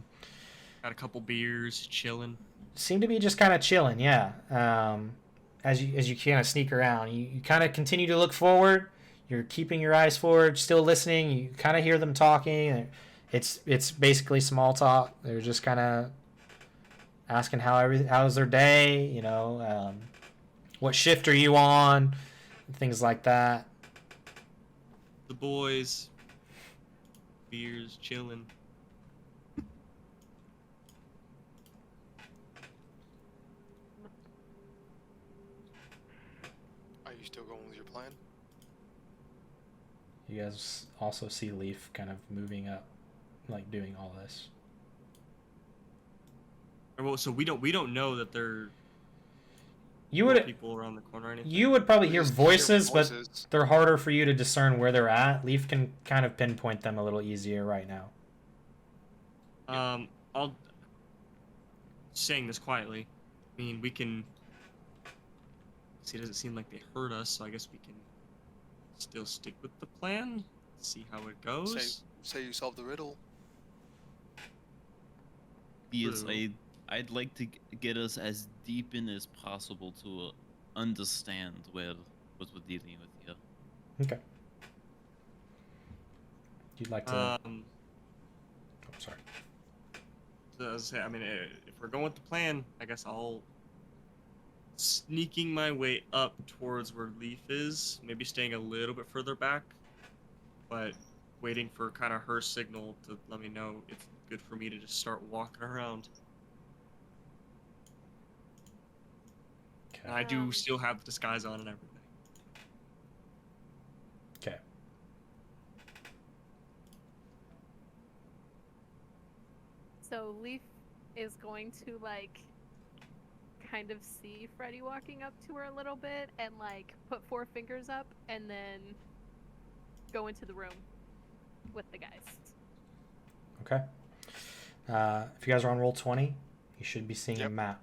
a couple beers, chilling. Seem to be just kind of chilling, yeah. As you kind of sneak around, you kind of continue to look forward. You're keeping your eyes forward, still listening. You kind of hear them talking. It's basically small talk. They're just kind of asking how's their day, what shift are you on, things like that. The boys, beers, chilling. Are you still going with your plan? You guys also see Leaf kind of moving up, like doing all this. Well, so we don't know that there You are would people around the corner or anything. you would probably We hear just hear voices, but voices. they're harder for you to discern where they're at. Leaf can kind of pinpoint them a little easier right now. I'll saying this quietly. I mean, we can see. It doesn't seem like they heard us, so I guess we can still stick with the plan. See how it goes. Say you solved the riddle. Yes, True. I'd like to get us as deep in as possible to understand what we're dealing with here. Okay. You'd like to? Oh, sorry. So I was saying, I mean, if we're going with the plan, I guess I'll sneaking my way up towards where Leaf is, maybe staying a little bit further back, but waiting for kind of her signal to let me know it's good for me to just start walking around. Okay. And I do still have disguise on and everything. Okay. So Leaf is going to like kind of see Freddy walking up to her a little bit and like put 4 fingers up and then go into the room with the guys. Okay. If you guys are on roll 20, you should be seeing a Yep. map.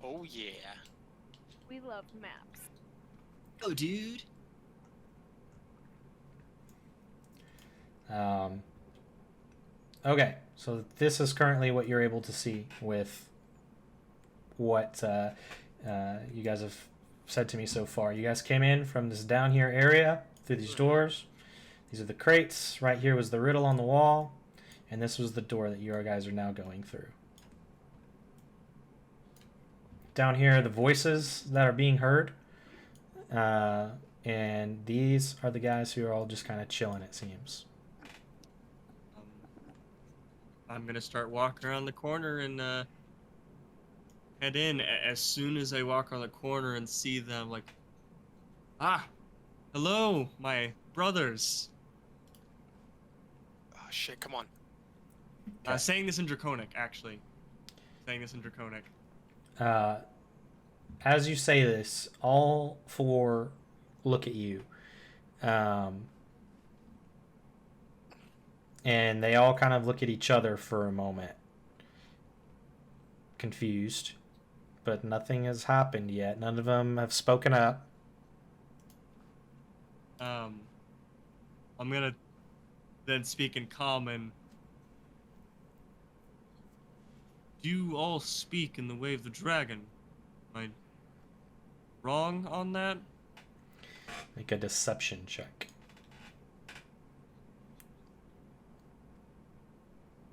Oh yeah. We love maps. Oh, dude. Okay, so this is currently what you're able to see with what you guys have said to me so far. You guys came in from this down here area through these doors. These are the crates. Right here was the riddle on the wall, and this was the door that you guys are now going through. Down here, the voices that are being heard, and these are the guys who are all just kind of chilling, it seems. I'm gonna start walking around the corner and head in. As soon as I walk on the corner and see them, like, Ah, hello, my brothers. Oh shit! Come on. Okay. Saying this in Draconic, actually. Saying this in Draconic. As you say this, all four look at you. And they all kind of look at each other for a moment. Confused. But nothing has happened yet. None of them have spoken up. I'm gonna then speak in common. Do you all speak in the way of the dragon? Am I wrong on that? Make a deception check.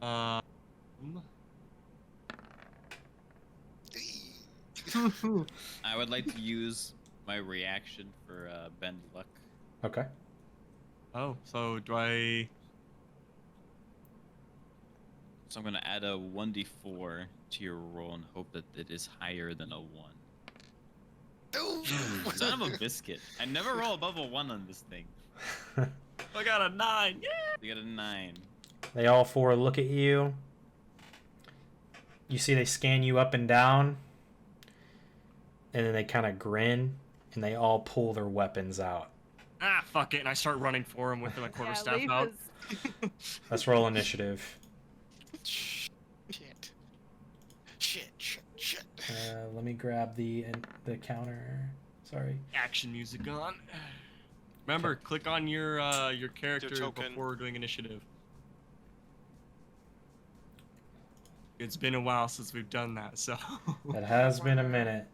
Um, I would like to use my reaction for bend luck. Okay. oh, so do I... So I'm gonna add a 1d4 to your roll and hope that it is higher than a 1. Son of a biscuit. I never roll above a 1 on this thing. I got a 9! Yeah! You got a 9. They all four look at you. You see they scan you up and down. And then they kind of grin. And they all pull their weapons out. Ah, fuck it, and I start running for him with my quarterstaff Leaf out. is- Let's roll initiative. Shit. Shit. Let me grab the counter. Sorry. Action music on. Remember, click on your character token. before doing initiative. It's been a while since we've done that, so... It has been a minute.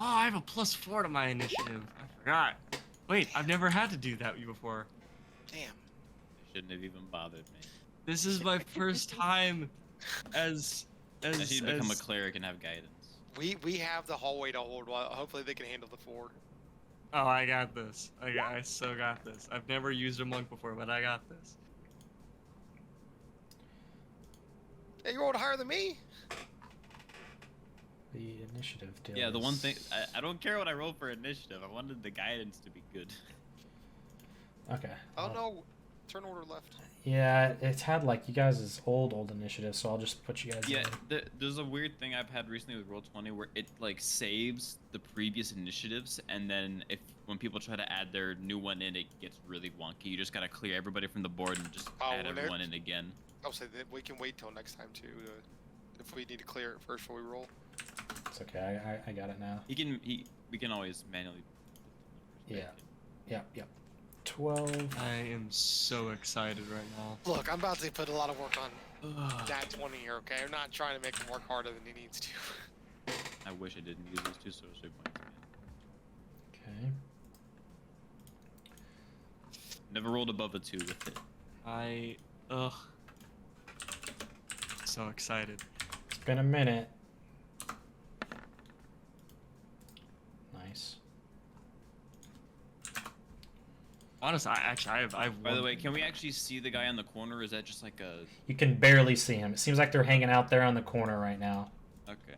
Oh, I have a +4 to my initiative. I forgot. Wait, I've never had to do that before. Damn. I shouldn't have even bothered me. This is my first time as I need to become a cleric and have guidance. We have the hallway to hold. Hopefully they can handle the 4. Oh, I got this. I so got this. I've never used a monk before, but I got this. Hey, you rolled higher than me. The initiative deal. Yeah, the one is- thing I don't care what I roll for initiative. I wanted the guidance to be good. Okay. Oh no, turn order left. Yeah, it's had like you guys' old initiative, so I'll just put you guys Yeah, in. there's a weird thing I've had recently with Roll20 where it like saves the previous initiatives, and then when people try to add their new one in, it gets really wonky. You just gotta clear everybody from the board and just add when everyone in again. I'll say that we can wait till next time too. If we need to clear it first before we roll. It's okay. I got it now. We can always manually. Yeah. Yep. 12. I am so excited right now. Look, I'm about to put a lot of work on that 20 here. Okay, I'm not trying to make him work harder than he needs to. I wish I didn't use those 2 sorcery points again. Okay. Never rolled above a 2 with it. So excited. It's been a minute. Nice. Honestly, I've By the one- way, can we actually see the guy on the corner? Or is that just like a? You can barely see him. It seems like they're hanging out there on the corner right now. Okay.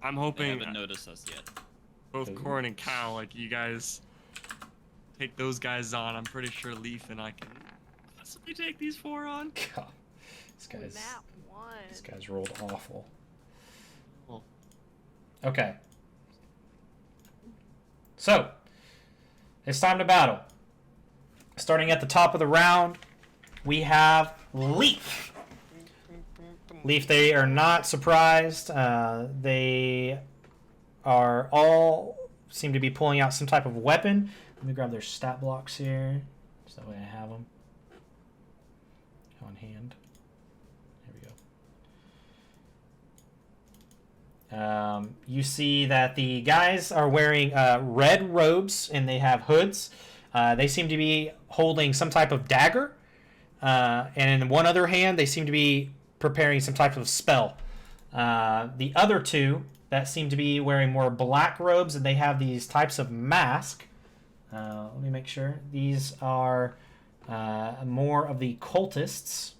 I'm They hoping haven't noticed us yet. Ooh. both Corin and Cal, like you guys, take those guys on. I'm pretty sure Leaf and I can possibly take these 4 on. God, this Nat 1. guy's rolled awful. Well. Okay. So, it's time to battle. Starting at the top of the round, we have Leaf. Leaf, they are not surprised. They are all seem to be pulling out some type of weapon. Let me grab their stat blocks here, so that way I have them on hand. You see that the guys are wearing red robes and they have hoods. They seem to be holding some type of dagger. And in one other hand, they seem to be preparing some type of spell. The other two that seem to be wearing more black robes and they have these types of mask. Let me make sure. These are more of the cultists.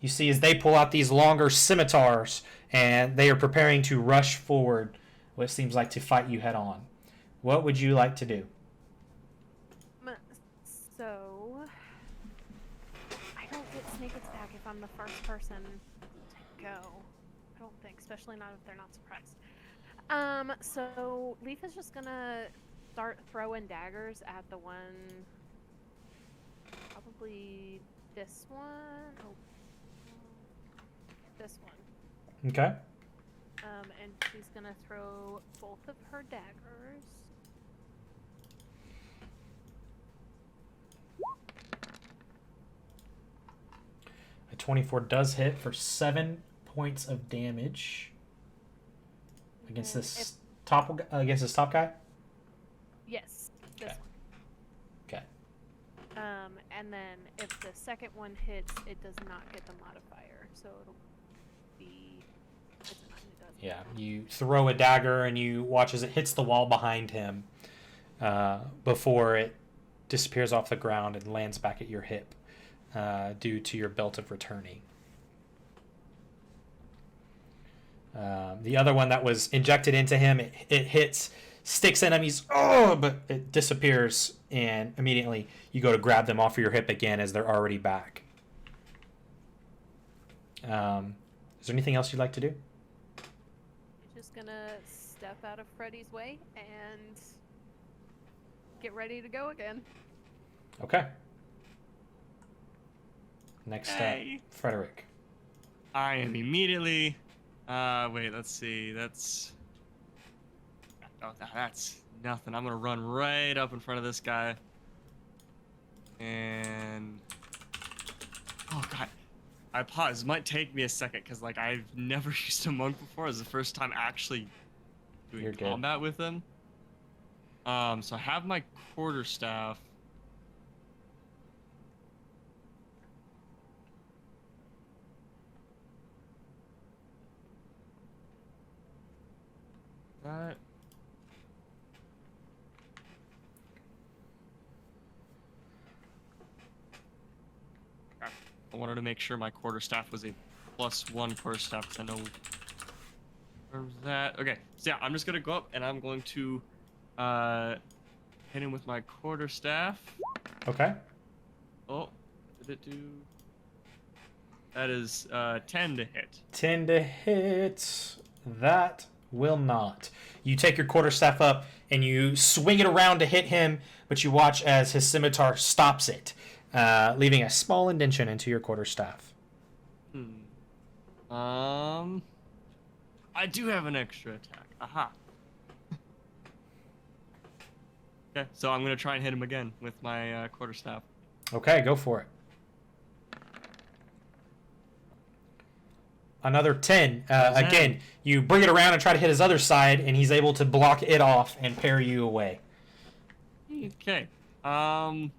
you see as they pull out these longer scimitars, and they are preparing to rush forward, what seems like to fight you head on. What would you like to do? So, I don't get sneak attack if I'm the first person to go. I don't think, especially not if they're not surprised. So Leaf is just gonna start throwing daggers at the one, probably this one. Oh, this one. Okay. And she's gonna throw both of her daggers. A 24 does hit for 7 points of damage against this top guy. Yes, this Okay. one. Okay. And then if the second one hits, it does not get the modifier, so it'll be. It's fine, it does. Yeah, you throw a dagger and you watch as it hits the wall behind him before it disappears off the ground and lands back at your hip due to your belt of returning. The other one that was injected into him, it hits, sticks enemies, but it disappears, and immediately you go to grab them off of your hip again as they're already back. Is there anything else you'd like to do? Just gonna step out of Freddy's way and get ready to go again. Okay. Next Hey. up, Frederick. I am immediately. Wait, let's see. That's. Oh, that's nothing. I'm gonna run right up in front of this guy. And. Oh, God. I pause. It might take me a second because, like, I've never used a monk before. It's the first time actually doing You're good. combat with him. So I have my quarterstaff. That. I wanted to make sure my quarterstaff was a +1 quarterstaff because I know. Where's that? Okay, so yeah, I'm just gonna go up and I'm going to hit him with my quarterstaff. Okay. Oh, did it do? That is 10 to hit. 10 to hit. That will not. You take your quarterstaff up and you swing it around to hit him, but you watch as his scimitar stops it, leaving a small indentation into your quarterstaff. I do have an extra attack. Aha. Okay, so I'm gonna try and hit him again with my quarterstaff. Okay, go for it. Another 10. Again, you bring it around and try to hit his other side, and he's able to block it off and parry you away. Okay. Anything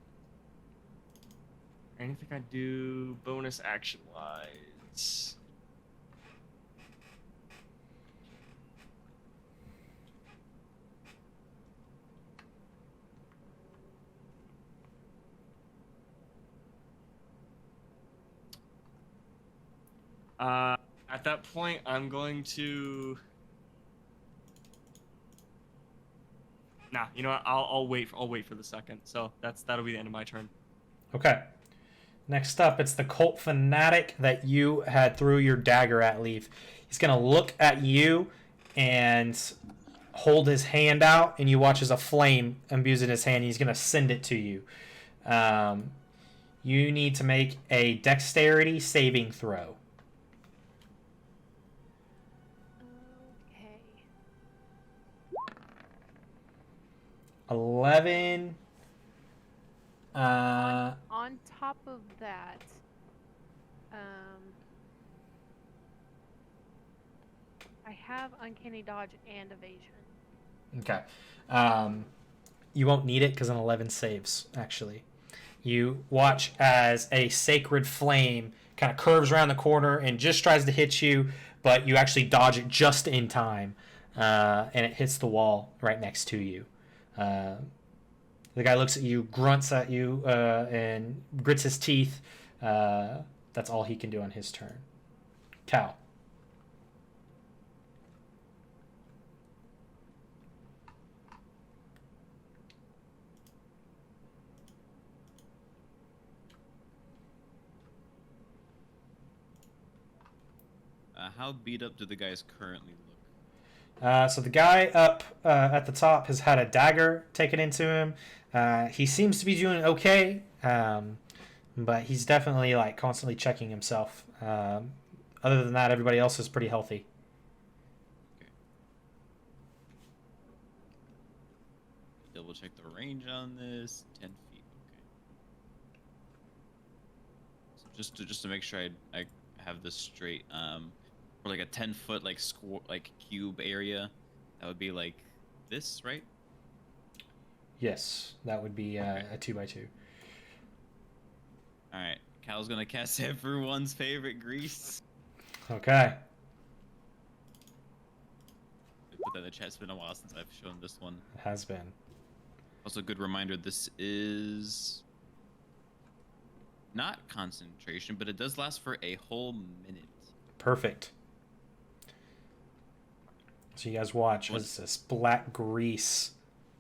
I do bonus action wise? At that point, I'm going to. Nah, you know what? I'll wait. I'll wait for the second. So that'll be the end of my turn. Okay. Next up, it's the cult fanatic that you had threw your dagger at, Leaf. He's going to look at you and hold his hand out, and you watch as a flame imbues in his hand. He's going to send it to you. You need to make a dexterity saving throw. Okay. 11. On top of that, I have uncanny dodge and evasion. Okay. You won't need it because an 11 saves, actually. You watch as a sacred flame kind of curves around the corner and just tries to hit you, but you actually dodge it just in time, and it hits the wall right next to you. The guy looks at you, grunts at you, and grits his teeth to That's all he can do on his turn. Cal. How beat up do the guys currently look? So the guy up at the top has had a dagger taken into him. He seems to be doing okay, but he's definitely like constantly checking himself. Other than that, everybody else is pretty healthy. Okay. Double check the range on this. 10 feet. Okay. So just to make sure I have this straight. For like a 10-foot like cube area, that would be like this, right? Yes, that would be a 2x2. All right, Cal's gonna cast everyone's favorite grease. Okay. Put that in the chat. It's been a while since I've shown this one. It has been. Also, a good reminder. This is not concentration, but it does last for a whole minute. Perfect. So you guys watch as this black grease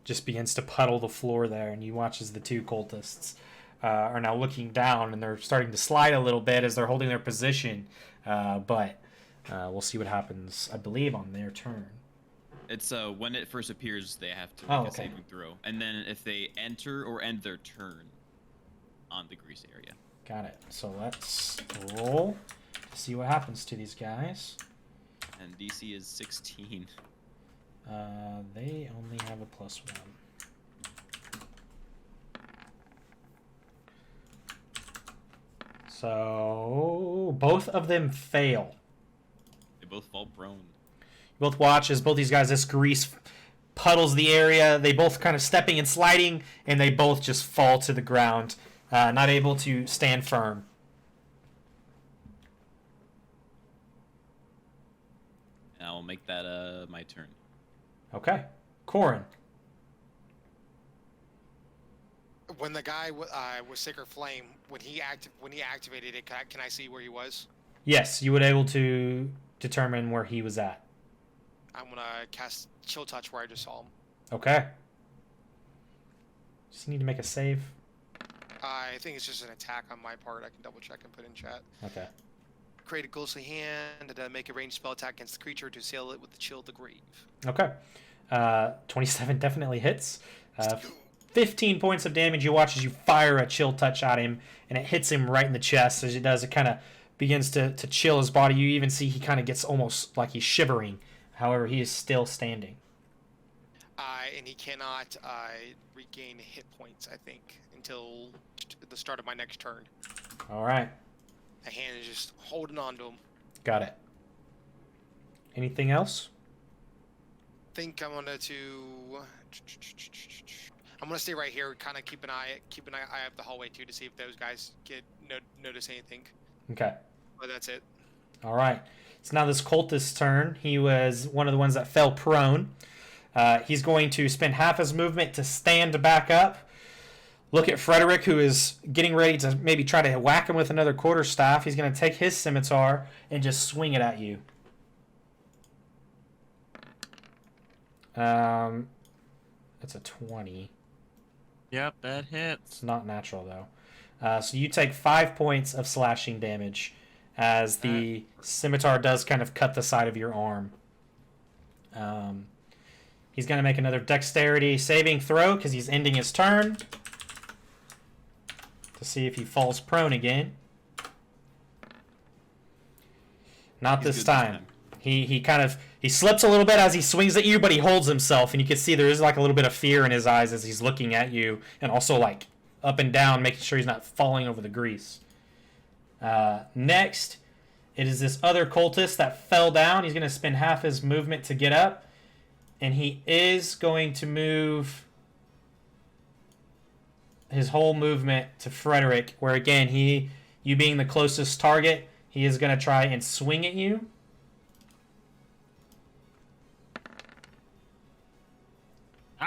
just begins to puddle the floor there, and you watch as the two cultists are now looking down, and they're starting to slide a little bit as they're holding their position. But we'll see what happens, I believe, on their turn. It's when it first appears, they have to Oh, make a okay. saving throw, and then if they enter or end their turn on the grease area. Got it. So let's roll to see what happens to these guys. And DC is 16. They only have a +1. So both of them fail. They both fall prone. You both watch as both these guys, this grease puddles the area. They both kind of stepping and sliding, and they both just fall to the ground, not able to stand firm. And I'll make that my turn. Okay. Corin. When the guy was Sacred Flame, when he activated it, can I see where he was? Yes, you would able to determine where he was at. I'm gonna cast Chill Touch where I just saw him. Okay. Just need to make a save. I think it's just an attack on my part. I can double check and put in chat. Okay. Create a ghostly hand and make a ranged spell attack against the creature to seal it with the Chill of the Grave. Okay. 27 definitely hits. 15 points of damage. You watch as you fire a chill touch at him, and it hits him right in the chest. As it does, it kind of begins to chill his body. You even see he kind of gets almost like he's shivering. However, he is still standing. And he cannot regain hit points, I think, until the start of my next turn. All right. The hand is just holding on to him. Got it. Anything else? Think I'm gonna stay right here, kind of keep an eye up the hallway too, to see if those guys notice anything. Okay. But that's it. All right. It's now this cultist's turn. He was one of the ones that fell prone. He's going to spend half his movement to stand back up. Look at Frederick, who is getting ready to maybe try to whack him with another quarterstaff. He's going to take his scimitar and just swing it at you. It's a 20. Yep, that hits. It's not natural, though. So you take 5 points of slashing damage as the scimitar does kind of cut the side of your arm. He's going to make another dexterity saving throw because he's ending his turn to see if he falls prone again. Not this time. He kind of slips a little bit as he swings at you, but he holds himself, and you can see there is like a little bit of fear in his eyes as he's looking at you, and also like up and down, making sure he's not falling over the grease. Next, it is this other cultist that fell down. He's going to spend half his movement to get up, and he is going to move his whole movement to Frederick, where again, you being the closest target, he is going to try and swing at you.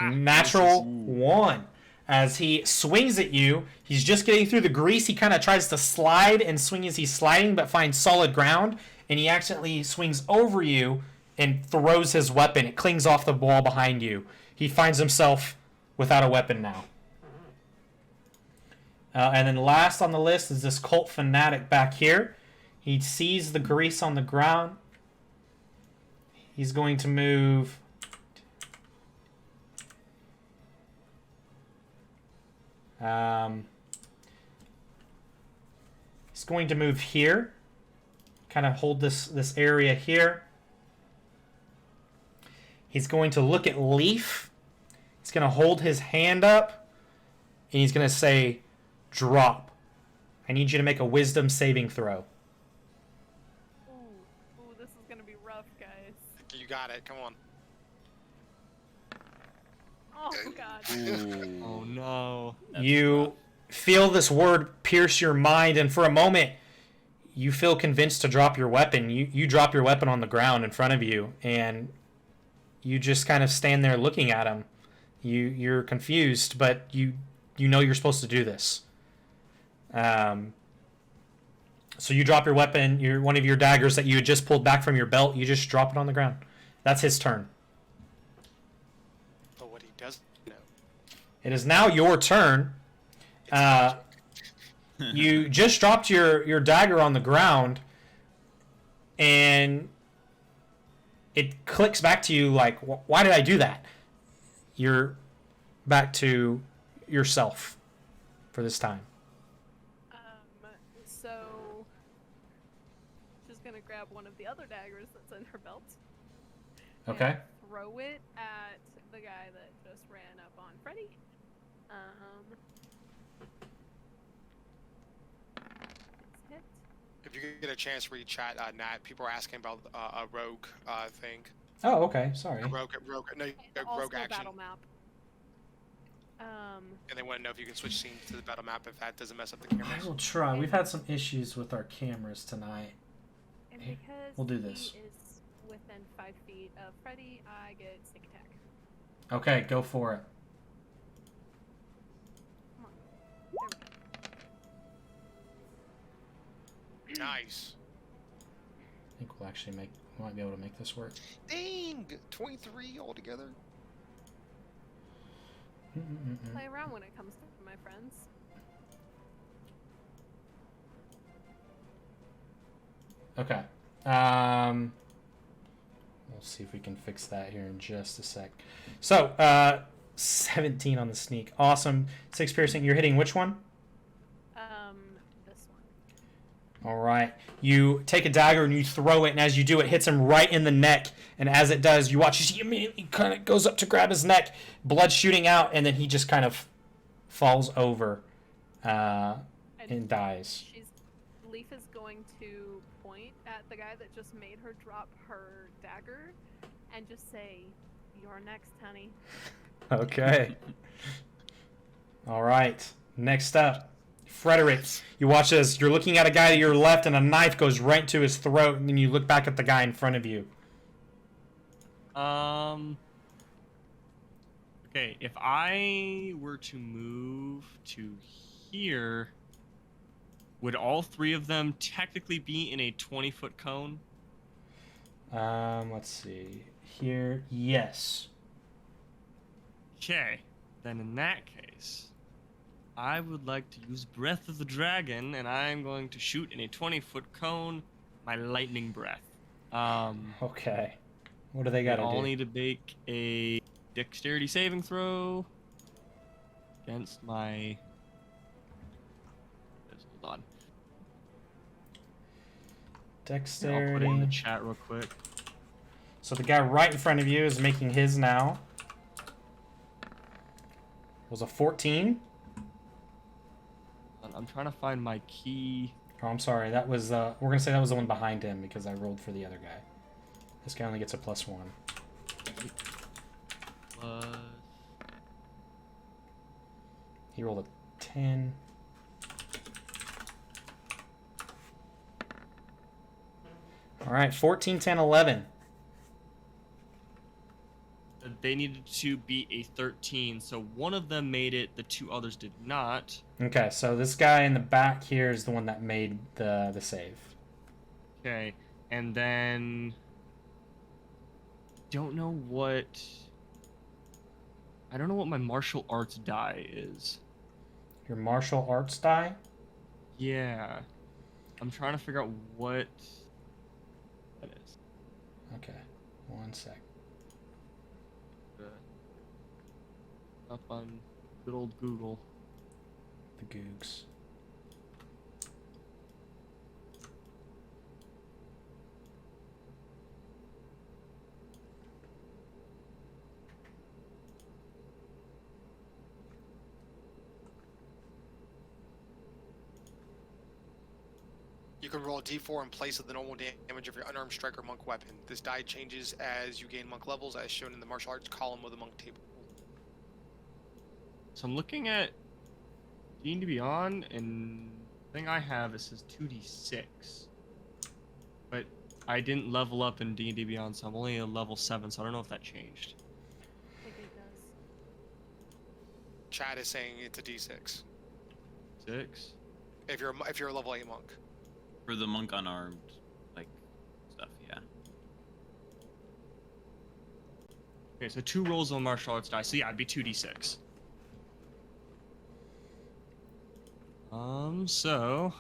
Natural 1. As he swings at you, he's just getting through the grease. He kind of tries to slide and swing as he's sliding, but finds solid ground. And he accidentally swings over you and throws his weapon. It clings off the wall behind you. He finds himself without a weapon now. And then last on the list is this cult fanatic back here. He sees the grease on the ground. He's going to move. He's going to move here. Kind of hold this area here. He's going to look at Leaf. He's going to hold his hand up. And he's going to say, drop. I need you to make a wisdom saving throw. Ooh, this is gonna be rough, guys. You got it. Come on. Oh god. Oh no. You feel this word pierce your mind, and for a moment, you feel convinced to drop your weapon. You drop your weapon on the ground in front of you, and you just kind of stand there looking at him. You're confused, but you know you're supposed to do this. So you drop your weapon, one of your daggers that you had just pulled back from your belt, you just drop it on the ground. That's his turn. But what he does know. It is now your turn. You just dropped your dagger on the ground, and it clicks back to you like, why did I do that? You're back to yourself for this time. So she's gonna grab one of the other daggers that's in her belt. Okay. And throw it at the guy that just ran up on Freddy. It's hit. If you get a chance to read chat, Nat, people are asking about a rogue thing. Oh, okay. Sorry. No, And also rogue a action. battle map. And they want to know if you can switch scenes to the battle map if that doesn't mess up the cameras. I will try. We've had some issues with our cameras tonight. And Here, because we'll do he this. is within 5 feet of Freddy, I get sneak attack. Okay, go for it. Come on. There we go. Nice. I think we'll actually might be able to make this work. Dang! 23 altogether. Play around when it comes to my friends. Okay. We'll see if we can fix that here in just a sec. So, 17 on the sneak. Awesome. 6 piercing. You're hitting which one? This one. All right. You take a dagger and you throw it, and as you do, it hits him right in the neck. And as it does, you watch as he immediately kind of goes up to grab his neck, blood shooting out, and then he just kind of falls over and dies. Leaf is going to point at the guy that just made her drop her dagger and just say, "You're next, honey." Okay. All right. Next up, Frederick. You watch as you're looking at a guy to your left, and a knife goes right to his throat, and then you look back at the guy in front of you. Okay, if I were to move to here, would all 3 of them technically be in a 20-foot cone? Let's see. Here, yes. Okay, then in that case, I would like to use Breath of the Dragon, and I'm going to shoot in a 20-foot cone my lightning breath. Okay. What do they got to do? I'll need to make a dexterity saving throw against my... Hold on. Dexterity. I'll put it in the chat real quick. So the guy right in front of you is making his now. It was a 14. I'm trying to find my key. Oh, I'm sorry. That was we're gonna say that was the one behind him because I rolled for the other guy. This guy only gets a +1. Plus... He rolled a 10. All right, 14, 10, 11. they needed to beat a 13, so one of them made it, the 2 others did not. Okay, so this guy in the back here is the one that made the save. Okay, and then I don't know what my martial arts die is. Your martial arts die? Yeah. I'm trying to figure out what that is. Okay, 1 sec. Up on good old Google. The Googs. You can roll a d4 in place of the normal damage of your unarmed strike or monk weapon. This die changes as you gain monk levels, as shown in the martial arts column of the monk table. So I'm looking at D&D Beyond, and the thing I have, it says 2d6. But I didn't level up in D&D Beyond, so I'm only a level 7, so I don't know if that changed. I think it does. Chad is saying it's a d6. 6? If you're a level 8 monk. For the monk unarmed, like, stuff, yeah. Okay, so 2 rolls on martial arts die, so yeah, it'd be 2d6. So...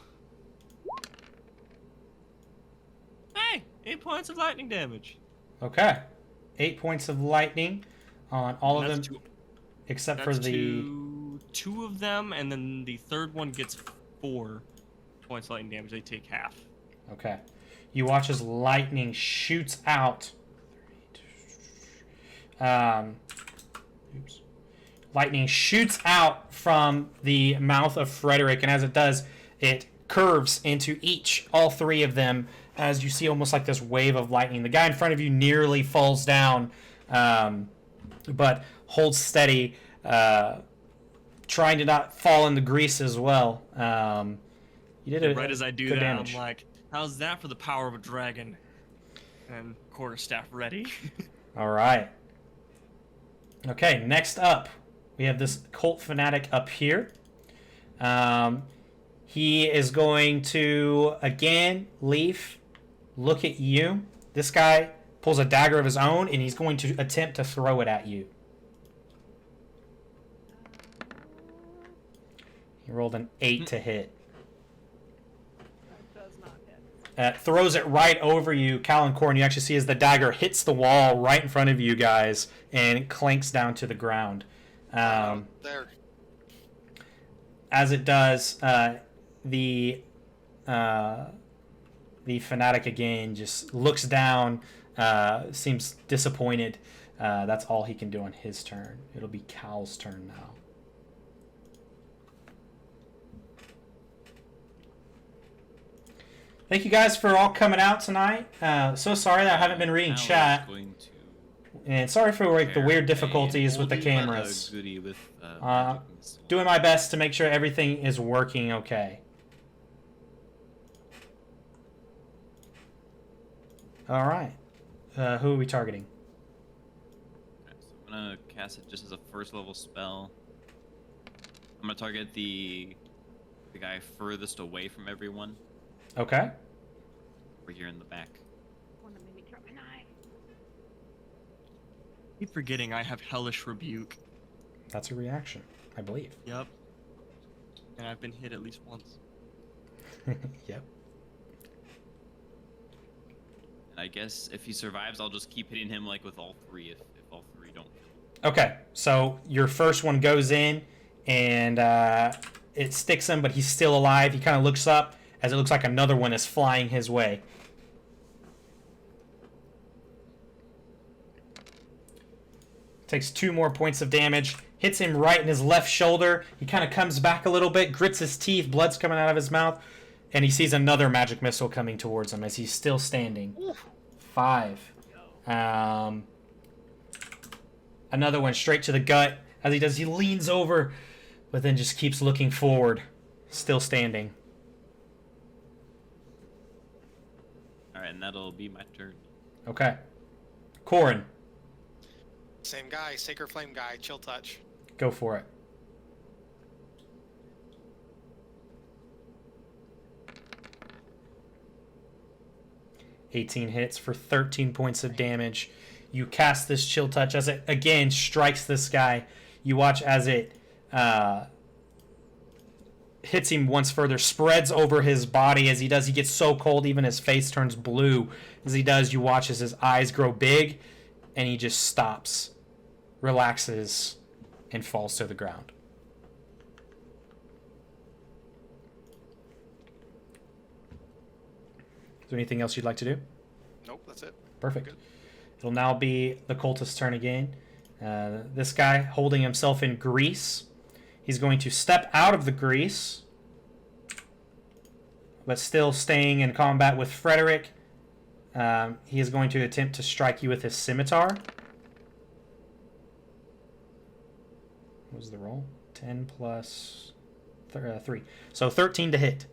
Hey! 8 points of lightning damage! Okay. 8 points of lightning on all And of that's them, except for the... two of them, and then the third one gets 4 points of lightning damage. They take half. Okay. You watch as lightning shoots out. Oops. Lightning shoots out from the mouth of Frederick, and as it does, it curves into all 3 of them, as you see almost like this wave of lightning. The guy in front of you nearly falls down, but holds steady, trying to not fall in the grease as well. You did Right as I do good that, damage. I'm like, how's that for the power of a dragon? And quarterstaff ready. All right. Okay, next up, we have this cult fanatic up here. He is going to, again, look at you. This guy pulls a dagger of his own, and he's going to attempt to throw it at you. He rolled an 8 to hit. That does not hit. Throws it right over you, Cal and Corn. You actually see as the dagger hits the wall right in front of you guys and clanks down to the ground. There. As it does, the fanatic again just looks down, seems disappointed. That's all he can do on his turn. It'll be Cal's turn now. Thank you guys for all coming out tonight. So sorry that I haven't been reading Cal is chat. going to And sorry for like the weird prepare difficulties a with the oldie but cameras. a goodie with, magic missile. Doing my best to make sure everything is working okay. All right. Who are we targeting? Okay, so I'm gonna cast it just as a first level spell. I'm gonna target the guy furthest away from everyone. Okay. Over here in the back. One that made me drop my knife. Keep forgetting I have Hellish Rebuke. That's a reaction, I believe. Yep. And I've been hit at least once. Yep. And I guess if he survives, I'll just keep hitting him like with all 3 if all 3 don't. Okay, so your first one goes in, and it sticks him, but he's still alive. He kind of looks up as it looks like another one is flying his way. Takes 2 more points of damage. Hits him right in his left shoulder. He kind of comes back a little bit, grits his teeth, blood's coming out of his mouth, and he sees another magic missile coming towards him as he's still standing. 5. Another one straight to the gut. As he does, he leans over, but then just keeps looking forward, still standing. Alright, and that'll be my turn. Okay. Corin. Same guy, Sacred Flame guy, chill touch. Go for it. $18 hits for 13 points of damage. You cast this chill touch as it again strikes this guy. You watch as it hits him once further, spreads over his body. As he does, he gets so cold, even his face turns blue. As he does, you watch as his eyes grow big, and he just stops, relaxes, and falls to the ground. Is there anything else you'd like to do? Nope, that's it. Perfect. Good. It'll now be the cultist's turn again. This guy holding himself in grease. He's going to step out of the grease, but still staying in combat with Frederick. He is going to attempt to strike you with his scimitar. What was the roll? 10 plus 3. So 13 to hit.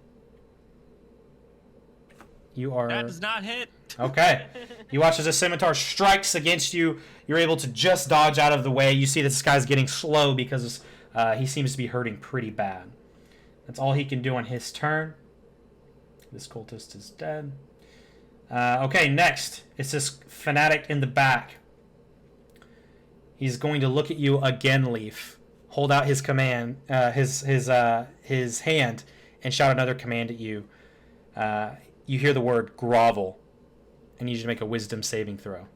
You are... That does not hit. Okay. You watch as a scimitar strikes against you. You're able to just dodge out of the way. You see this guy's getting slow because he seems to be hurting pretty bad. That's all he can do on his turn. This cultist is dead. Okay, next. It's this fanatic in the back. He's going to look at you again, Leaf. Hold out his command, his hand, and shout another command at you. You hear the word grovel. I need you to make a wisdom saving throw.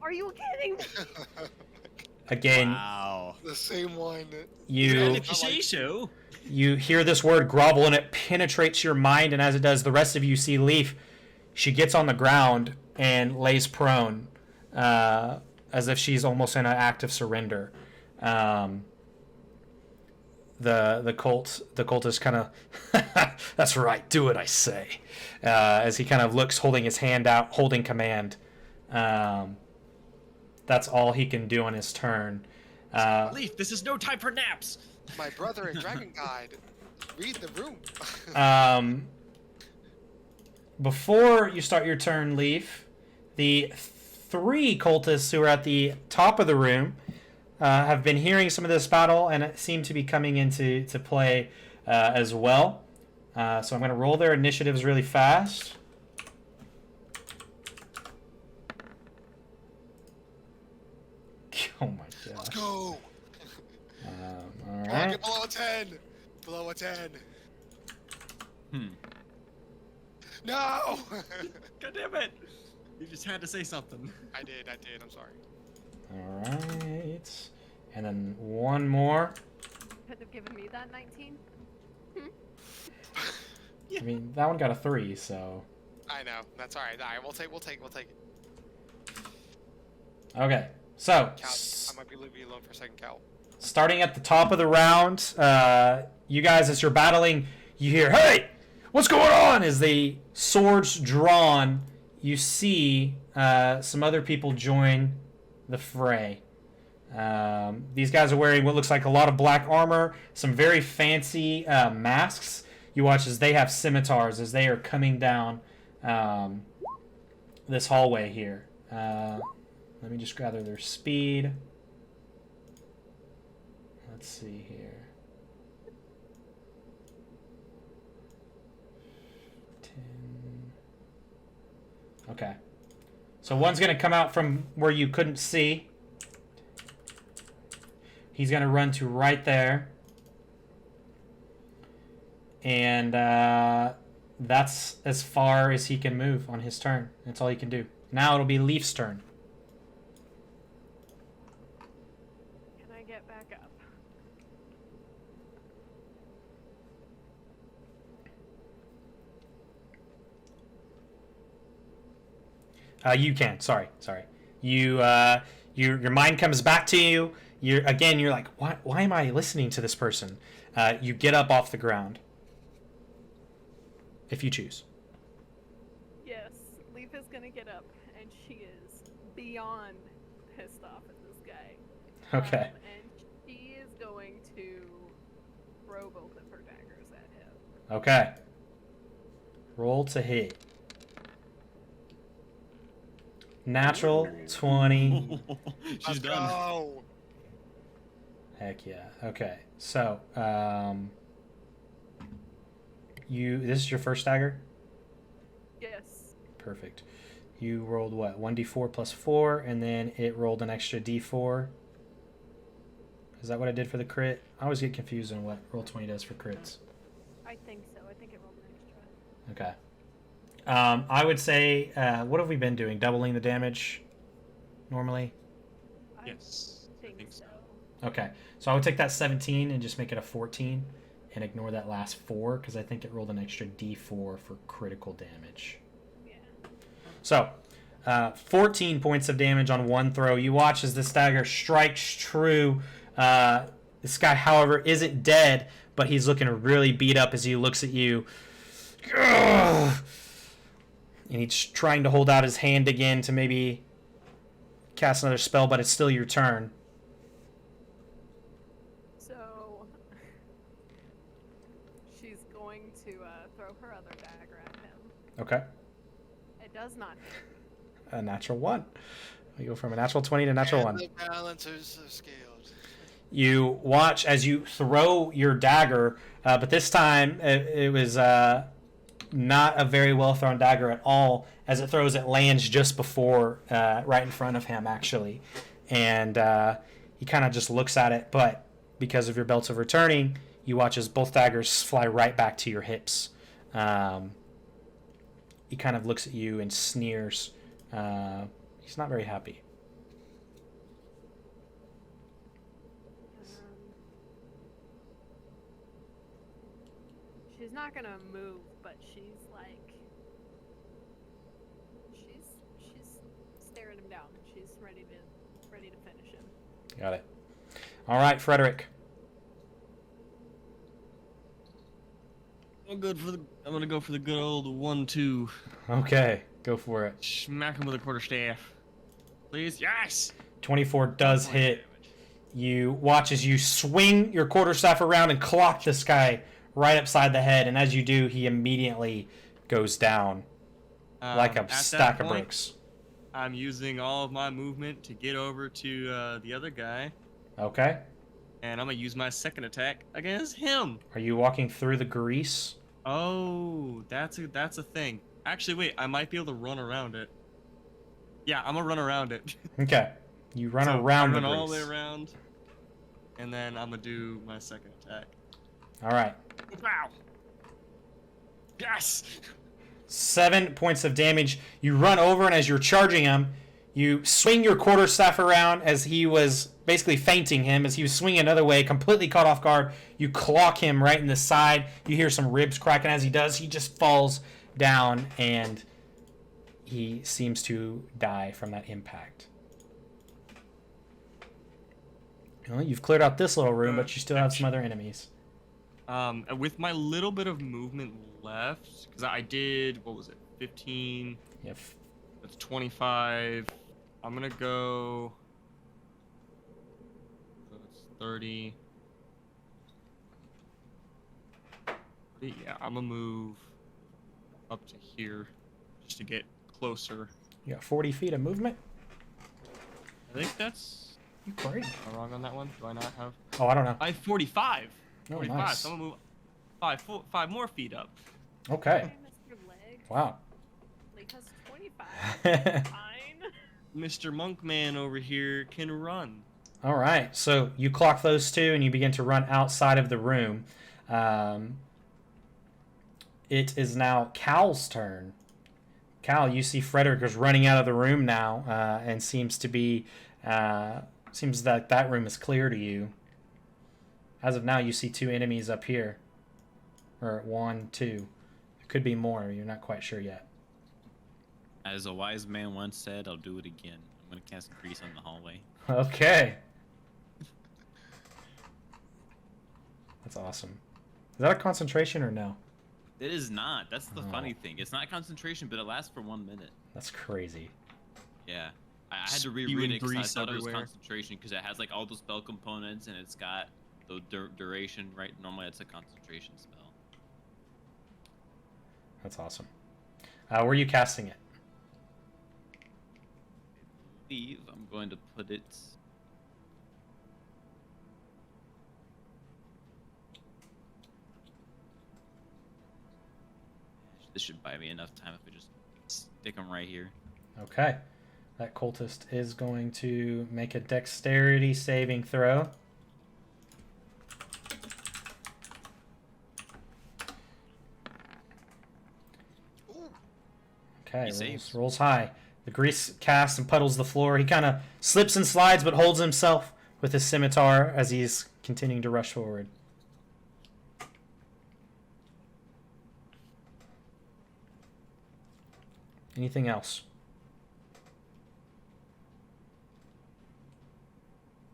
Are you kidding me? Again, Wow. The same one. you If you say so. you hear this word grovel, and it penetrates your mind, and as it does, the rest of you see Leaf. She gets on the ground and lays prone, as if she's almost in an act of surrender. The cultist kind of, that's right, do it, I say, as he kind of looks, holding his hand out, holding command. That's all he can do on his turn. Leaf, this is no time for naps. My brother and Dragon Guide. Read the room. Before you start your turn, Leaf, the 3 cultists who are at the top of the room have been hearing some of this battle and seem to be coming into play as well. So I'm going to roll their initiatives really fast. Oh my god. Let's go. All Get right. below a 10. Below a 10. No! God damn it. You just had to say something. I did. I'm sorry. All right. And then one more. Could have given me that 19. I mean, that one got a 3, so. I know. That's all right. All right. We'll take it. Okay. So, Cal, I might be leaving you alone for a second, Cal. starting at the top of the round, you guys, as you're battling, you hear, "Hey, what's going on?" As the swords drawn, you see some other people join the fray. These guys are wearing what looks like a lot of black armor, some very fancy masks. You watch as they have scimitars as they are coming down this hallway here. Let me just gather their speed. Let's see here. 10. Okay. So one's going to come out from where you couldn't see. He's going to run to right there. And that's as far as he can move on his turn. That's all he can do. Now it'll be Leaf's turn. Can I get back up? You can. Sorry. You your mind comes back to you. You're like, why am I listening to this person? You get up off the ground. If you choose. Yes, Leaf is gonna get up, and she is beyond pissed off at this guy. Okay. And she is going to throw both of her daggers at him. Okay. Roll to hit. Natural 20. She's Let's done. go. Heck yeah. Okay. So, this is your first dagger? Yes. Perfect. You rolled what? 1d4 plus 4, and then it rolled an extra d4. Is that what I did for the crit? I always get confused on what Roll20 does for crits. I think so. I think it rolled an extra. Okay. I would say, what have we been doing? Doubling the damage normally? Yes, I think so. Okay. So I would take that 17 and just make it a 14 and ignore that last 4 because I think it rolled an extra d4 for critical damage. Yeah. So, 14 points of damage on one throw. You watch as this dagger strikes true. This guy, however, isn't dead, but he's looking really beat up as he looks at you. Ugh. And he's trying to hold out his hand again to maybe cast another spell, but it's still your turn. So she's going to throw her other dagger at him. Okay. It does not hit. A natural 1. We go from a natural 20 to natural 1. The balancers are scaled. You watch as you throw your dagger, but this time it was not a very well thrown dagger at all. As it throws, it lands just before, right in front of him, actually. And he kind of just looks at it, but because of your belts of returning, you watch as both daggers fly right back to your hips. He kind of looks at you and sneers. He's not very happy. She's not gonna move, but she's staring him down. She's ready to finish him. Got it. All right, Frederick. I'm gonna go for the good old 1-2. Okay, go for it. Smack him with a quarterstaff. Please, yes. 24 does hit. You watch as you swing your quarterstaff around and clock this guy right upside the head, and as you do, he immediately goes down like a stack of bricks. I'm using all of my movement to get over to the other guy, Okay. and I'm gonna use my second attack against him. Are you walking through the grease? Oh, that's a thing. Actually, wait, I might be able to run around it. Yeah, I'm gonna run around it. Okay. You run So around I the run grease. all the way around, and then I'm gonna do my second attack. All right. Wow. Yes. 7 points of damage. You run over, and as you're charging him, you swing your quarterstaff around as he was basically feinting him. As he was swinging another way, completely caught off guard. You clock him right in the side. You hear some ribs cracking as he does. He just falls down, and he seems to die from that impact. Well, you've cleared out this little room, but you still have some other enemies. With my little bit of movement left, because I did, what was it, 15? Yeah. That's 25. I'm gonna go. That's 30. Yeah, I'm gonna move up to here just to get closer. You got 40 feet of movement. I think that's. Great. Am I wrong on that one? Do I not have? Oh, I don't know. I have 45. Oh, 45. nice. So I'm gonna move five more feet up. Okay. Mr. Leg. Wow. Leg has 25. Fine. Mr. Monkman over here can run. All right. So you clock those two, and you begin to run outside of the room. It is now Cal's turn. Cal, you see Frederick is running out of the room now, and seems to be. Seems that that room is clear to you. As of now, you see 2 enemies up here. Or 1, 2. There could be more. You're not quite sure yet. As a wise man once said, I'll do it again. I'm gonna cast grease on the hallway. Okay. That's awesome. Is that a concentration or no? It is not. That's the Oh. funny thing. It's not concentration, but it lasts for 1 minute. That's crazy. Yeah. I had to Spewing reread it because I grease thought it was everywhere. concentration because it has like all the spell components and it's got the duration, right? Normally it's a concentration spell. That's awesome. Where are you casting it? believe I'm going to put it. This should buy me enough time if we just stick them right here. Okay. That cultist is going to make a dexterity saving throw. Okay, rolls high. The grease casts and puddles the floor. He kind of slips and slides, but holds himself with his scimitar as he's continuing to rush forward. Anything else?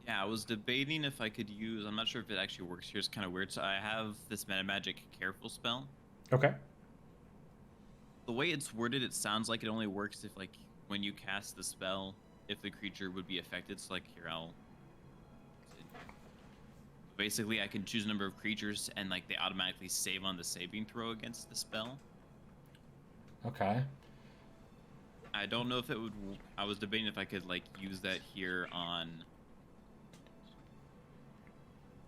Yeah, I was debating if I could use. I'm not sure if it actually works here. It's kind of weird. So I have this meta magic careful spell. Okay. The way it's worded, it sounds like it only works if, like, when you cast the spell, if the creature would be affected. So, like, here, I'll... Basically, I can choose a number of creatures, and, like, they automatically save on the saving throw against the spell. Okay. I don't know if it would... I was debating if I could, like, use that here on...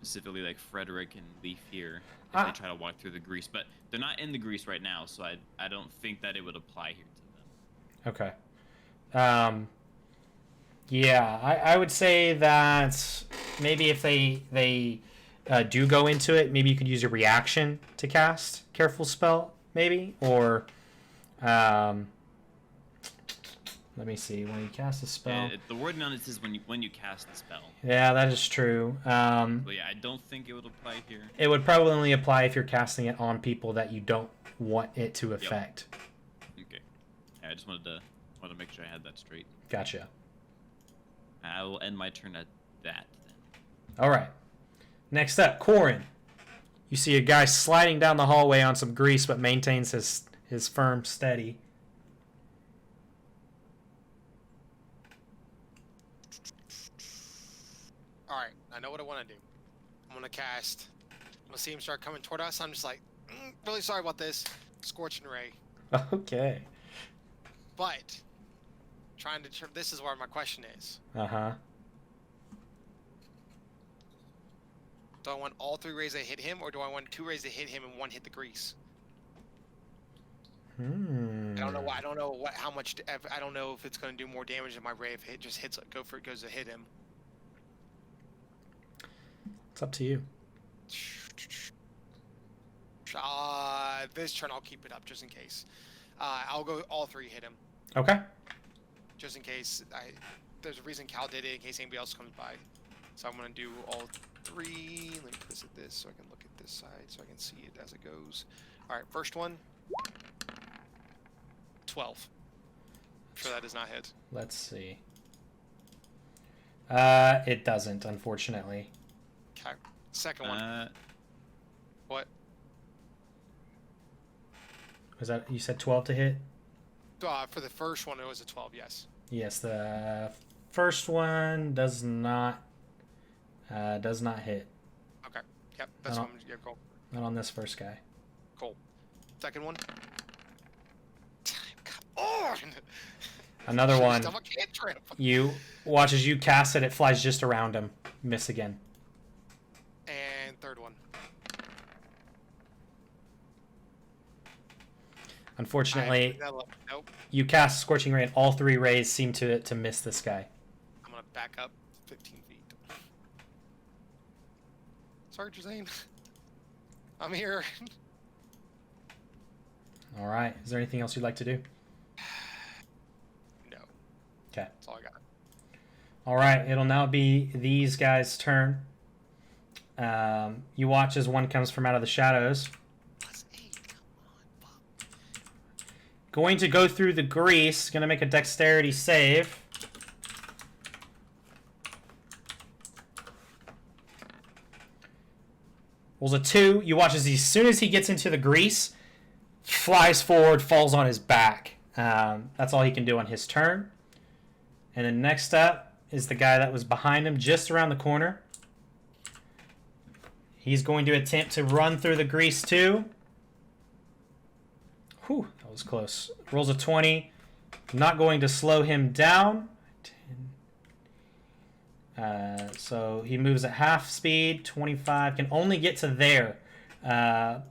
Specifically, like, Frederick and Leaf here, if they try to walk through the grease. But they're not in the grease right now, so I don't think that it would apply here to them. Okay. Yeah, I would say that maybe if they do go into it, maybe you could use a reaction to cast Careful Spell, maybe? Or, let me see, when you cast a spell... The wording on it says when you cast the spell. Yeah, that is true. But yeah, I don't think it would apply here. It would probably only apply if you're casting it on people that you don't want it to affect. Yep. Okay. Yeah, I just wanted to make sure I had that straight. Gotcha. I will end my turn at that then. All right. Next up, Corin. You see a guy sliding down the hallway on some grease, but maintains his firm steady. All right, I know what I want to do. I'm gonna cast. I'm gonna see him start coming toward us. I'm just like, really sorry about this. Scorching Ray. Okay. But trying to. This is where my question is. Uh-huh. Do I want all 3 rays that hit him, or do I want 2 rays that hit him and 1 hit the grease? I don't know why. I don't know what. How much? I don't know if it's gonna do more damage than my ray if it just hits. Goes to hit him. It's up to you. This turn I'll keep it up just in case. I'll go all 3 hit him. Okay. Just in case. There's a reason Cal did it in case anybody else comes by. So I'm gonna do all 3. Let me visit this so I can look at this side so I can see it as it goes. All right, first one. 12. Sure that does not hit. Let's see. It doesn't, unfortunately. Okay. Second one. What? Was that, you said 12 to hit? For the first one, it was a 12, yes. Yes, the first one does not hit. Okay. Yep, that's one. Yeah, cool. Not on this first guy. Cool. Second one. Come on! Another one. Stuff I can't trip. You watch as you cast it, it flies just around him. Miss again. And third one. Unfortunately, nope. You cast Scorching Ray, and all 3 rays seem to miss this guy. I'm gonna back up 15 feet. Sorry, Jazane. I'm here. All right. Is there anything else you'd like to do? No. Okay. That's all I got. All right. It'll now be these guys' turn. You watch as one comes from out of the shadows. Going to go through the grease. Going to make a dexterity save. Rolls a 2. You watch as soon as he gets into the grease, flies forward, falls on his back. That's all he can do on his turn. And then next up is the guy that was behind him, just around the corner. He's going to attempt to run through the grease too. Whew, that was close. Rolls a 20. Not going to slow him down. 10, So he moves at half speed, 25, can only get to there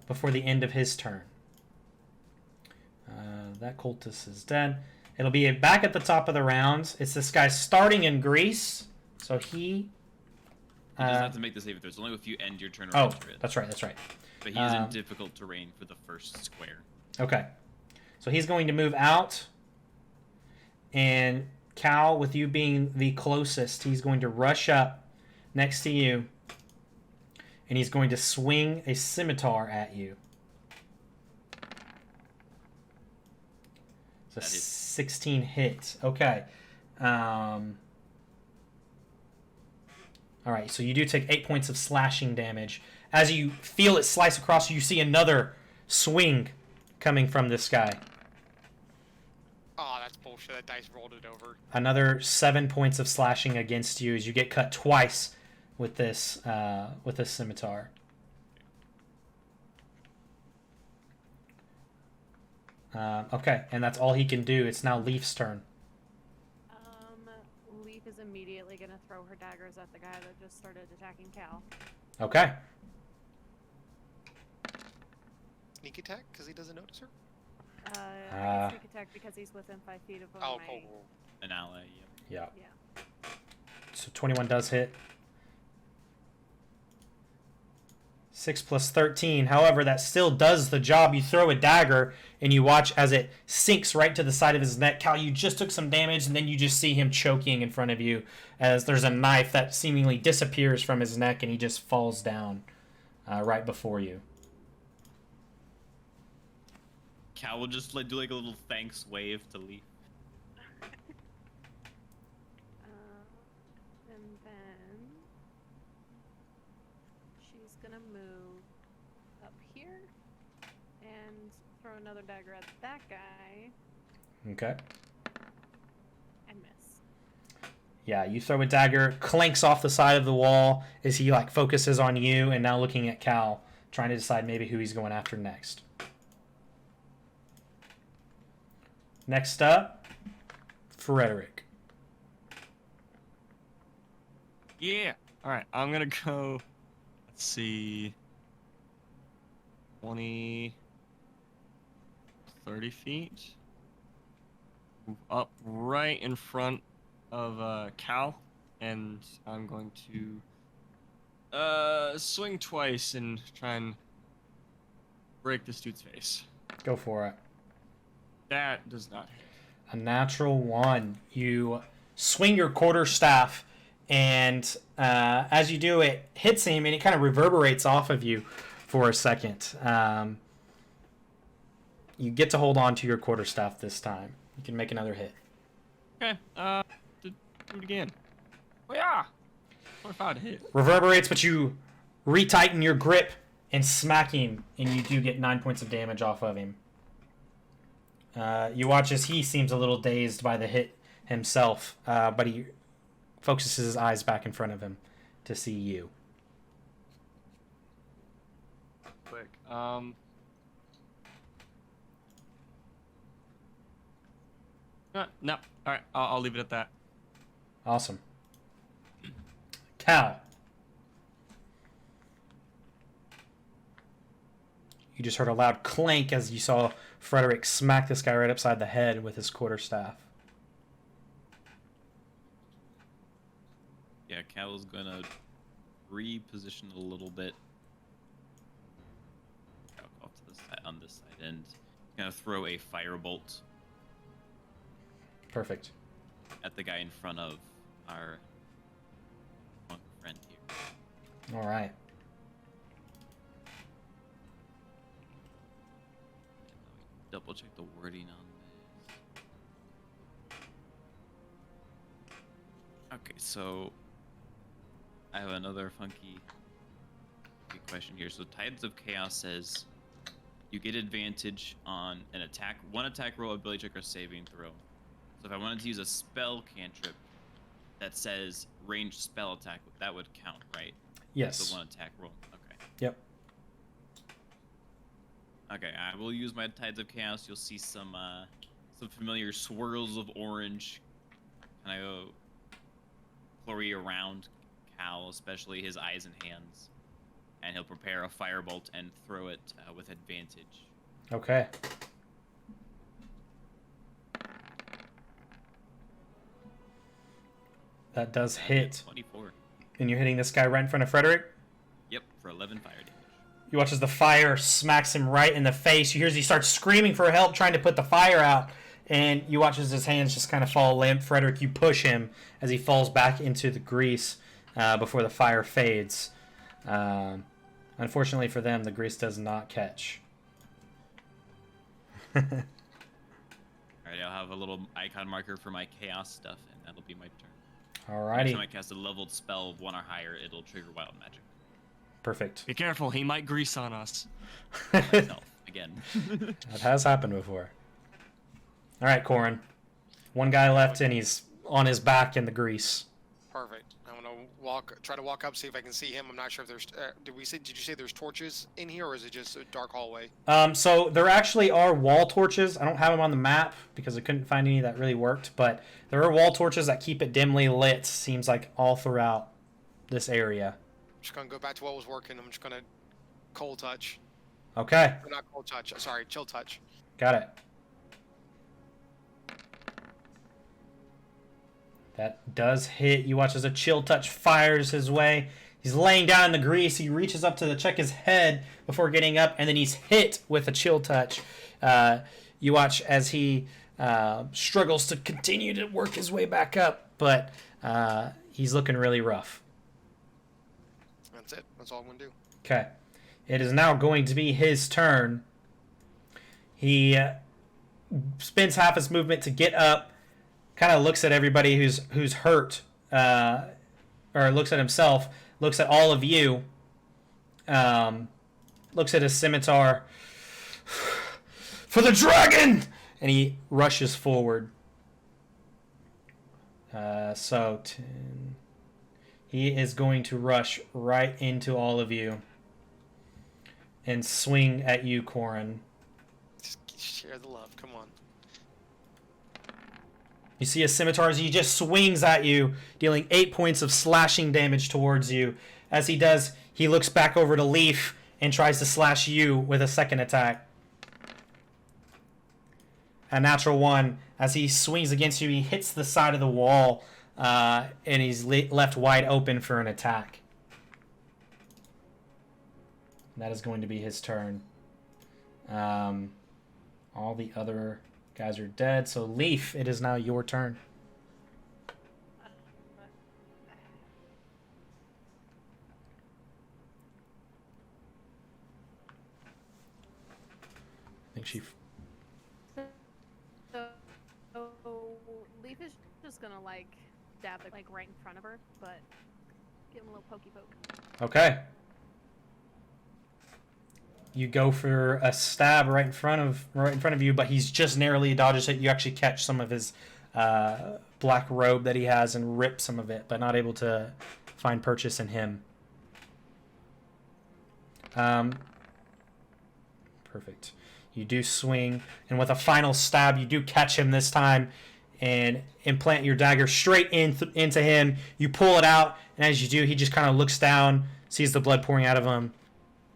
before the end of his turn. That cultist is dead. It'll be back at the top of the round. It's this guy starting in Greece. So he... He doesn't have to make the save. There's only if you end your turn or Oh, enter it. that's right, that's right. But he is in difficult terrain for the first square. Okay. So he's going to move out. And Cal, with you being the closest, he's going to rush up next to you. And he's going to swing a scimitar at you. So 16 hits. Okay. All right, so you do take 8 points of slashing damage. As you feel it slice across you, see another swing coming from this guy. Oh, that's bullshit. That dice rolled it over. Another 7 points of slashing against you as you get cut twice with this scimitar. Okay, and that's all he can do. It's now Leaf's turn. Leaf is immediately gonna throw her daggers at the guy that just started attacking Cal. Okay. Sneak attack because he doesn't notice her. I can sneak attack because he's within 5 feet of Oh, my... cool. An ally, Yeah. Yeah. So 21 does hit. 6 plus 13. However, that still does the job. You throw a dagger, and you watch as it sinks right to the side of his neck. Cal, you just took some damage, and then you just see him choking in front of you as there's a knife that seemingly disappears from his neck, and he just falls down right before you. Cal will just do like a little thanks wave to Leaf. And then she's gonna move up here and throw another dagger at that guy Okay. and miss. Yeah, you throw a dagger, clanks off the side of the wall as he focuses on you, and now looking at Cal, trying to decide maybe who he's going after next. Next up, Frederick. Yeah. All right. I'm gonna go. Let's see. 20, 30 feet. Move up right in front of Cal, and I'm going to swing twice and try and break this dude's face. Go for it. That does not hit. A natural 1. You swing your quarterstaff, and as you do, it hits him, and it kind of reverberates off of you for a second. You get to hold on to your quarterstaff this time. You can make another hit. Okay. Do it again. Oh yeah. 25 to hit. Reverberates, but you retighten your grip and smack him, and you do get 9 points of damage off of him. You watch as he seems a little dazed by the hit himself, but he focuses his eyes back in front of him to see you. Quick. No. All right. I'll leave it at that. Awesome. Cal. You just heard a loud clank as you saw Frederick smack this guy right upside the head with his quarterstaff. Yeah, Cal's gonna reposition a little bit. Off to the side, on this side, and gonna throw a firebolt Perfect. at the guy in front of our monk friend here. All right. Double check the wording on this. Okay, so I have another funky question here. So Tides of Chaos says you get advantage on an attack, one attack roll, ability check, or saving throw. So if I wanted to use a spell cantrip that says ranged spell attack, that would count, right? Yes. The one attack roll. Okay. Yep. Okay, I will use my Tides of Chaos. You'll see some familiar swirls of orange kind of flurry around Cal, especially his eyes and hands, and he'll prepare a firebolt and throw it with advantage. Okay. That does hit. 24. And you're hitting this guy right in front of Frederick? Yep, for 11 fire damage. You watch as the fire smacks him right in the face. You hear as he starts screaming for help, trying to put the fire out. And you watch as his hands just kind of fall limp. Frederick, you push him as he falls back into the grease before the fire fades. Unfortunately for them, the grease does not catch. Alright, I'll have a little icon marker for my chaos stuff, and that'll be my turn. Alrighty. Every time I cast a leveled spell of 1 or higher, it'll trigger wild magic. Perfect. Be careful, he might grease on us. Myself, again. That has happened before. Alright, Corin. One guy left, and he's on his back in the grease. Perfect. I'm gonna try to walk up, see if I can see him. I'm not sure if there's. Did you say there's torches in here, or is it just a dark hallway? So there actually are wall torches. I don't have them on the map because I couldn't find any that really worked, but there are wall torches that keep it dimly lit. Seems like all throughout this area. I'm just gonna go back to what was working. I'm just gonna cold touch. Okay, Or not cold touch. Sorry, chill touch. got it. That does hit. You watch as a chill touch fires his way. He's laying down in the grease. He reaches up to check his head before getting up, and then he's hit with a chill touch. You watch as he struggles to continue to work his way back up, but he's looking really rough. That's it. That's all I'm gonna do. Okay. It is now going to be his turn. He spends half his movement to get up, kind of looks at everybody who's hurt, or looks at himself, looks at all of you, looks at his scimitar. For the dragon! And he rushes forward. So 10. He is going to rush right into all of you and swing at you, Corin. Just share the love. Come on. You see a scimitar as he just swings at you, dealing 8 points of slashing damage towards you. As he does, he looks back over to Leaf and tries to slash you with a second attack. A natural 1. As he swings against you, he hits the side of the wall, and he's left wide open for an attack. That is going to be his turn. All the other guys are dead, so Leaf, it is now your turn. I think she... So Leaf is just gonna like dab it like right in front of her, but give him a little pokey poke. Okay. You go for a stab right in front of you, but he's just narrowly dodges it. You actually catch some of his black robe that he has and rip some of it, but not able to find purchase in him. Perfect. You do swing, and with a final stab, you do catch him this time and implant your dagger straight into him. You pull it out, and as you do, he just kind of looks down, sees the blood pouring out of him,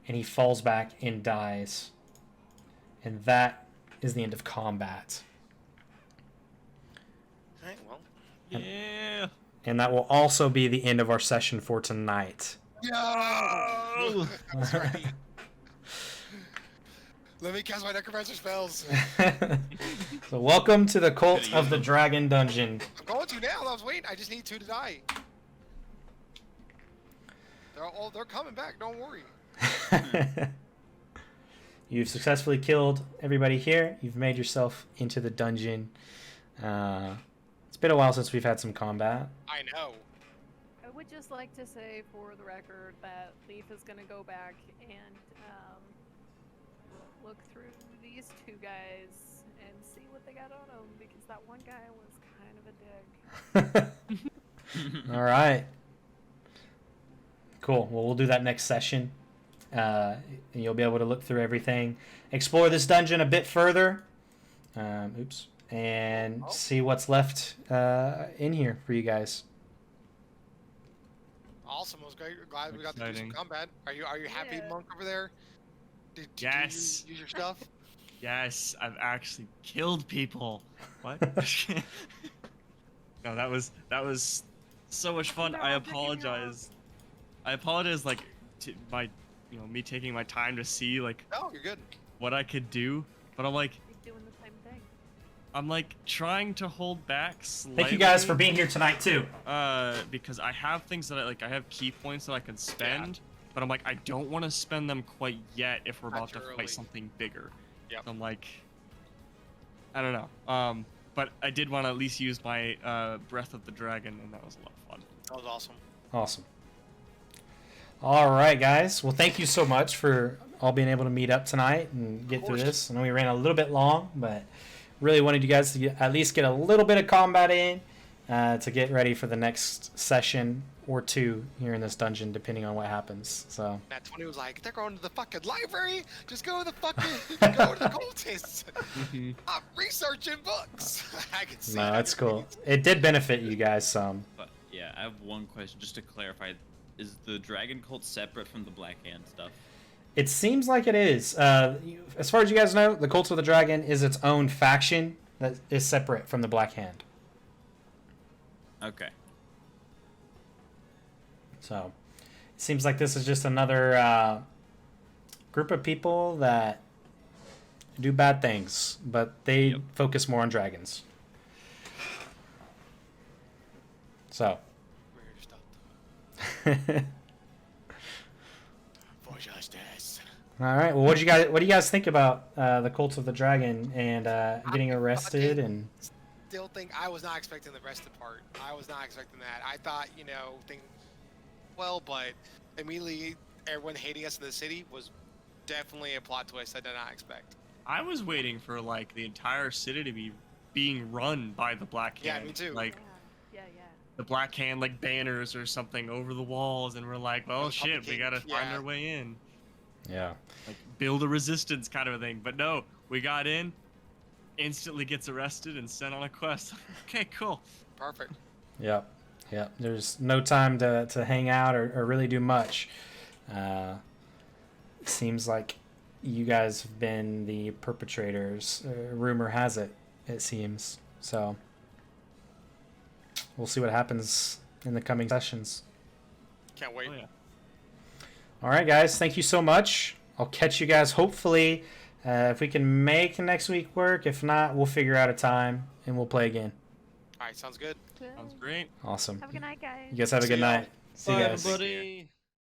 and he falls back and dies. And that is the end of combat. Alright, well. Yeah. And that will also be the end of our session for tonight. No! Sorry. Let me cast my necromancer spells. So welcome to the Cult of the Dragon Dungeon. I'm going to now. I was waiting. I just need 2 to die. They're coming back. Don't worry. You've successfully killed everybody here. You've made yourself into the dungeon. It's been a while since we've had some combat. I know. I would just like to say for the record that Leaf is gonna go back and look through these 2 guys and see what they got on them, because that one guy was kind of a dick. All right. Cool. Well, we'll do that next session. And you'll be able to look through everything, explore this dungeon a bit further, and see what's left in here for you guys. Awesome. It was great. Glad we got to do some Exciting. combat. Are you happy, Yeah. Monk, over there? Did Yes. you use your stuff? Yes, I've actually killed people. What? No, that was so much fun. I apologize. I apologize, like, to me taking my time to see like No, you're good. what I could do, but I'm like, You're doing the same thing. I'm like trying to hold back slightly. Thank you guys for being here tonight too. Because I have things that I have key points that I can spend, but I'm like, I don't want to spend them quite yet if we're Not about to too early. fight something bigger. Yep. I'm like, I don't know. But I did want to at least use my Breath of the Dragon, and that was a lot of fun. That was awesome. Awesome. All right, guys. Well, thank you so much for all being able to meet up tonight and get through course. this. I know we ran a little bit long, but really wanted you guys to at least get a little bit of combat in to get ready for the next session or two here in this dungeon, depending on what happens. So. Nat 20 was like, they're going to the fucking library. Just go to the fucking go to the cultists. I'm researching books. I can see. No, it. that's cool. It did benefit you guys some. But yeah, I have one question just to clarify: is the dragon cult separate from the Black Hand stuff? It seems like it is. As far as you guys know, the Cult of the Dragon is its own faction that is separate from the Black Hand. Okay. So, it seems like this is just another group of people that do bad things, but they focus more on dragons. So. Weird stuff. For justice. All right. Well, what do you guys think about the Cult of the Dragon and getting arrested and? Still think I was not expecting the arrested part. I was not expecting that. I thought, but immediately everyone hating us in the city was definitely a plot twist I did not expect. I was waiting for like the entire city to be being run by the Black Hand. Yeah, me too. Like Yeah. the Black Hand, like banners or something over the walls, and we're like, well, The shit, we Pumpkin gotta King, find yeah. our way in. Yeah. Like build a resistance kind of a thing. But no, we got in, instantly gets arrested and sent on a quest. Okay, cool. Perfect. Yep. Yep. There's no time to hang out or really do much. Seems like you guys have been the perpetrators. Rumor has it seems. So we'll see what happens in the coming sessions. Can't wait. Oh, yeah. All right, guys. Thank you so much. I'll catch you guys hopefully if we can make next week work. If not, we'll figure out a time and we'll play again. All right, sounds good. Good. Sounds great. Awesome. Have a good night, guys. You guys have a See good y'all. night. See you Bye, guys. everybody.